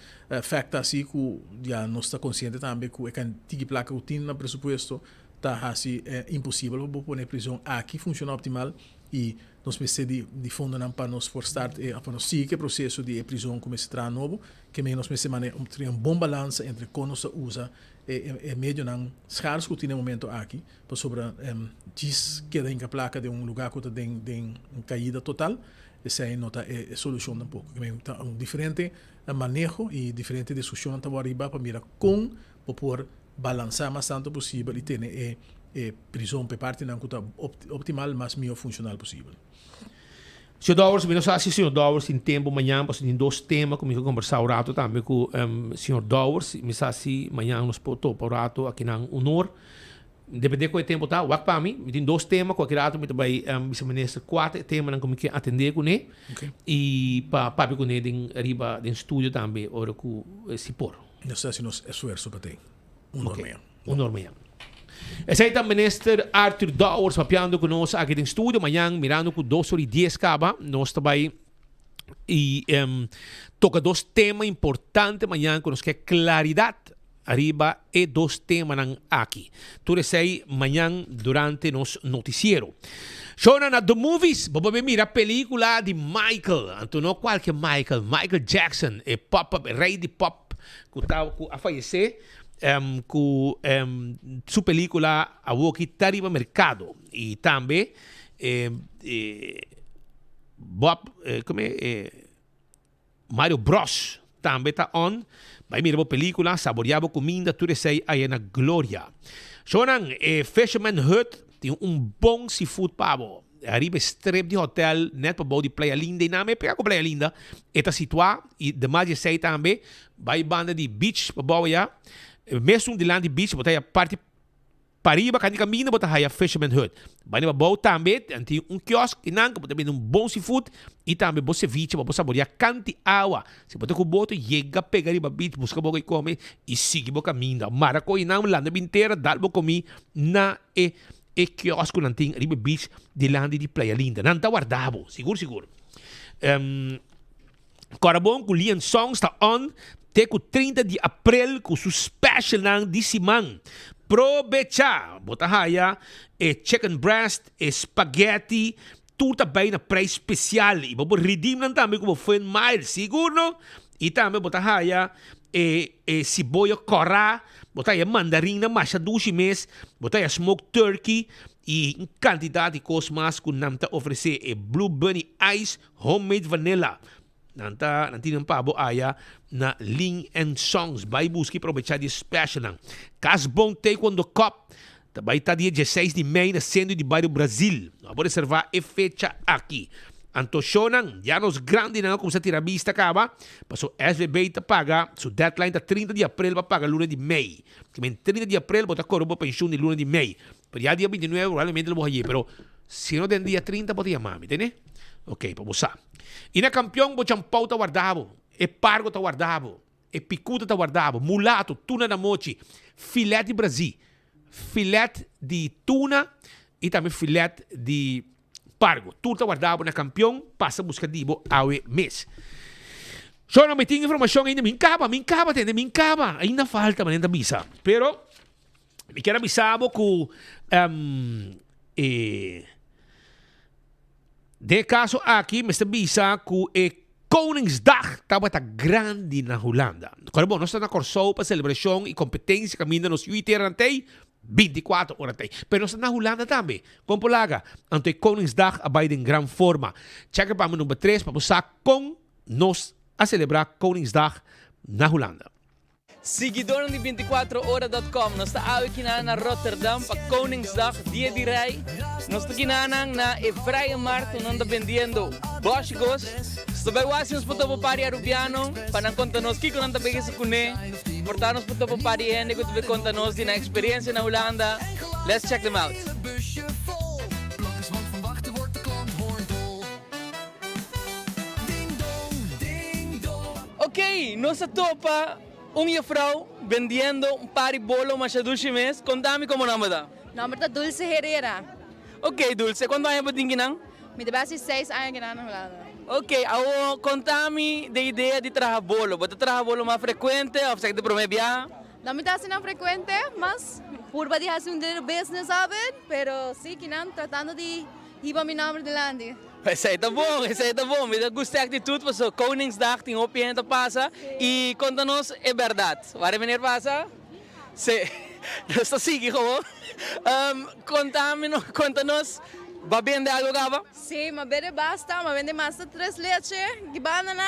fact assim que já nós está consciente também que é que tige placa o tem no presupuesto tá assim impossível para pôr prisão aqui funciona optimal e nós precisamos de fundo para nos forçar para nós seguir o processo de prisão como se trata novo que menos precisamos ter bom balanço entre como se usa e meio não escaros que tem no momento aqui para sobre diz que tem a placa de lugar que tem caída total essa é nota é solução um pouco um diferente manejo e diferente discussão então arriba para mirar com para poder balançar mais tanto possível e ter prisão para parte não está optimal mas melhor funcional possível. Sr. Dowers, eu não sei se o Sr. Dowers tem tempo amanhã, porque tem dois temas comigo conversar o rato também com o Sr. Dowers, me sabe se amanhã nos pode para o rato aqui na honor. Depende do tempo tá, o para mim, tem dois temas com aquele rato, me também vice-ministro quatro temas não que atender com ele e para com ele tem arriba do estúdio também, ora com se por. Não sei se nos esforço para ter amanhã. Esse aí também ministro Arthur Dowers papiando conosco aqui no estúdio amanhã mirando com 2:10 acaba nós também e toca dois temas importantes amanhã conosco que é claridade arriba e dois temas aqui tudo isso aí amanhã durante nos noticiero Shona na The Movies vamos mirar a película de Michael então não qualquer Michael Jackson é pop rei de pop que estava a falecer com sua película a que está arriba mercado e também Mario Bros também está on vai mirar a película saborear a comida tudo isso aí na glória Shonan Fisherman Hut tem bom seafood pavo arriba strip de hotel net para body Playa Linda e nome pega com Playa Linda está situado e demais de sei também vai banda de beach para boa mesmo de land beach botar a parte pariba kan caminho botar a Fisherman Hut vai na boa também tem quiosque e não também bom seafood e também bom ceviche para saborear canti água se botar com boto chega pegar riba beach busca boca e come e sigue boca caminho maraco e não land inteira dá boca comi na quiosque não tem riba beach de land de Playa Linda não tá guardado seguro Corabon com Lian Song está on Teco 30 de abril com seu special ng disimang. Probecha, botahaya, chicken breast, spaghetti, tudo bem na preço especial. E vamos redeem lang também como foi mild, seguro. E também botahaya, cebola cora, botahaya mandarina, masha dushi mes, botahaya smoked turkey, e em quantidade de coisas mais que não está oferecer Blue Bunny Ice Homemade Vanilla. Nanti ng pabo aya na Ling and Songs. Vai busque aproveitar de special ng Casbon Taekwondo Cup. Vai estar dia 16 de maio na centro de bairro Brasil. Vou reservar a fecha aqui. Antoshonan, já nos grande na kung sa tirabista ka ba? Paso SVB ta paga, so deadline ta 30 de abril pa paga luna de May. Kaya 30 de abril bota korobo pensyon de luna de May. Pero ya dia 29 probablemente lo voy a pero si no den dia 30 pode llamar, ¿entende? Ok, vamos a. E na campeão, o champau está guardado, e pargo está guardado, e picuda está guardado, mulato, tuna na mochi, filé de Brasil, filé de tuna e também filé de pargo. Tudo está guardado na campeão, passa a buscar dibo awe mês. Só não me tem informação ainda, me encaba, ainda falta, mas ainda avisa. Pero, me quero avisar que De caso aqui, Mr. Bisa, ku Koningsdag estava grande na Holanda. Quando nós estamos na Corsou para celebração e competência, caminho nos 8 antei, 24 horas antei. Pero nós estamos na Holanda também. Como polaga, ante Koningsdag abai em grande forma. Checa para o número 3 para usar com nós a celebrar Koningsdag na Holanda. Seguidor de 24horas.com. Nós estamos aqui na Rotterdam para Koningsdag, dia de rei. Nós estamos aqui na Vrije Markt, onde estamos vendendo boscos. Estamos aqui nos para pari arubiano, para contar-nos o que nós estamos aqui com ele. Portar-nos para pari gente que vai contar-nos de experiência na Holanda. Let's check them out. Ok, nós estamos uma vrouw vendendo pari bolo machadushi mes. Contame como nome da. Nome da Dulce Herrera. Ok, Dulce. Quanto anos você tem aqui? Me debate 6 anos na Holanda. Ok, contame da ideia de trabalhar bolo. Você trabalha bolo mais frequente ou você tem promete viajar? Não me dá assim frequente, mas por de fazer business, sabe? Pero sim, que não tratando de ir para meu nome de Landi. Esse aí tá bom. Me gusta a atitude, porque Koningsdag tem opinião passa e conta-nos é verdade. Vai venir passa? Sim. Está sigue como? Conta-nos. Va vende algo gaba? Sim, mas bem basta. Mas vende mais de 3 leite, que banana,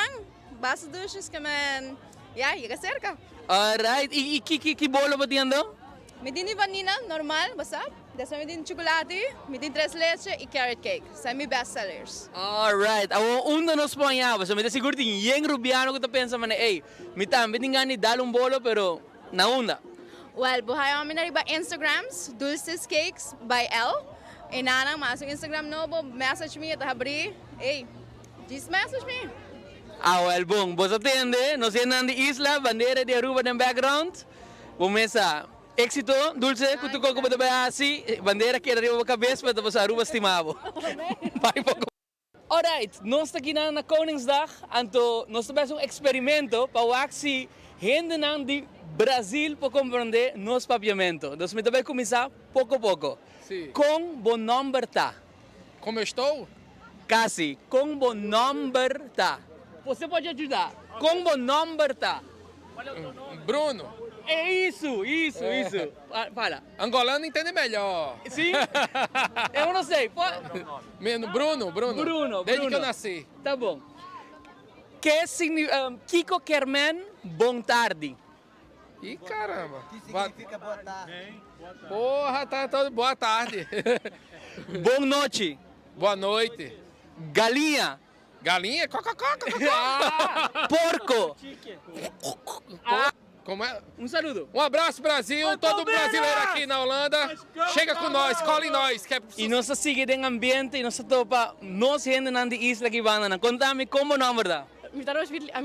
basta duches que man. Ya, llega cerca. Alright. E que bolo ba tiendo? Me din vanilla normal, basta. Dessa me din chocolate, me din 3 leite e carrot cake. São meus best sellers. Alright. Uno nos ponhava, so me seguro tin yen rubiano que tu pensa man, hey, me também tinha dalo bolo, pero na onda. Well, buhay kami na riba Instagrams, Dulces Cakes by L. E nanang masuk Instagram novo, message me at abri. Hey, just message me. Well, bom, você atende, nós estamos na isla, bandeira de Aruba no background. Vamos a éxito, Dulce, que tu como te vai assim, bandeira que arriba a cabeça, para você Aruba estimado. Vai pouco. Alright, nós estamos aqui na Koningsdag, então nós estamos um experimento para ver se gente de Brasil para compreender nosso papiamento. Nós vamos começar pouco a pouco. Com bom nome tá. Como eu estou? Quase. Com bom nome tá. Você pode ajudar. Com bom nome tá. Bruno. É isso. Fala. Angolano entende melhor. Sim? Eu não sei. Bruno. Desde que eu nasci. Tá bom. Que significa Kiko Kerman, bom tarde. Ih, caramba. Que significa boa tarde? Porra, tá todo boa tarde. Boa noite. Boa noite. Galinha. Galinha? Porco. Como é? Um saludo. Um abraço, Brasil. Todo brasileiro aqui na Holanda. Chega com nós, cola em nós. E nós seguimos em ambiente e nós topa nós gente na isla que van. Contame como não, verdade? Meu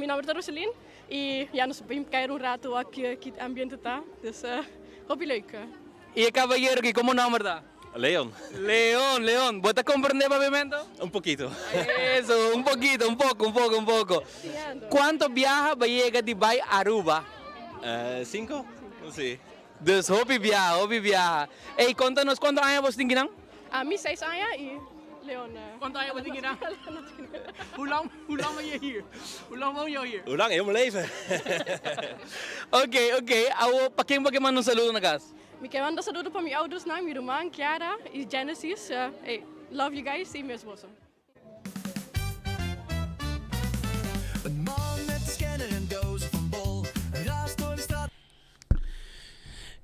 nome é Rosalyn e nós vamos cair rato aqui no ambiente tá. Então, leuk. E o cavalheiro aqui como não, verdade? Leon. Leon. ¿Vos te comprendes paviamento? Un poquito. Eso, un poco. ¿Cuánto viaja para llegar de Bay a Aruba? 5? Sí. Dus hopi viaja. Hey, contanos, ¿cuántos años vos tienes? A mí 6 años y Leon. ¿Cuántos años vos tienes? Hoe lang ben je hier? Hoe lang woon je hier? Hoe lang? Heel mijn leven. Oké. ¿Para quién va a mandar un saludo na casa? Me quero mandar saludo para minha ouders, minha irmã, Chiara e Genesis. Hey, love you guys, see me as well.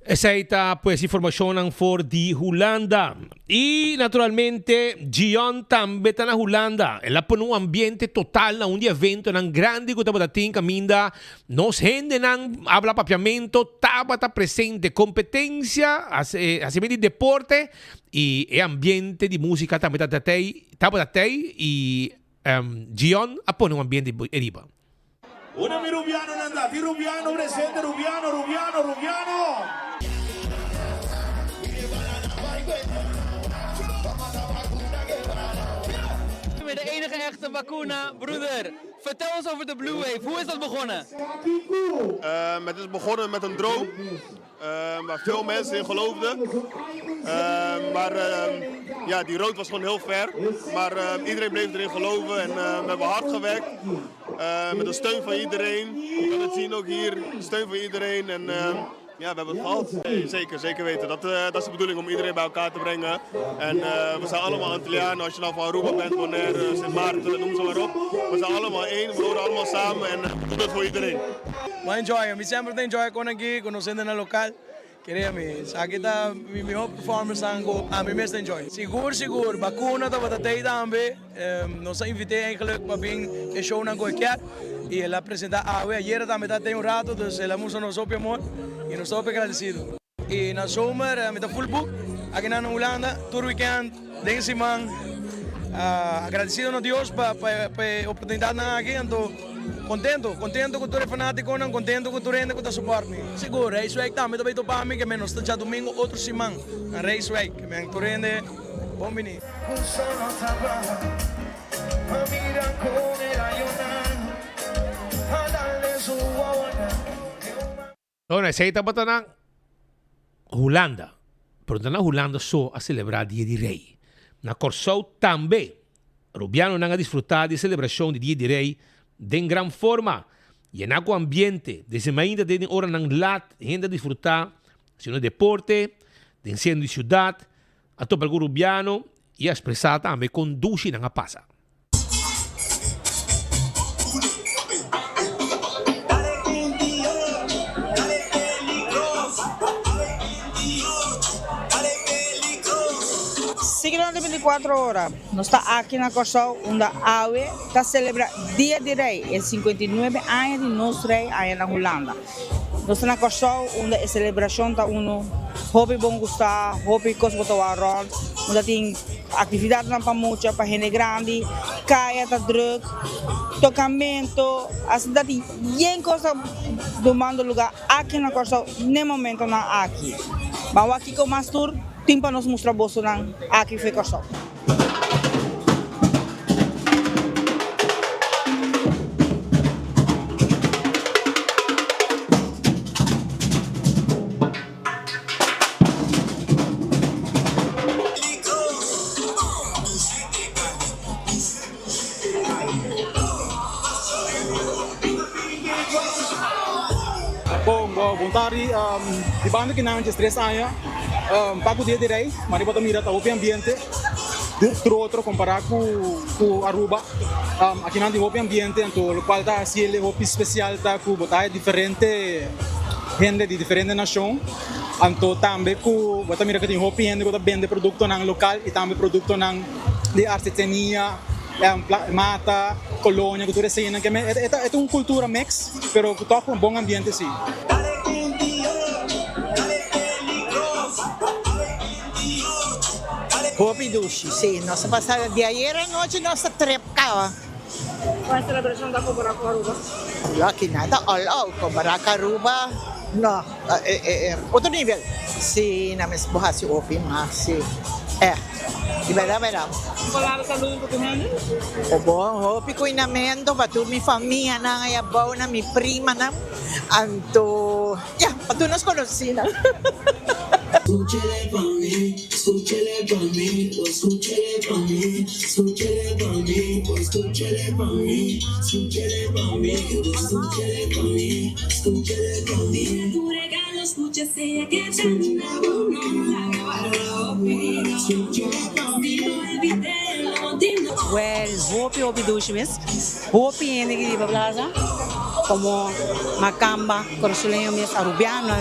Esa está pues información for di Holanda. Y naturalmente Gion también está en Holanda. Él ha puesto un ambiente total, un evento un grande que está caminda. Nos gente habla papiamento, está presente competencia, hace deporte y ambiente de música también está y Gion ha puesto un ambiente eriba. Una mi Rubiano Nandati, Rubiano presente, Rubiano. De enige echte Bakuna, broeder. Vertel ons over de Blue Wave. Hoe is dat begonnen? Het is begonnen met een droom waar veel mensen in geloofden. Ja, die rood was gewoon heel ver. Maar iedereen bleef erin geloven en we hebben hard gewerkt. Met de steun van iedereen. Je kan het zien ook hier, steun van iedereen. En ja, we hebben het gehad. Nee, zeker weten. Dat is de bedoeling om iedereen bij elkaar te brengen. En we zijn allemaal Antillianen. Als je nou van Aruba bent, Bonaire, Sint Maarten, noem ze maar op. We zijn allemaal één, we horen allemaal samen en we doen het voor iedereen. Maar enjoy, me sempre te enjoy con aqui, conhecendo no local. Créeme, aqui tá mi melhor performance a mim mesmo enjoy. Seguro, bacana tá bata tei também. Nós invitei eigenlijk para vir een show na qualquer. E ela apresenta ayer também tá tem rato, dus ela moest nos op amor e nos op agradecido. E na zomer met een full book, aqui na Holanda, tour weekend, deze man. Agradecido a Deus para a oportunidade aqui, então contento com todo fanático, contento com todo mundo que está suportando. Seguro, Raceway também está bem para mim, que menos está domingo outro semana na Raceway, que me entorende, bom menino. Ora, sei tapata ng Holanda. Pero na Holanda so a celebrar Dia de Rei. Na Corsou também, Rubiano não a desfrutar de celebração de Dia de Rei de gran forma. E na o ambiente, desde ainda de hora nang lat, ainda desfrutar, sino deporte, de ensino de ciudad, a todo o Rubiano e a expressar também com dushi nang a pasa. Seguindo de 24 horas, nós estamos aqui na Corsou, onde a AWE está celebrando Dia de Rei, é 59 anos de nosso rei aí na Holanda. Nós estamos na Corsou, onde a celebração está hobby bom gostar, hobby cosmotoaron, onde tem atividade na pamucha para gente grande, caia está druk, tocamento, assim dat tem coisa tomando lugar aqui na Corsou, no momento não aqui. Vamos aqui com mais tour. Tim para nos mostrar bolso ng aking Corsou. Bom tari, di banda que não tinha 3 anos, pago Dia de Rei, mas depois mira tá o ambiente, outro comparar com Aruba, aqui não tem o ambiente, então o qual tá assim ele o especial tá com botar diferente gente de diferente nação, então também com botar mira que tem o gente que vende produto nang local e também produto nang de artesania, mata, colônia, cultura cena, que é uma cultura mix, pero que toca um bom ambiente sim. Hopi Dushi, sim. Nossa passada de ayer à noite, nossa trip cá. Qual a celebração da Cobaraco Aruba? Aqui nada, all Cobaraco Aruba, no, outro nível. Sim, na mesma borra se Hopi, mas sim. De verdade. Falar sa luto ko man? O bom, Hopi ko inamento, patu mi família na ayabaw na mi prima na, anto, patu nos conocida. Escúchele pa' mí, escúchele pa' mí, escúchele pa' mí, escúchele pa' mí, escúchele pa' mí, escúchele pa' mí, escúchele pa' mí, escúchele pa' mí. Tu regalo escúchese que chanda uno la opinión. Escúchele pa' mí, no olvidelo, dino. Well, Hopi Dushi mes. Hopi ene que diba plaza. Como Macamba, Corsuleño mes, Arubiano,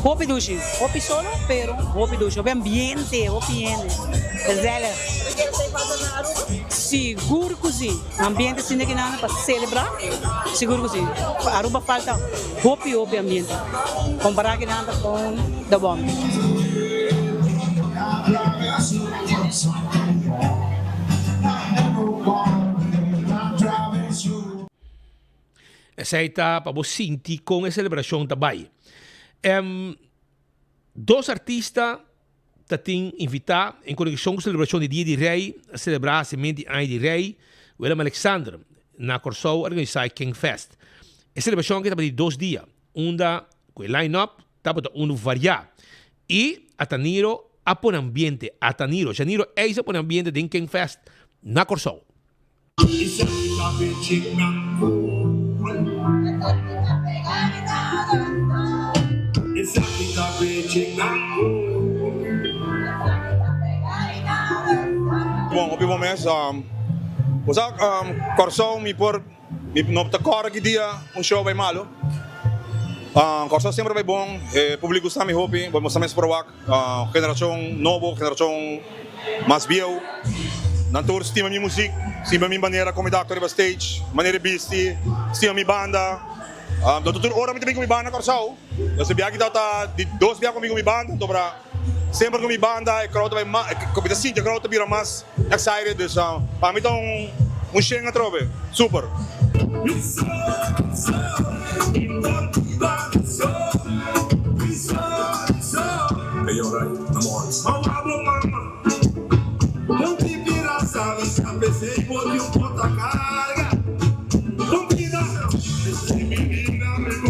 Hopi Dushi. Hopi solo, pero Hopi Dushi. Hopi ambiente, Hopi ene. Zela. Seguro que sim. Ambiente assim que nada para celebrar. Seguro que sim. Aruba falta Hopi ambiente. Comparar que nada com da bom. Essa está para você sentir com a celebração também. Dois artistas que têm invitado em conexão com a celebração de Dia de Rei, a celebrar a semente de Rei, Willem Alexander na Corsou organizar King Fest. A celebração que estava de 2 dias. Uma com o line-up, estava variar. E a Taniro a por ambiente. A Taniro, Janeiro é isso por ambiente de King Fest na Corsou. Bom, op dit moment was ook Corsou me no te cor que dia show bij Malo. Corsou sempre vai bom, público está me hopi, vamos também provar geração novo, geração mais bio. Nantor estima minha música, estima minha maneira como actor para stage, maneira bisti, estima minha banda. Doutor ora me também com minha banda Corsou. Eu sabia que tá de 2 dias comigo minha banda, então para sempre com minha banda, a crowd vai mais, como assim, a crowd vira mais excited, então para mim tá cheio a trove, super. Hey, alright, I'm on. Não te vira, sabe, cabecei, botei ponta carga. Não vira,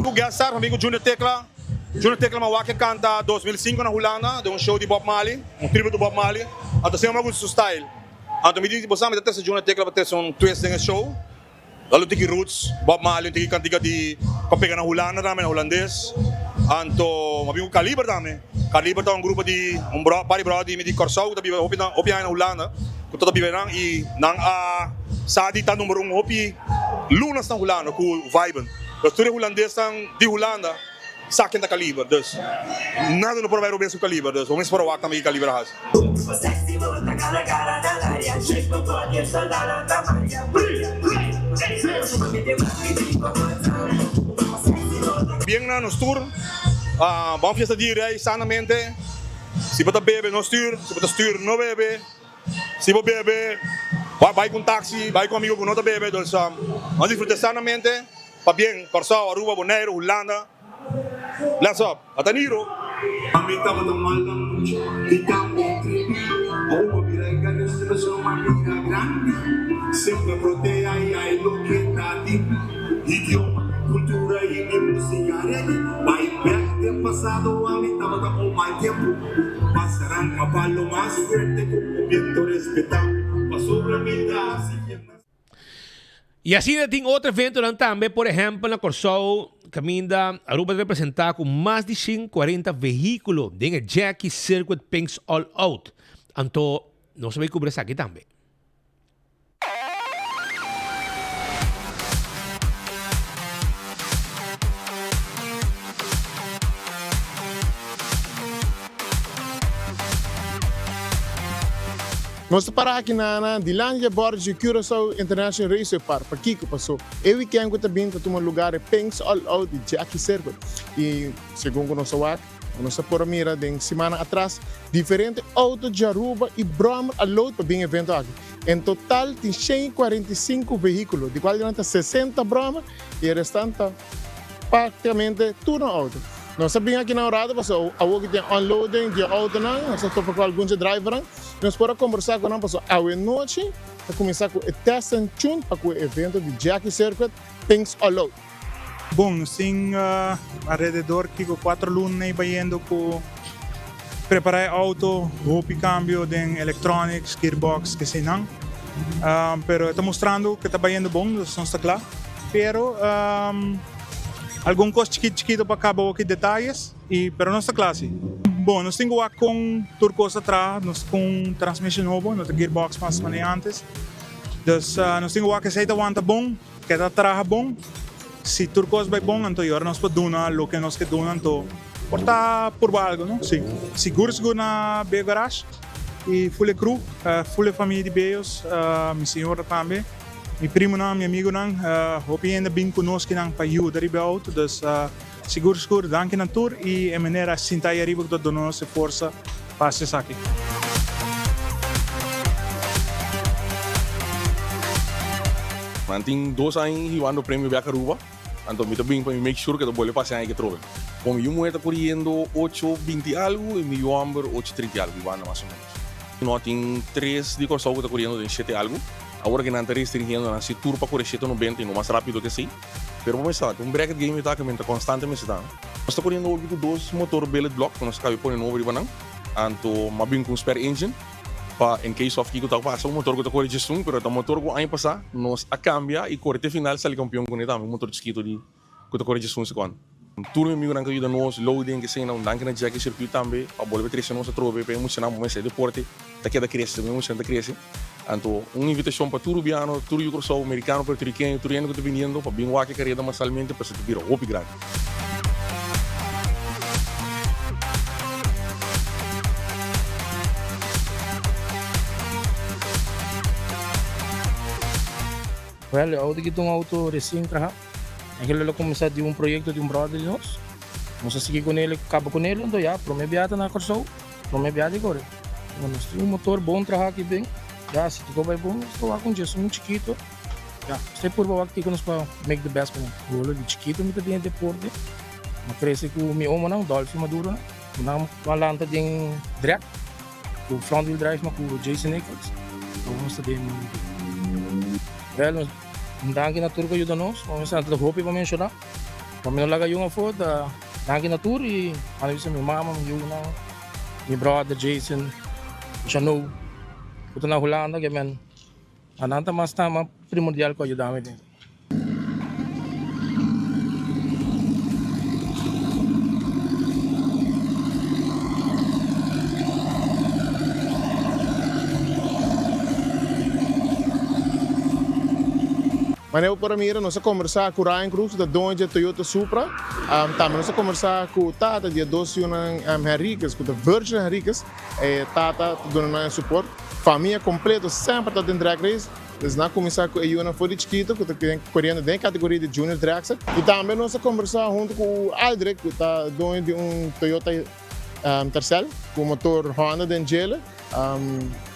O gastar amigo Junior Tecla. Junior Tecla Mawake canta 2005 na Holanda, de show de Bob Marley, tributo Bob Marley. Até se chama seu style. Então me diz, você me dá esse Junior Tecla para ter um twist nesse show. Lalu tiki roots, Bob Marley, tiki cantiga di kapega na Holanda namin, holandês. Anto, mabigo Caliber namin. Caliber tá grupo de pari brody di Corsou, tabi hopi na Holanda. Kuto tabi nang i nang sadi ta numero 1 hopi lunas na Holanda ku viben. Dus toen holandês tang di Holanda sakin da Caliber. Dus nada no provar o bem Caliber. Dus vamos para o acta me Caliber has. Bien na nos tour, vamos fiesta de rei sanamente. Se você bebe, não stuur. Se você stuur, não bebe. Se você bebe, vai com táxi, vai com amigo que não bebe. Então, vamos disfrutar sanamente. Para bien, Corsou, Aruba, Bonaire, Holanda. Let's up, a Taniro. Sempre proteja e a educati, idioma, cultura e música. Vai back tempo passado, a mim estava com mais tempo. Passarán a palo mais fuerte com o viento respetado. Passou a vida. E assim tem outro evento também, por exemplo, na Corsou, Caminda, Aruba representar com mais de 140 veículos em Jackie Circuit Pinks All Out. Então, não se vai cobrir isso aqui também. Nós paramos aqui na Dilândia, bordo de Curaçao International Race Park, para Kiko passou. E weekend que também está um lugar Pinks All Out de Jackie Circuit. E segundo nós por mira de semana atrás, diferentes autos de Aruba e Brahma a load para bem evento aqui. Em total tem 145 veículos, de qual 60 Brahma e o restante praticamente tudo auto. Nós sabemos aqui na hora, porque a que tem unloading de auto, nós estamos com alguns drivers, nós podemos conversar com eles a noite para começar com o test and tune para o evento de Jackie Circuit Pinks All Out. Bom, nós temos alrededor de 4 lunes indo com preparar auto, roupa cambio de electronics, gearbox, que sei não. Pero está mostrando que está indo bom, não está claro. Pero algum coisa chiquito para acabar aqui detalhes, pero não está claro. Bom, nós temos com turcos atrás, nós com transmissão nova, nós gearbox mais antes. Dus nós temos que se aguenta bom, que está atrás bom. Se turcos vai bom, então agora nós podemos o que nós queremos, então portar por algo, não? Sim. Seguro na B garage e full crew, full família de Beos, minha senhora também. Meu primo não, meu amigo não, hoop ainda bem conosco não para ajudar a auto, dus seguro, danke na tour e a maneira sinta aí arriba que dá nossa força para se aqui. Manting 2 anos jugando o prêmio Viaca Aruba, então me também para make sure que eu vou passar aí que trove. Como eu me está correndo 8:20 algo e meu number 8:30 algo, igual mais ou menos. Nós tem 3 de Corsou que está correndo em 7 algo. Agora que não está restringindo, não se turpa com o 90 e não mais rápido que assim. Pero vamos lá, um bracket game está que está constantemente está. Nós estamos correndo hoje com dois motores billet block, que nós acabamos de pôr no over banang, anto mabing com spare engine. Pa in case of que tá passa o motor que tá correndo junto, pero o motor que aí passar, nós a cambia e corte final sai campeão com ele também, motor de esquito de que tá correndo junto com. Tudo meu amigo ajuda nós, loading que sei não, danke na jack circuit também, para bolher trecho nós trove, para emocionar muito esse deporte, daqui da cresce, também emocionar da cresce. Então, uma invitação para tudo biano, tudo yugoslavo, americano, porto-riquenho, tudo que tá vindo, para bem o que carreira massalmente para se ter um hopi grande. Well, eu daqui um auto recém trabalhar. Ele começou de projeto de brother de nós. Nós seguimos com ele, acaba com ele, então já, para mim viagem na Corsou, para mim viagem agora. Nós temos motor bom trabalhar aqui bem. Já, se tu vai bom, estou lá com Jesus muito chiquito. Já, sei por favor que nós para make the best para nós. O de chiquito, muito bem deporte. Mas cresce com o meu homem não, Dolphin maduro não. Não lanta de drag, o front wheel drive mas com o Jason Nichols. Então vamos saber muito. Well, danke na tour ko yun ano, kung saan ito hopi pa men siya na. Kung minalaga yung food, danke na tour y ano yung sa mi mama, yung na, mi brother Jason, siya no. Kuto na Holanda, gamen. Ananta mas tama primordial ko yung dami din. Mas eu para mim, nós conversar com o Ryan Cruz, da Donja Toyota Supra. Também nós conversar com o Tata, de dois Henriques, com o Virgin Henriques. Tata, dando suporte. Família completa, sempre está dentro drag race. Nós não começar com ele na folha chiquita, que está correndo dentro da categoria de Junior Drag. E também nós conversar junto com o Aldrich, que está dono de Toyota Tercel, com motor Honda de Angela.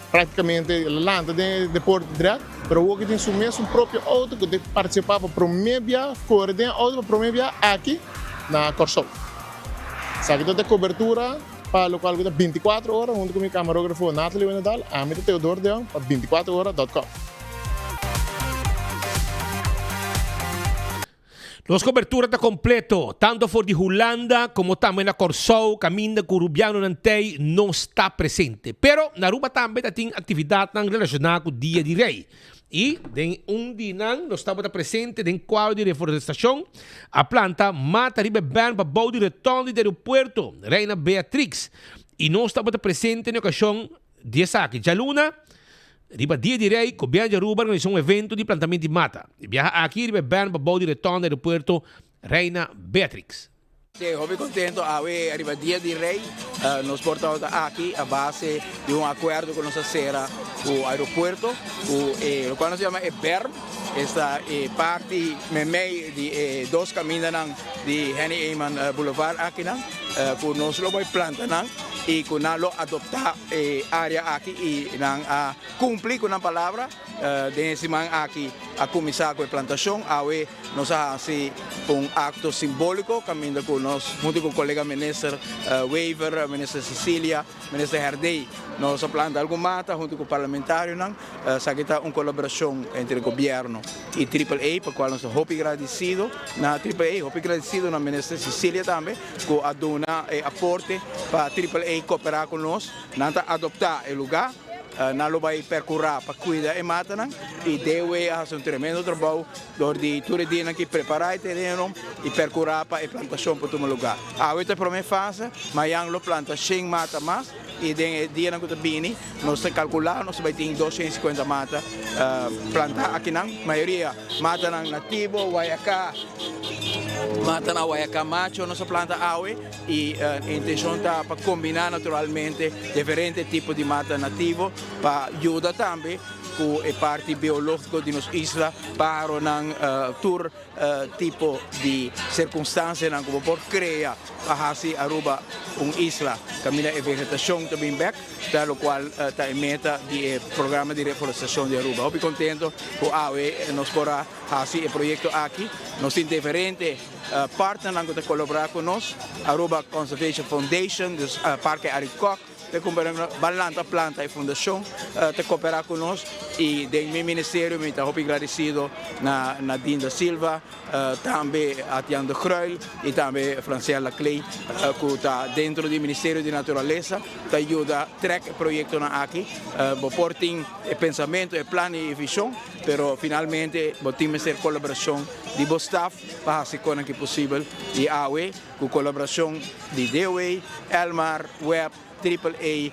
Praticamente landa de deporte drag, pero o que tem seu mesmo próprio auto que participava para o meu viagem, correr dentro auto para o meu viagem aqui na Corsou. Sabe que tem cobertura para o qual 24 horas, junto com o meu camarógrafo Natalie Wenedal, a mim Teodoro Deão, para 24horas.com. Nos cobertura está completo, tanto por de Holanda como também na Corsou, caminho Curubiano Nantei não está presente. Pero na Aruba também tem atividade relacionada com o Dia de Rei. E em dia nós estamos presente em quadro de reflorestação, a planta mata ribe bem para o de retorno do aeroporto Reina Beatrix. E nós estamos presente na ocasião de Saki Jaluna. Riba Dia de Rei, Cobian de Aruba organizou evento de plantamento de mata. E viaja aqui riba bem para o de retorno do aeroporto Reina Beatrix. Sim, estou contente a ver arriba Dia de Rei. Nós portamos aqui a base de acordo com nossa serra o aeroporto, o qual nós chamamos BERM. Esta parte meio de dois caminhos de Henny Eyman Boulevard aqui, com nós logo planta e com nós adoptar área aqui e cumprir com a palavra de semana aqui a começar com a plantação. Aí nós fazemos acto simbólico caminhando com nós, junto com o colega ministro Weaver, ministro Cecília, ministro Herdei. Nós plantamos alguma mata junto com o parlamentário, sabe uma colaboração entre o governo e AAA, para qual nós somos muito agradecidos. Na AAA, muito agradecidos na ministra Cecília também, que a dona aporte para a AAA cooperar conosco, nada adoptar o lugar. Não vai percorrer para cuidar e matar e deve fazer tremendo trabalho de tudo dia que preparar o terreno e percorrer para a plantação para todo lugar. A outra promessa fase, mas já não planta 100 mata mais e de dia na Cotabini nós calculamos nós vai ter 250 mata plantar aqui na maioria mata nativo, Guayacá, mata na Guayacá macho, nós planta aue e a intenção está para combinar naturalmente diferentes tipos de mata nativo para ajudar também com a parte biológica de nossa isla para tour tipo de circunstâncias como por criar a Aruba isla caminha a vegetação também back, tal qual está em meta do programa de reflorestação de Aruba. Estou contente com a nós para fazer o projeto aqui. Nós temos diferentes partners que colaborar com nós, Aruba Conservation Foundation, Parque Aricok, te cooperar Balanta Planta e Fundação, te cooperar conosco e do meu ministério me está agradecido na Dinda Silva, também a Tiana Kruil e também a Franciela Clay, que está dentro do Ministério de Natureza, te ajuda a trazer projetos aqui, portem pensamento, plano e visão, pero finalmente temos a colaboração de staff para fazer o que possível e AWE, com colaboração de DOE, Elmar, Web, AAA,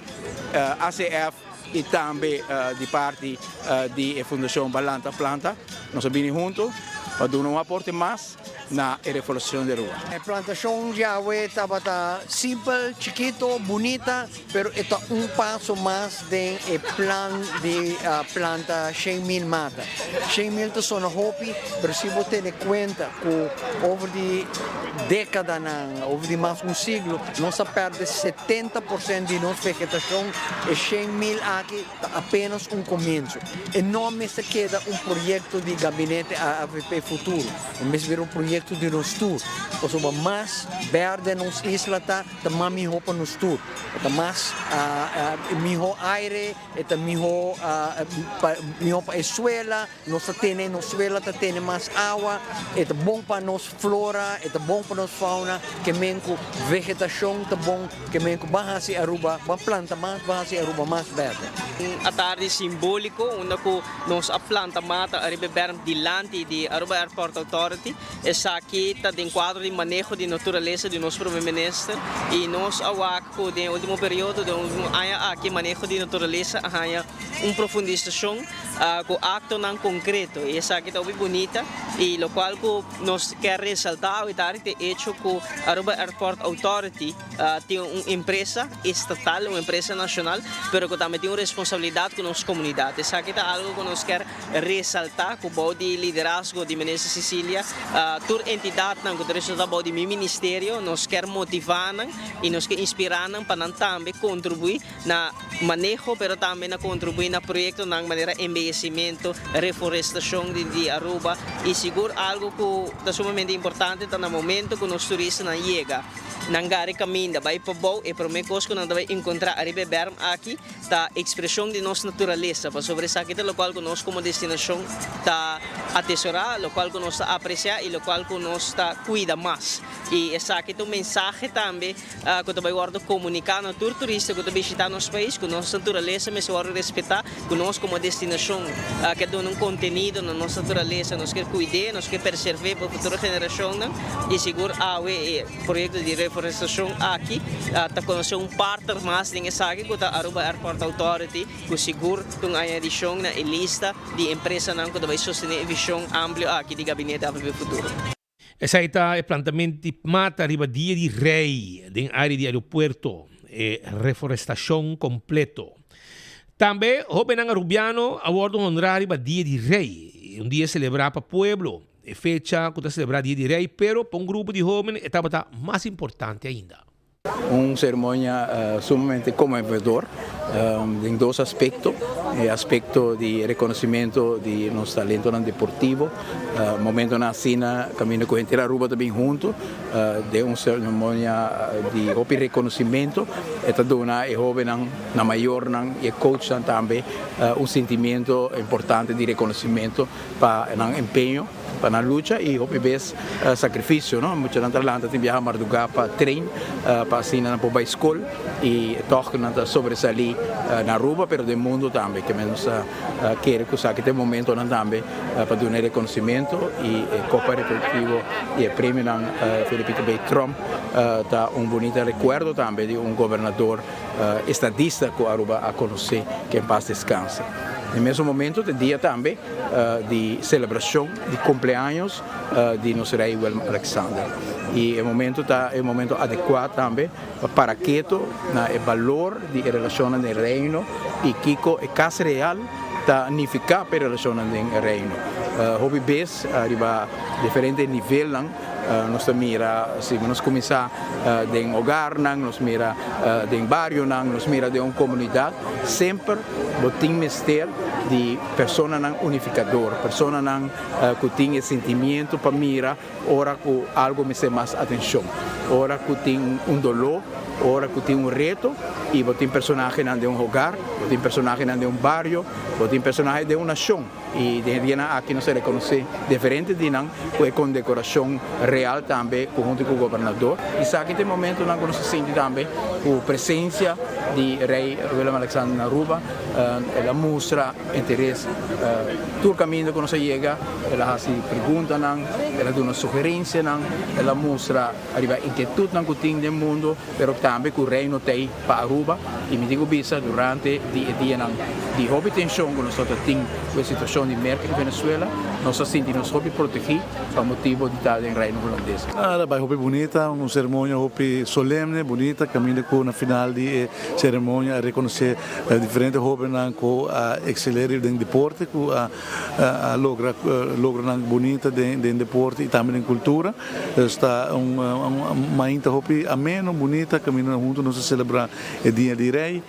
ACF e também de parte da Fundação Balanta Planta. Nós vamos juntos para dar um aporte mais na refloração da rua. A plantação de AWE estava simples, chiquito, bonita, pero é passo mais do plano de planta 100.000 mata. 100.000 são na hobby, mas se você tem conta que over de década, over de mais siglo, nós perdemos 70% de nossa vegetação e 100.000 aqui apenas começo. E não me se queda projeto de gabinete AVP futuro, mas vir projeto de nos tour. Porque mais verde nos isla tá mais melhor para nos tour. Tá mais melhor aire, tá melhor para a escola, nós temos na escola tem mais água, é bom para nós flora, é bom para nós fauna, que menco vegetação tá bom, que menco bahasi Aruba, ba planta mais bahasi Aruba mais verde. A tarde simbólico, onde nós a planta mata a ribeber dilante de Aruba Airport Authority, essa aqui está em quadro de manejo de natureza de nosso primeiro-ministro e nós awako no último período de aqui manejo de natureza há profundização com acto não concreto e essa aqui está bem bonita e o qual nós quer ressaltar e dar de hecho que Aruba Airport Authority tem uma empresa estatal, uma empresa nacional, pero que também tem uma responsabilidade com nossa comunidade. Essa aqui está algo que nós quer ressaltar com o de liderazgo de Ministra Cecília, toda entidade que resulta do meu ministério, nós quer motivar e nós quer inspirar para também contribuir na manejo, pero também na contribuir na projeto na maneira envelhecimento, reflorestação de Aruba e seguro algo que é sumamente importante no momento que os turistas não chegam. Nangari caminha, vai para bom e para mim coisa que nós vai encontrar a Ribeberm aqui, a expressão de nossa natureza, para sobre essa aqui, o qual nós como destinação está atesourar, o qual nós está apreciar e o qual nós está cuida mais. E essa aqui é um mensagem também que eu vou comunicar no tour turista que eu visitar nosso país, que nossa natureza me vai respeitar, que nós como destinação que dá um conteúdo na nossa natureza, nós quer cuidar, nós quer preservar para a futura geração e seguro o projeto de reflorestação aqui está conhecendo partner mais nessa aqui que a Aruba Airport Authority que seguro tem a edição na lista de empresas que vai sostener a visão ampla aqui de gabinete AVP futuro. Essa é o plantamento de mata riba dia de rei, em área de aeroporto, reflorestação completo. Também, o Benang Arubiano awardo honorário riba dia de rei, dia celebrar para o pueblo, fecha que está celebrar dia de rei, pero para grupo de jovens estava mais importante ainda. Cerimônia sumamente comovedor em dois aspectos, aspecto de reconhecimento de nosso talento deportivo, momento na cena caminho com a gente Aruba também junto, de uma cerimônia de reconhecimento, esta dona é jovem na maior e coach também sentimento importante de reconhecimento para o empenho para a luta e o vez sacrifício, não? Muitos na Atlanta tem viajar madrugada para treino, para assinar para a escola e toca na sobressalir na Aruba, pero do mundo também, que menos quer que saque tem momento também para dar reconhecimento e Copa Repetitivo e prêmio na Felipe B. Trump tá bonito recuerdo também de governador estadista que Aruba a conhecer que em paz descanse. No mesmo momento, tem dia também de celebração de cumpleaños de nosso rei Willem Alexander. E o momento adequado também para que o valor de relação com o reino e Kiko e casa real está unificado para relação com o reino. Hobby base arriba diferente nível nos mira, se nos começar de um hogar, nos mira de um barrio, nos mira de uma comunidade, sempre botem mister de persona unificador, persona que tem sentimento para mira, ora que algo me mais atenção, ora que tem dolor, ora que tem reto, e botem personagem de um hogar, botem personagem de um barrio, botem personagem de uma nação. E de aqui não se reconhece diferente de não, com decoração real também, junto com o governador. E sabe que tem momento não se sente também a presença de rei Willem Alexander Naruba, ela mostra interesse, todo o caminho que se chega, ela se pergunta, ela dá uma sugerência, ela mostra a inquietude que tem no mundo, mas também que o rei não tem para Aruba. E me digo bisa durante o dia de hobby tensão que nós temos com a situação de mercado em Venezuela, nós sentimos hobby protegido por motivo de estar em reino holandês. Vai hobby bonita, uma cerimônia hobby solene, bonita, caminho com na final de cerimônia reconhecer diferentes hobby que acelerar em deporte, que logra bonita em deporte e também em cultura. Está uma hobby ameno, bonita, caminho junto nós celebrar o dia de rei,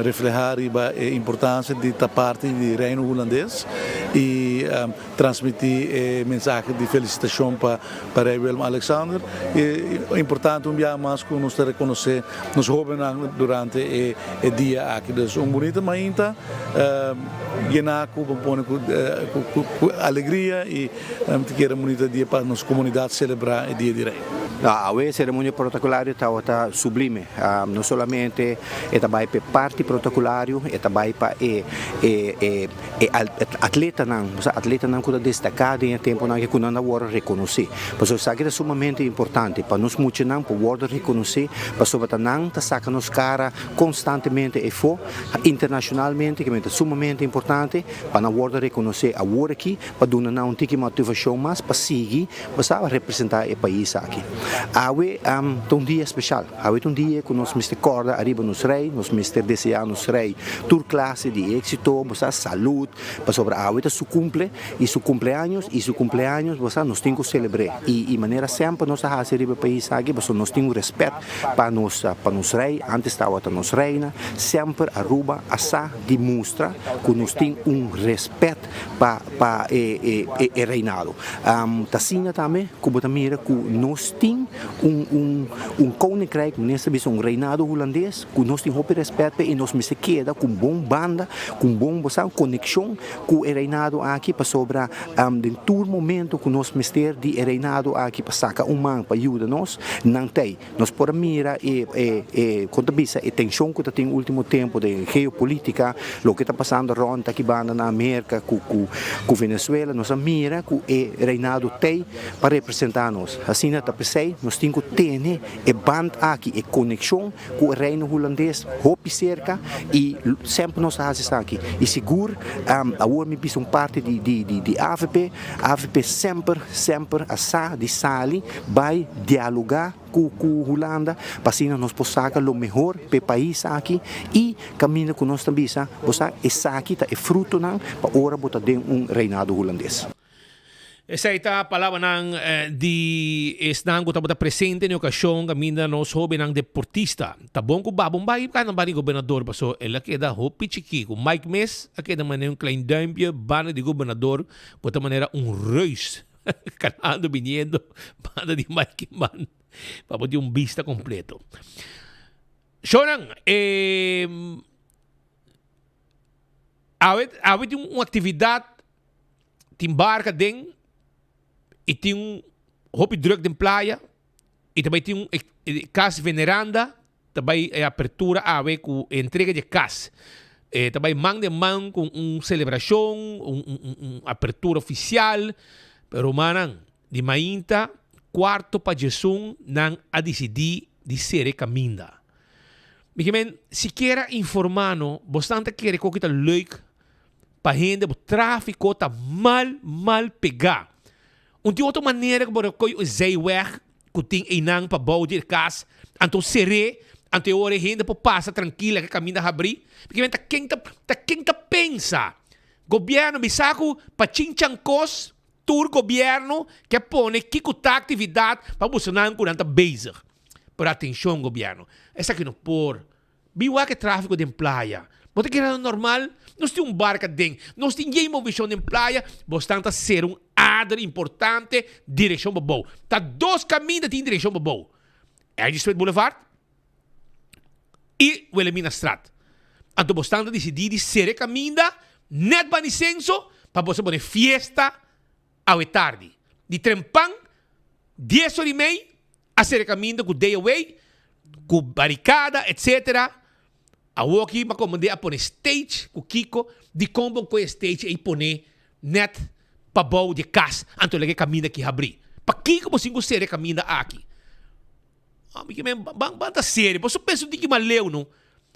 reflejar a importância de estar parte do reino holandês e transmitir mensagem de felicitação para Willem Alexander. É importante dia mais que nós reconhecer nos jovens durante o dia aqui. Então, bonita mainta, llenar com alegria e queira bonita dia para nossa comunidade celebrar o dia de rei. A cerimônia protocolar está sublime, não somente também para parte protocolar, também para atleta não que destacado em tempo não que não agora reconhecer. Mas isso é sumamente importante para nós muitos não para reconhecer, para sobre não tá saca nos cara constantemente e for internacionalmente que é sumamente importante para não reconhecer a agora aqui para dar uma motivação mais para seguir, para representar o país aqui. Awe um dia especial, awe dia que nós mister corda arriba nos rei, nós mister desejar nos rei tur classe de éxito, bosa saúde, para sobre awe su cumple e su cumpleaños bosa nós temos que celebrar e maneira sempre nós a arriba o país aqui, bosa nós temos respeito para nos rei, antes estava nos reina, sempre Aruba asa demonstra que nós temos respeito para o reinado. Tasina também, que bota mira que nós temos koninkrijk, nessa vez reinado holandês, que nós temos respeito e nós se queda com bom banda, com bom conexão com o reinado aqui para sobre em todo momento que nós mister de reinado aqui para sacar man para ajudar nós, não tem. Nós por mira quando bisa a tensão que tem no último tempo de geopolítica, o que está passando ronda aqui na América com Venezuela, nós mira que o reinado tem para representar nós. Assim está pensei, nós temos que ter a banda aqui, a conexão com o reino holandês, hopi cerca e sempre nós fazemos aqui. E seguro, agora me piso parte de AVP sempre asa de sali vai dialogar com Holanda, para assim nós possamos o melhor para o país aqui e caminho que nós também essa aqui é fruto para ora botar reinado holandês. Essa ita palavra ng di esnang ko tapos presente ni okasyon kami na nos hobi ng deportista. Tabong ko babong bayi ka ng bani gobernador paso ela queda hopi chiki ko Mike Mes aqueda maneira um klein duimpje bana de gobernador de maneira reus canando viniendo bana de Mike Man para de vista completo. Shonang awet uma atividade timbarca deng e tem hopi druk de praia e também tem casa veneranda também é apertura ave com entrega de casa também man de man com celebração apertura oficial pero manang di mainta quarto pa Jesus nang a decidir de ser caminda. Porque se quer informar bastante quer que kita leuk para gente o tráfico tá mal pegar. De outra maneira, que o zeeweg, que tem inang para bouwden de casa, então seré, ante hora gente para passar tranquila que caminho da abrir, porque quem tá pensa, governo bisaco para chinchancos, tour governo que põe que tá atividade para Bolsonaro com anta bezig. Por atenção governo. Essa aqui não por. Biwa que tráfico de praia. Bota que era normal, nós temos barca dentro, nós temos uma visão de praia, bastante ser adro importante, direção boa. Tá 2 caminhos de direção boa. É de Street Boulevard e o Elimina Strat. Então, bastante decidir ser caminho, net para licença, para você poder fiesta ao tarde. De trempang, 10 horas e meia, a ser caminho com day away, com barricada, etc. A aqui, mas como a pôr stage, com Kiko, de como com stage, e pôr net para bom de casa, antes de caminho que abrir. Para Kiko, você não ser caminho aqui. Porque banda sério, você pensa que é leu, não?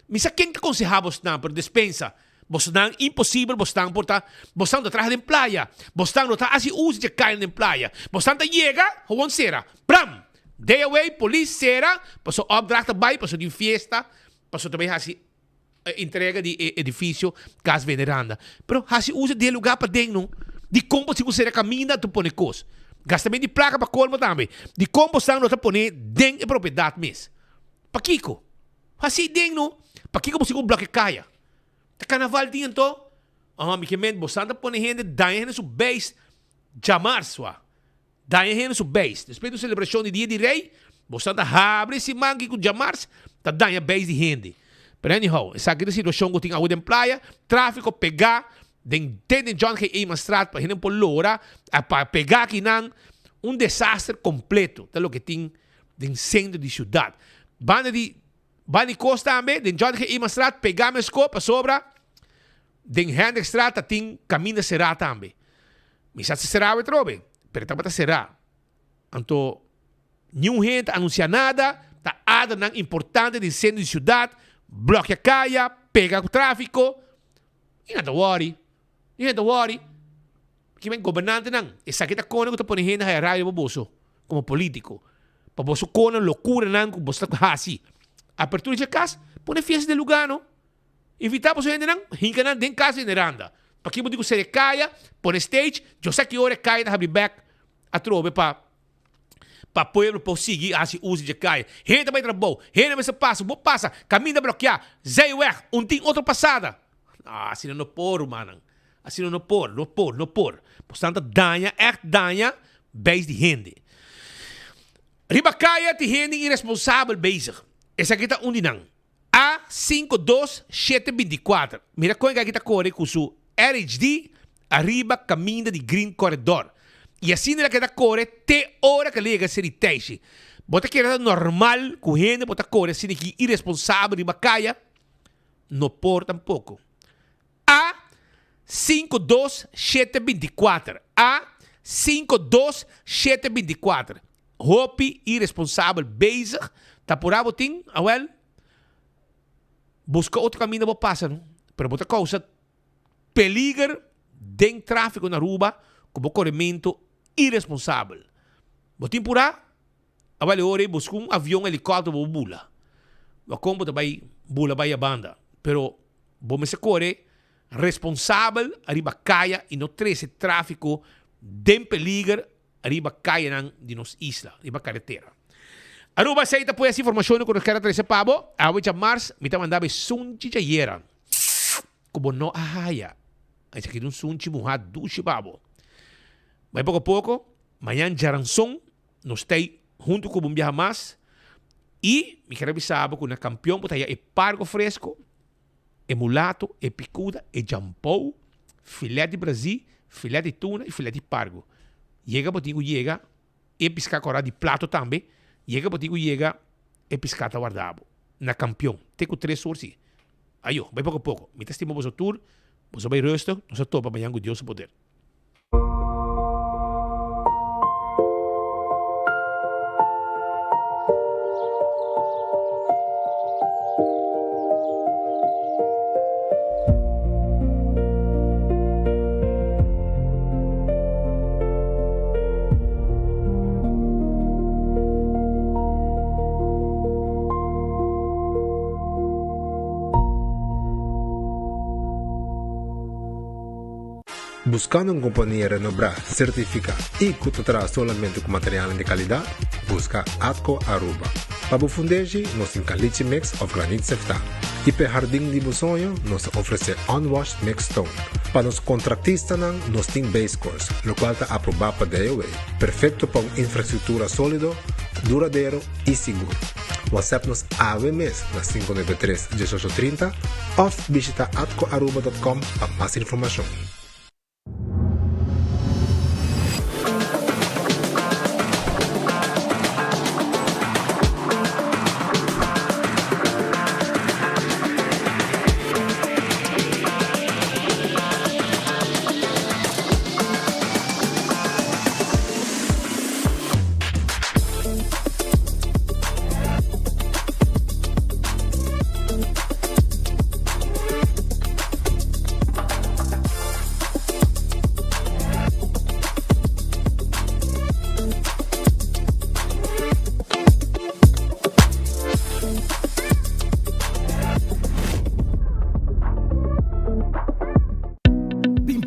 Mas quem te aconselhava você não, por despensa? Você não, impossível, você não porta, você não atrás de praia, você não está assim, usa de cair na praia, você não chega, onde será? Pram! Day away, polícia será, passou opdracht by, passou de festa, passou também assim, entrega de edifício, casa veneranda. Pero assim, usa de lugar para dentro, de como se você caminha, tu põe coisa. Gasta bem de placa para colmo também. De como você não está põe dentro de propriedade mesmo. Para Kiko. Assim dentro, para Kiko você bloqueia caia. Tá carnaval dentro, to. Amicamente, você não põe gente, daí gente su base, jamar sua. Daí gente su base. Depois da celebração de dia de rei, você não abre esse mangue com jamar, tá daí a base de gente. Pero anyhow, essa aqui situação que tem a em praia, tráfico pegar, den John K. Strat para gente por lora, para pegar aqui não, desastre completo, tá lo que tem de centro de cidade. Bani Costa também, den John K. Strat pegar mesco para sobra, den Hendrik Strat tem caminho será também. Misa se será o trobe, pero também será. Então, nenhum gente anuncia nada, tá nada não importante de centro de cidade. Bloqueia caia, pega o tráfico. E não worry. Que vem governante não. Essa aqui tá com que põe gente a raio para bolso, como político. Para bolso com loucura não, que você tá assim. Apertura de casa, põe fiesta de lugar não. Invitar para gente não, hinca não den casa em Iranda. Para que eu digo se caia, põe stage, eu sei que hora caia da back a trove para pueblo para seguir assim uso de caia. Gente vai trabalhar, gente vai se passa, caminho de bloquear, zé weg, tem outra passada. Assim não por, mano. Assim não por. Portanto, danha, base de gente. Riba caia, de gente irresponsável bezig. Essa aqui tá onde não. A52724. Mira como é que tá corre com o RHD, arriba caminho de Green Corridor. E assim ela queda corre te hora que liga ser teste. Bota que era normal com gente, bota corre assim que irresponsável de bacaia, não por tampouco. A52724. A52724. Hopi irresponsável basic, tá por aí botin, busca outro caminho para passar, não? Pero bota causa peligro de tráfico na rua, como corrimento irresponsável. Botin por aí, ore busca avião, helicóptero, bula. Como também bula vai a banda. Pero, bom se corre, responsável, arriba caia e não trece tráfico de peligro, arriba caia de nos isla, arriba carretera. Aruba aceita por essa informação com os caras trece pavo, a 8 de março, me mandava sunchi jayera. Como não ahaya. Aí aqui um sunchi muhad dushi pavo. Mas pouco a pouco, amanhã Jaranson, nós estamos junto com o Viaja Mais e me quero avisar que o campeão botaia é pargo fresco, é mulato, é picuda, é jampou, filé de Brasil, filé de tuna e filé de pargo. Chega botinho chega, é piscar corada de prato também, chega botinho chega, é piscar guardado. Na campeão, tem com 3 horas. Aí, vai pouco a pouco. Me testima o tour, você vai resto, nós topa amanhã com Deus o poder. Buscando una compañía renombrada, certificada y que te trae solamente con materiales de calidad, busca Atco Aruba. Para fundeji, nos caliche mix of granite sefta. Y para jardín de sonho, nos ofrece unwashed mixed stone. Para los contratistas, nos tiene base course, lo cual está aprobado para DOA. Perfecto para una infraestructura sólido, duradero y seguro. WhatsApp nos AWMS na 593-1830 o visita atcoaruba.com para más información.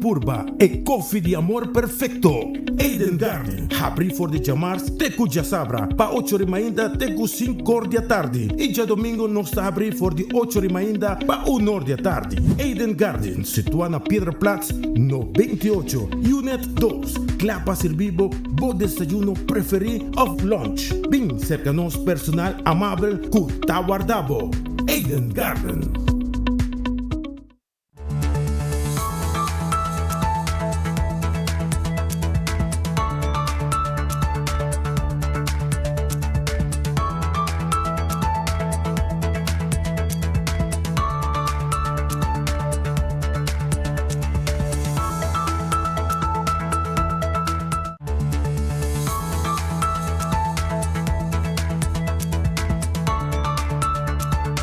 Purba e coffee di amor perfecto. Eden Garden, abri for de jamars, teku jasabra, pa 8 rimainda, teku 5 cordia tardi. E já domingo nós está abri for de 8 rimainda, pa 1 hora tardi. Eden Garden, situa na Piedraplatz, no 28, Unit 2. Clapa servibo, bo desayuno preferi of lunch. Bem cerca nos personal amável, ku tawardabo. Eden Garden.